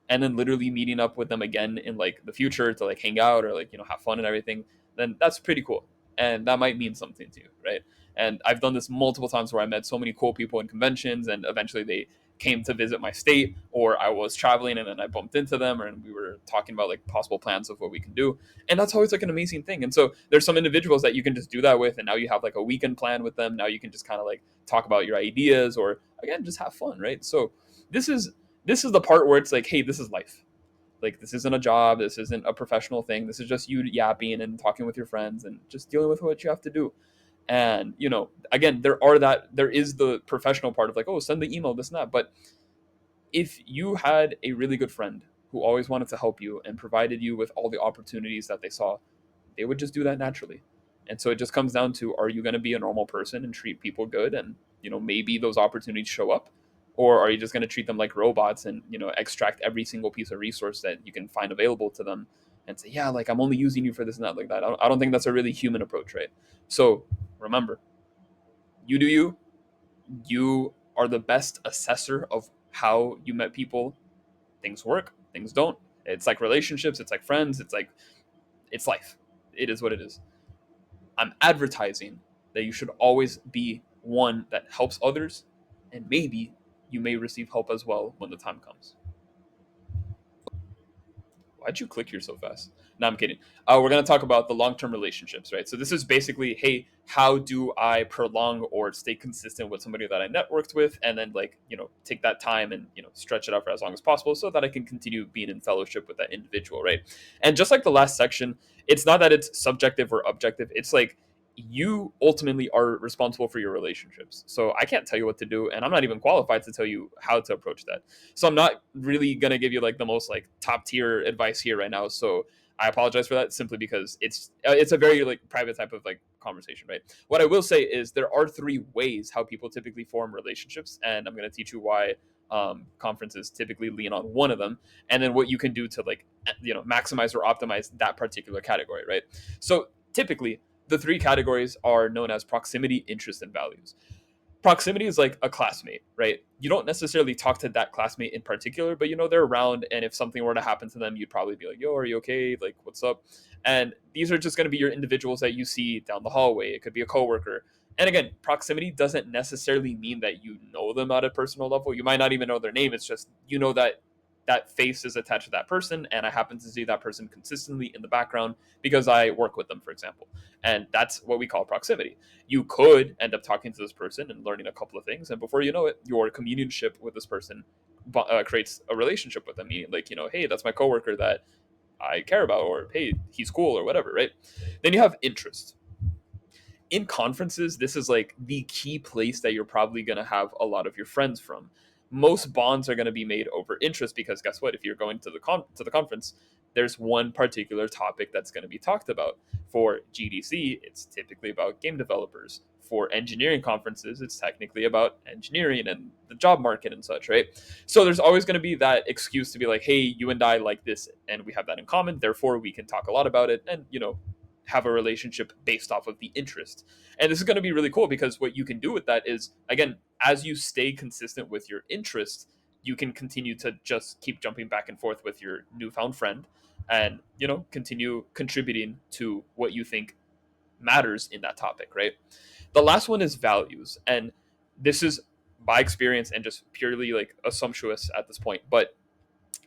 S1: and then literally meeting up with them again in like the future to like hang out or like have fun and everything, then that's pretty cool, and that might mean something to you, right? And I've done this multiple times where I met so many cool people in conventions, and eventually they came to visit my state, or I was traveling and then I bumped into them, and we were talking about like possible plans of what we can do. And that's always like an amazing thing. And so there's some individuals that you can just do that with, and now you have like a weekend plan with them. Now you can just kind of like talk about your ideas, or again just have fun, right? So this is this is the part where it's like, hey, this is life. Like, this isn't a job, this isn't a professional thing, this is just you yapping and talking with your friends and just dealing with what you have to do. And again, there is the professional part of like, oh, send the email, this and that. But if you had a really good friend who always wanted to help you and provided you with all the opportunities that they saw, they would just do that naturally. And so it just comes down to, are you going to be a normal person and treat people good, and maybe those opportunities show up, or are you just going to treat them like robots and extract every single piece of resource that you can find available to them and say, yeah, like, I'm only using you for this and that, like that. I don't think that's a really human approach, right? So remember, you do you. You are the best assessor of how you met people. Things work, things don't. It's like relationships, it's like friends, it's life. It is what it is. I'm advertising that you should always be one that helps others, and maybe you may receive help as well when the time comes. Why'd you click here so fast? No, I'm kidding. We're going to talk about the long-term relationships, right? So this is basically, hey, how do I prolong or stay consistent with somebody that I networked with, and then like, take that time and, stretch it out for as long as possible so that I can continue being in fellowship with that individual, right? And just like the last section, it's not that it's subjective or objective. It's like, you ultimately are responsible for your relationships. So I can't tell you what to do, and I'm not even qualified to tell you how to approach that. So I'm not really gonna give you like the most like top tier advice here right now. So I apologize for that, simply because it's a very like private type of like conversation, right? What I will say is there are three ways how people typically form relationships, and I'm gonna teach you why conferences typically lean on one of them, and then what you can do to like maximize or optimize that particular category, right? So typically the three categories are known as proximity, interest, and values. Proximity is like a classmate, right? You don't necessarily talk to that classmate in particular, but they're around, and if something were to happen to them, you'd probably be like, yo, are you okay? Like, what's up? And these are just going to be your individuals that you see down the hallway. It could be a coworker. And again, proximity doesn't necessarily mean that you know them at a personal level. You might not even know their name. It's just that that face is attached to that person, and I happen to see that person consistently in the background because I work with them, for example. And that's what we call proximity. You could end up talking to this person and learning a couple of things, and before you know it, your companionship with this person creates a relationship with them, meaning like, hey, that's my coworker that I care about, or hey, he's cool, or whatever, right? Then you have interest. In conferences, this is like the key place that you're probably going to have a lot of your friends from. Most bonds are going to be made over interest, because guess what? If you're going to the conference, there's one particular topic that's going to be talked about. For GDC, it's typically about game developers. For engineering conferences, it's technically about engineering and the job market and such, right? So there's always going to be that excuse to be like, hey, you and I like this, and we have that in common. Therefore, we can talk a lot about it, and have a relationship based off of the interest. And this is going to be really cool, because what you can do with that is, again, as you stay consistent with your interest, you can continue to just keep jumping back and forth with your newfound friend, and continue contributing to what you think matters in that topic, right? The last one is values, and this is by experience and just purely like assumptuous at this point, but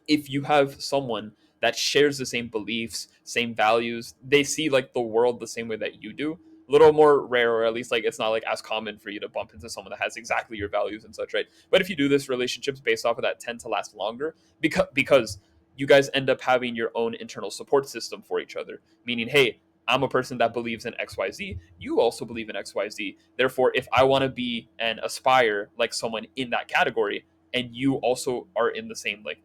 S1: if you have someone that shares the same beliefs, same values, they see like the world the same way that you do. A little more rare, or at least like it's not like as common for you to bump into someone that has exactly your values and such, right? But if you do this, relationships based off of that tend to last longer, because you guys end up having your own internal support system for each other. Meaning, hey, I'm a person that believes in XYZ. You also believe in XYZ. Therefore, if I want to be and aspire like someone in that category, and you also are in the same like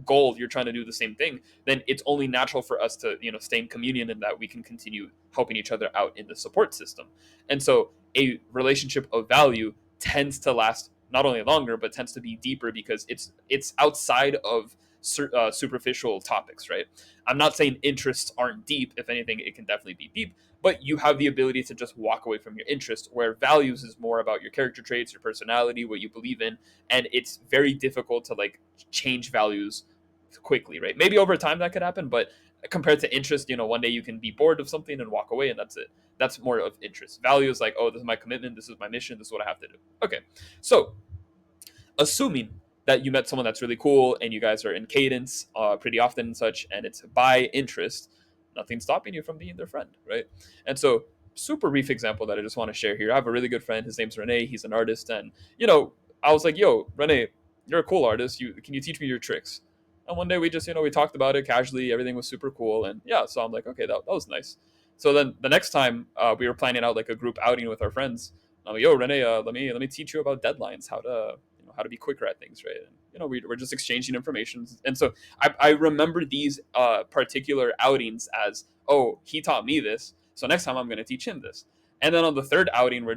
S1: goal, you're trying to do the same thing, then it's only natural for us to stay in communion, and that we can continue helping each other out in the support system. And so a relationship of value tends to last not only longer, but tends to be deeper, because it's outside of superficial topics, right? I'm not saying interests aren't deep. If anything, it can definitely be deep, but you have the ability to just walk away from your interest, where values is more about your character traits, your personality, what you believe in. And it's very difficult to like change values quickly, right? Maybe over time that could happen, but compared to interest, one day you can be bored of something and walk away, and that's it. That's more of interest. Value is like, oh, this is my commitment, this is my mission, this is what I have to do. Okay, so assuming that you met someone that's really cool and you guys are in cadence pretty often and such, and it's by interest, nothing's stopping you from being their friend, right? And so, super brief example that I just want to share here. I have a really good friend. His name's Rene. He's an artist, and I was like, "Yo, Rene, you're a cool artist. Can you teach me your tricks?" And one day we just we talked about it casually. Everything was super cool, and yeah, so I'm like, okay, that was nice. So then the next time we were planning out like a group outing with our friends, I'm like, yo, Rene, let me teach you about deadlines, how to be quicker at things, right? And we're just exchanging information, and so I remember these particular outings as, oh, he taught me this, so next time I'm going to teach him this. And then on the third outing, we're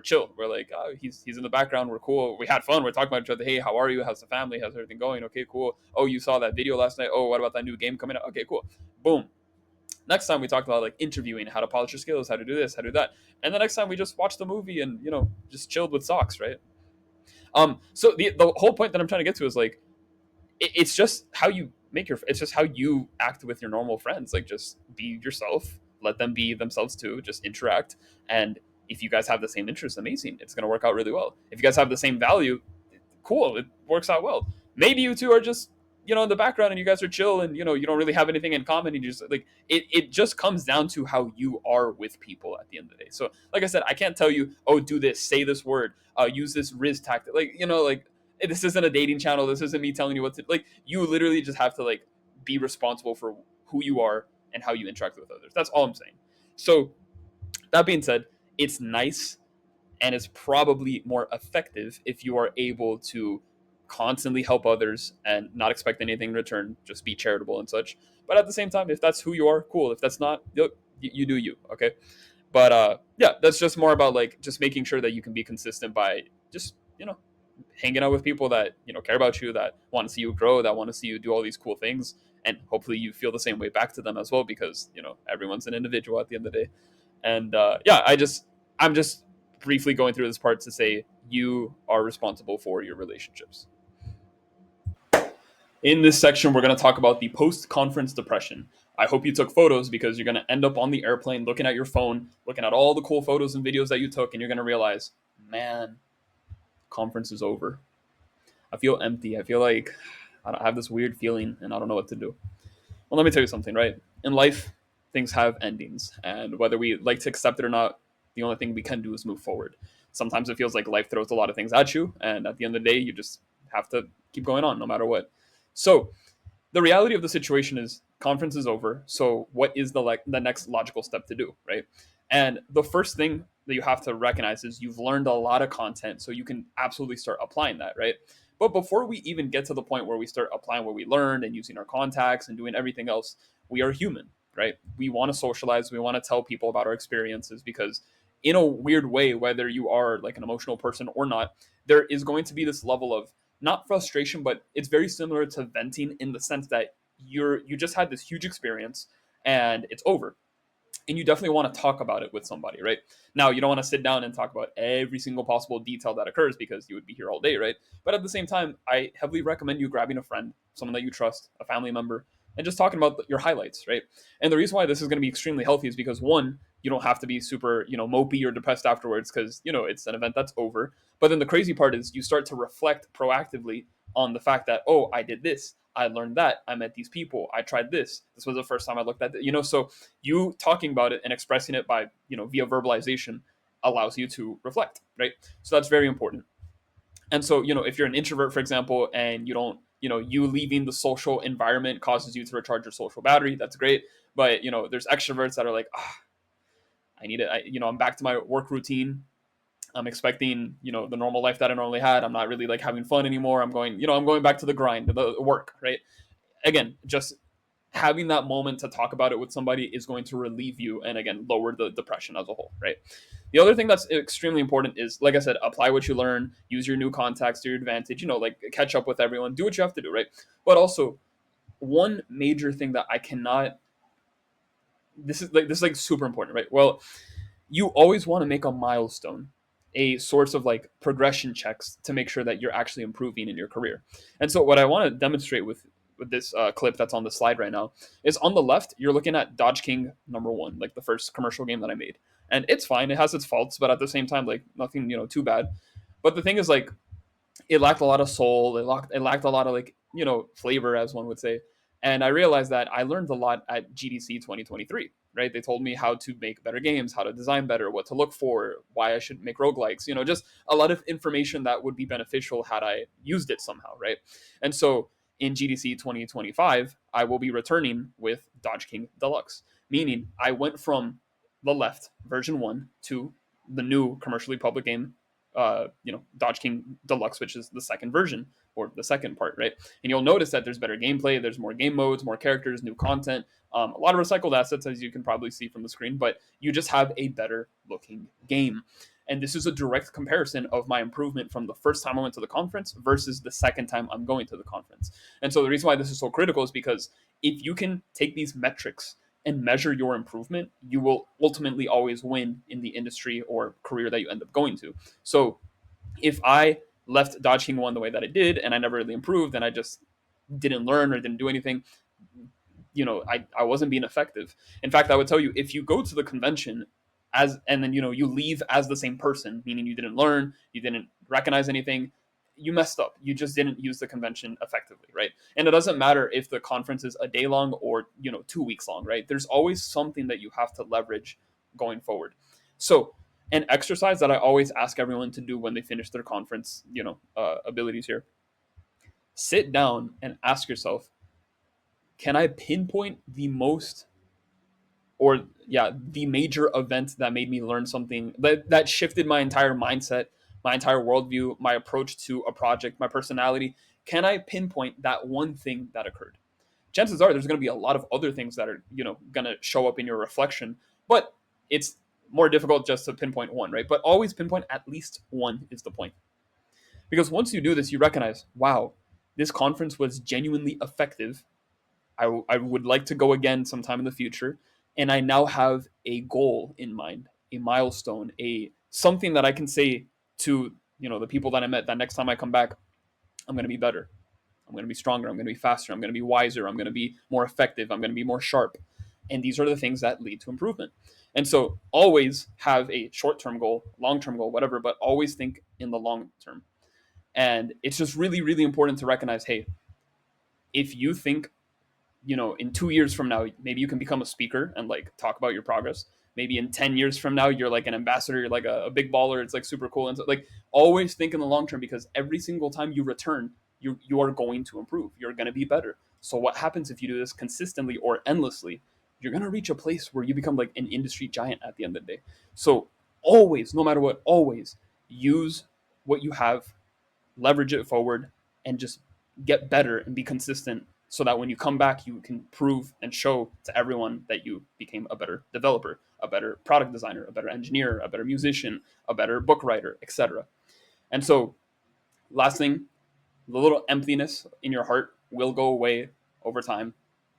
S1: chill. We're like, oh, he's in the background. We're cool. We had fun. We're talking about each other. Hey, how are you? How's the family? How's everything going? Okay, cool. Oh, you saw that video last night. Oh, what about that new game coming out? Okay, cool. Boom. Next time we talked about like interviewing, how to polish your skills, how to do this, how to do that. And the next time we just watched the movie and just chilled with socks, right? So the whole point that I'm trying to get to is like it's just how you it's just how you act with your normal friends. Like just be yourself, let them be themselves too, just interact. And if you guys have the same interests, amazing, it's going to work out really well. If you guys have the same value, cool, it works out well. Maybe you two are just in the background and you guys are chill and you don't really have anything in common and you just like it just comes down to how you are with people at the end of the day. So like I said, I can't tell you, oh, do this, say this word, use this riz tactic, like like this isn't a dating channel, this isn't me telling you what to, like, you literally just have to like be responsible for who you are and how you interact with others. That's all I'm saying. So that being said, it's nice and it's probably more effective if you are able to constantly help others and not expect anything in return, just be charitable and such. But at the same time, if that's who you are, cool. If that's not, you do you, okay? But yeah, that's just more about like just making sure that you can be consistent by just hanging out with people that care about you, that want to see you grow, that want to see you do all these cool things, and hopefully you feel the same way back to them as well, because everyone's an individual at the end of the day. And yeah, I'm just briefly going through this part to say you are responsible for your relationships. In this section, we're going to talk about the post conference depression. I hope you took photos, because you're going to end up on the airplane looking at your phone, looking at all the cool photos and videos that you took, and you're going to realize, man, conference is over. I feel empty. I feel like I don't have this weird feeling and I don't know what to do. Well, let me tell you something, right? In life, things have endings, and whether we like to accept it or not, the only thing we can do is move forward. Sometimes it feels like life throws a lot of things at you, and at the end of the day, you just have to keep going on no matter what. So, the reality of the situation is conference is over. So, what is the next logical step to do, right? And the first thing that you have to recognize is you've learned a lot of content, so you can absolutely start applying that, right? But before we even get to the point where we start applying what we learned and using our contacts and doing everything else, we are human, right? We want to socialize, we want to tell people about our experiences, because in a weird way, whether you are like an emotional person or not, there is going to be this level of not frustration, but it's very similar to venting, in the sense that you just had this huge experience and it's over, and you definitely want to talk about it with somebody, right? Now, you don't want to sit down and talk about every single possible detail that occurs, because you would be here all day, right? But at the same time, I heavily recommend you grabbing a friend, someone that you trust, a family member, and just talking about your highlights, right? And the reason why this is going to be extremely healthy is because, one, you don't have to be super, mopey or depressed afterwards, because, it's an event that's over. But then the crazy part is you start to reflect proactively on the fact that, oh, I did this, I learned that, I met these people, I tried this was the first time I looked at it, so you talking about it and expressing it by via verbalization allows you to reflect, right? So that's very important. And so if you're an introvert, for example, and you don't you leaving the social environment causes you to recharge your social battery, that's great. But there's extroverts that are like, I need it, I'm back to my work routine, I'm expecting the normal life that I normally had, I'm not really like having fun anymore, I'm going back to the grind, the work, right? Again, just having that moment to talk about it with somebody is going to relieve you and, again, lower the depression as a whole, right? The other thing that's extremely important is, like I said, apply what you learn, use your new contacts to your advantage, like catch up with everyone, do what you have to do, right? But also, one major thing that I cannot, this is like super important, right? Well, you always want to make a milestone a source of like progression checks to make sure that you're actually improving in your career. And so what I want to demonstrate with this clip that's on the slide right now is, on the left you're looking at Dodge King #1, like the first commercial game that I made. And it's fine, it has its faults, but at the same time, like, nothing too bad. But the thing is, like, it lacked a lot of soul. It lacked a lot of, like, flavor, as one would say. And I realized that I learned a lot at GDC 2023. Right? They told me how to make better games, how to design better, what to look for, why I should make roguelikes. Just a lot of information that would be beneficial had I used it somehow. Right? And so in GDC 2025, I will be returning with Dodge King Deluxe, meaning I went from the left version one to the new commercially public game, Dodge King Deluxe, which is the second version or the second part, right? And you'll notice that there's better gameplay, there's more game modes, more characters, new content, a lot of recycled assets, as you can probably see from the screen, but you just have a better looking game. And this is a direct comparison of my improvement from the first time I went to the conference versus the second time I'm going to the conference. And so the reason why this is so critical is because if you can take these metrics and measure your improvement, you will ultimately always win in the industry or career that you end up going to. So if I left Dodge King 1 the way that I did and I never really improved and I just didn't learn or didn't do anything, I wasn't being effective. In fact, I would tell you, if you go to the convention and then you leave as the same person, meaning you didn't learn, you didn't recognize anything, you messed up. You just didn't use the convention effectively, right? And it doesn't matter if the conference is a day long or 2 weeks long, right? There's always something that you have to leverage going forward. So an exercise that I always ask everyone to do when they finish their conference, abilities here, sit down and ask yourself, can I pinpoint the major event that made me learn something that shifted my entire mindset, my entire worldview, my approach to a project, my personality? Can I pinpoint that one thing that occurred? Chances are there's going to be a lot of other things that are, going to show up in your reflection, but it's more difficult just to pinpoint one, right? But always pinpoint at least one is the point. Because once you do this, you recognize, wow, this conference was genuinely effective. I would like to go again sometime in the future. And I now have a goal in mind, a milestone, a something that I can say to, the people that I met that next time I come back, I'm going to be better. I'm going to be stronger. I'm going to be faster. I'm going to be wiser. I'm going to be more effective. I'm going to be more sharp. And these are the things that lead to improvement. And so always have a short term goal, long term goal, whatever, but always think in the long term. And it's just really, really important to recognize, hey, if you think, in 2 years from now, maybe you can become a speaker and like talk about your progress. Maybe in 10 years from now, you're like an ambassador, you're like a big baller. It's like super cool. And so, like, always think in the long term, because every single time you return, you are going to improve. You're going to be better. So what happens if you do this consistently or endlessly? You're going to reach a place where you become like an industry giant at the end of the day. So always, no matter what, always use what you have, leverage it forward, and just get better and be consistent so that when you come back, you can prove and show to everyone that you became a better developer, a better product designer, a better engineer, a better musician, a better book writer, etc. And so, last thing, the little emptiness in your heart will go away over time.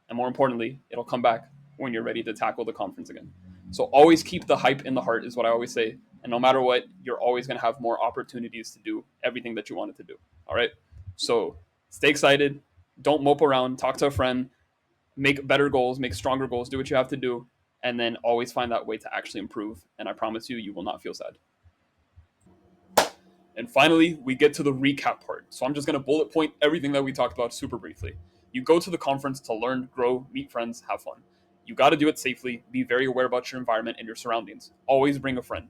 S1: And more importantly, it'll come back when you're ready to tackle the conference again. So always keep the hype in the heart, is what I always say. And no matter what, you're always going to have more opportunities to do everything that you wanted to do. All right. So stay excited. Don't mope around. Talk to a friend. Make better goals. Make stronger goals. Do what you have to do. And then always find that way to actually improve. And I promise you, you will not feel sad. And finally, we get to the recap part. So I'm just going to bullet point everything that we talked about super briefly. You go to the conference to learn, grow, meet friends, have fun. You got to do it safely. Be very aware about your environment and your surroundings. Always bring a friend.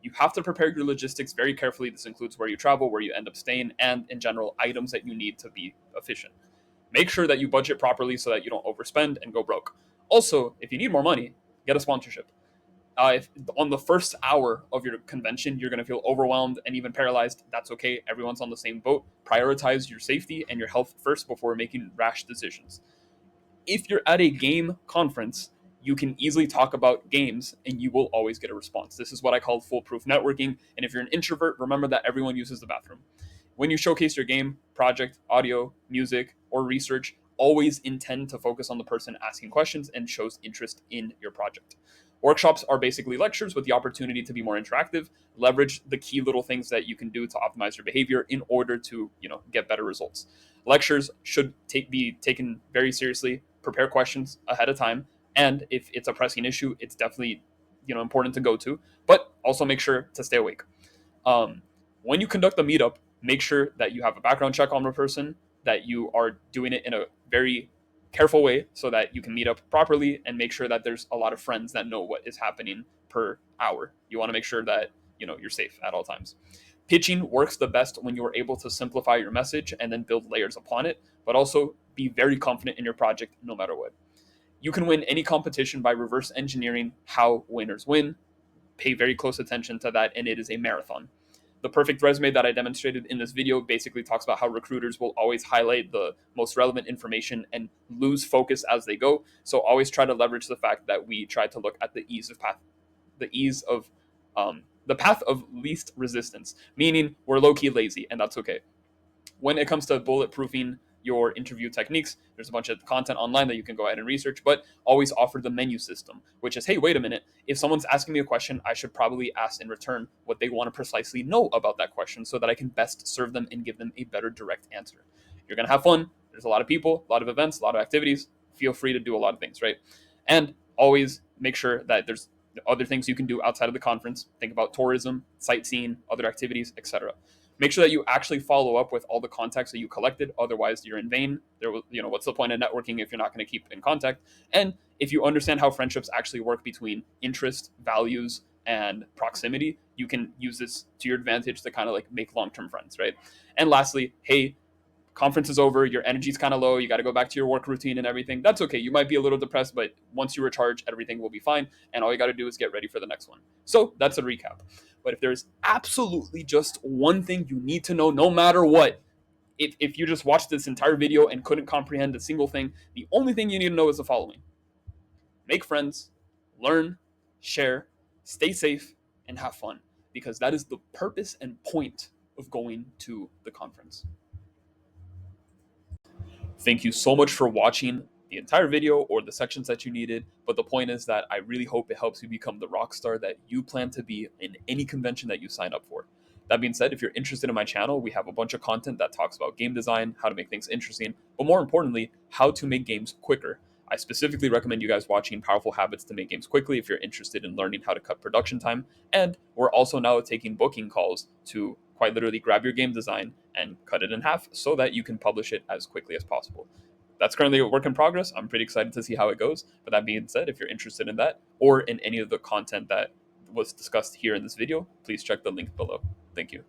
S1: You have to prepare your logistics very carefully. This includes where you travel, where you end up staying, and in general, items that you need to be efficient. Make sure that you budget properly so that you don't overspend and go broke. Also, if you need more money, get a sponsorship. If on the first hour of your convention you're going to feel overwhelmed and even paralyzed, that's okay. Everyone's on the same boat. Prioritize your safety and your health first before making rash decisions. If you're at a game conference, you can easily talk about games and you will always get a response. This is what I call foolproof networking. And if you're an introvert, remember that everyone uses the bathroom. When you showcase your game, project, audio, music, or research, always intend to focus on the person asking questions and shows interest in your project. Workshops are basically lectures with the opportunity to be more interactive. Leverage the key little things that you can do to optimize your behavior in order to, get better results. Lectures should be taken very seriously. Prepare questions ahead of time, and if it's a pressing issue, it's definitely, important to go to. But also make sure to stay awake. Um, when you conduct a meetup, Make sure that you have a background check on the person, that you are doing it in a very careful way so that you can meet up properly, and make sure that there's a lot of friends that know what is happening per hour. You want to make sure that you're safe at all times. Pitching works the best when you are able to simplify your message and then build layers upon it, but also be very confident in your project no matter what. You can win any competition by reverse engineering how winners win. Pay very close attention to that, and it is a marathon. The perfect resume that I demonstrated in this video basically talks about how recruiters will always highlight the most relevant information and lose focus as they go. So always try to leverage the fact that we try to look at the ease of path, the ease of the path of least resistance, meaning we're low key lazy, and that's okay. When it comes to bulletproofing your interview techniques, there's a bunch of content online that you can go ahead and research, but always offer the menu system, which is, hey, wait a minute, if someone's asking me a question, I should probably ask in return what they want to precisely know about that question so that I can best serve them and give them a better direct answer. You're going to have fun. There's a lot of people, a lot of events, a lot of activities. Feel free to do a lot of things, right? And always make sure that there's other things you can do outside of the conference. Think about tourism, sightseeing, other activities, etc. Make sure that you actually follow up with all the contacts that you collected. Otherwise, you're in vain. What's the point of networking if you're not going to keep in contact? And if you understand how friendships actually work between interest, values, and proximity, you can use this to your advantage to kind of like make long-term friends, right? And lastly, hey, conference is over, your energy's kind of low, you got to go back to your work routine and everything. That's okay. You might be a little depressed, but once you recharge, everything will be fine. And all you got to do is get ready for the next one. So that's a recap. But if there's absolutely just one thing you need to know, no matter what, if you just watched this entire video and couldn't comprehend a single thing, the only thing you need to know is the following: make friends, learn, share, stay safe, and have fun. Because that is the purpose and point of going to the conference. Thank you so much for watching the entire video or the sections that you needed. But the point is that I really hope it helps you become the rock star that you plan to be in any convention that you sign up for. That being said, if you're interested in my channel, we have a bunch of content that talks about game design, how to make things interesting, but more importantly, how to make games quicker. I specifically recommend you guys watching Powerful Habits to Make Games Quickly if you're interested in learning how to cut production time. And we're also now taking booking calls to quite literally grab your game design and cut it in half so that you can publish it as quickly as possible. That's currently a work in progress. I'm pretty excited to see how it goes. But that being said, if you're interested in that or in any of the content that was discussed here in this video, please check the link below. Thank you.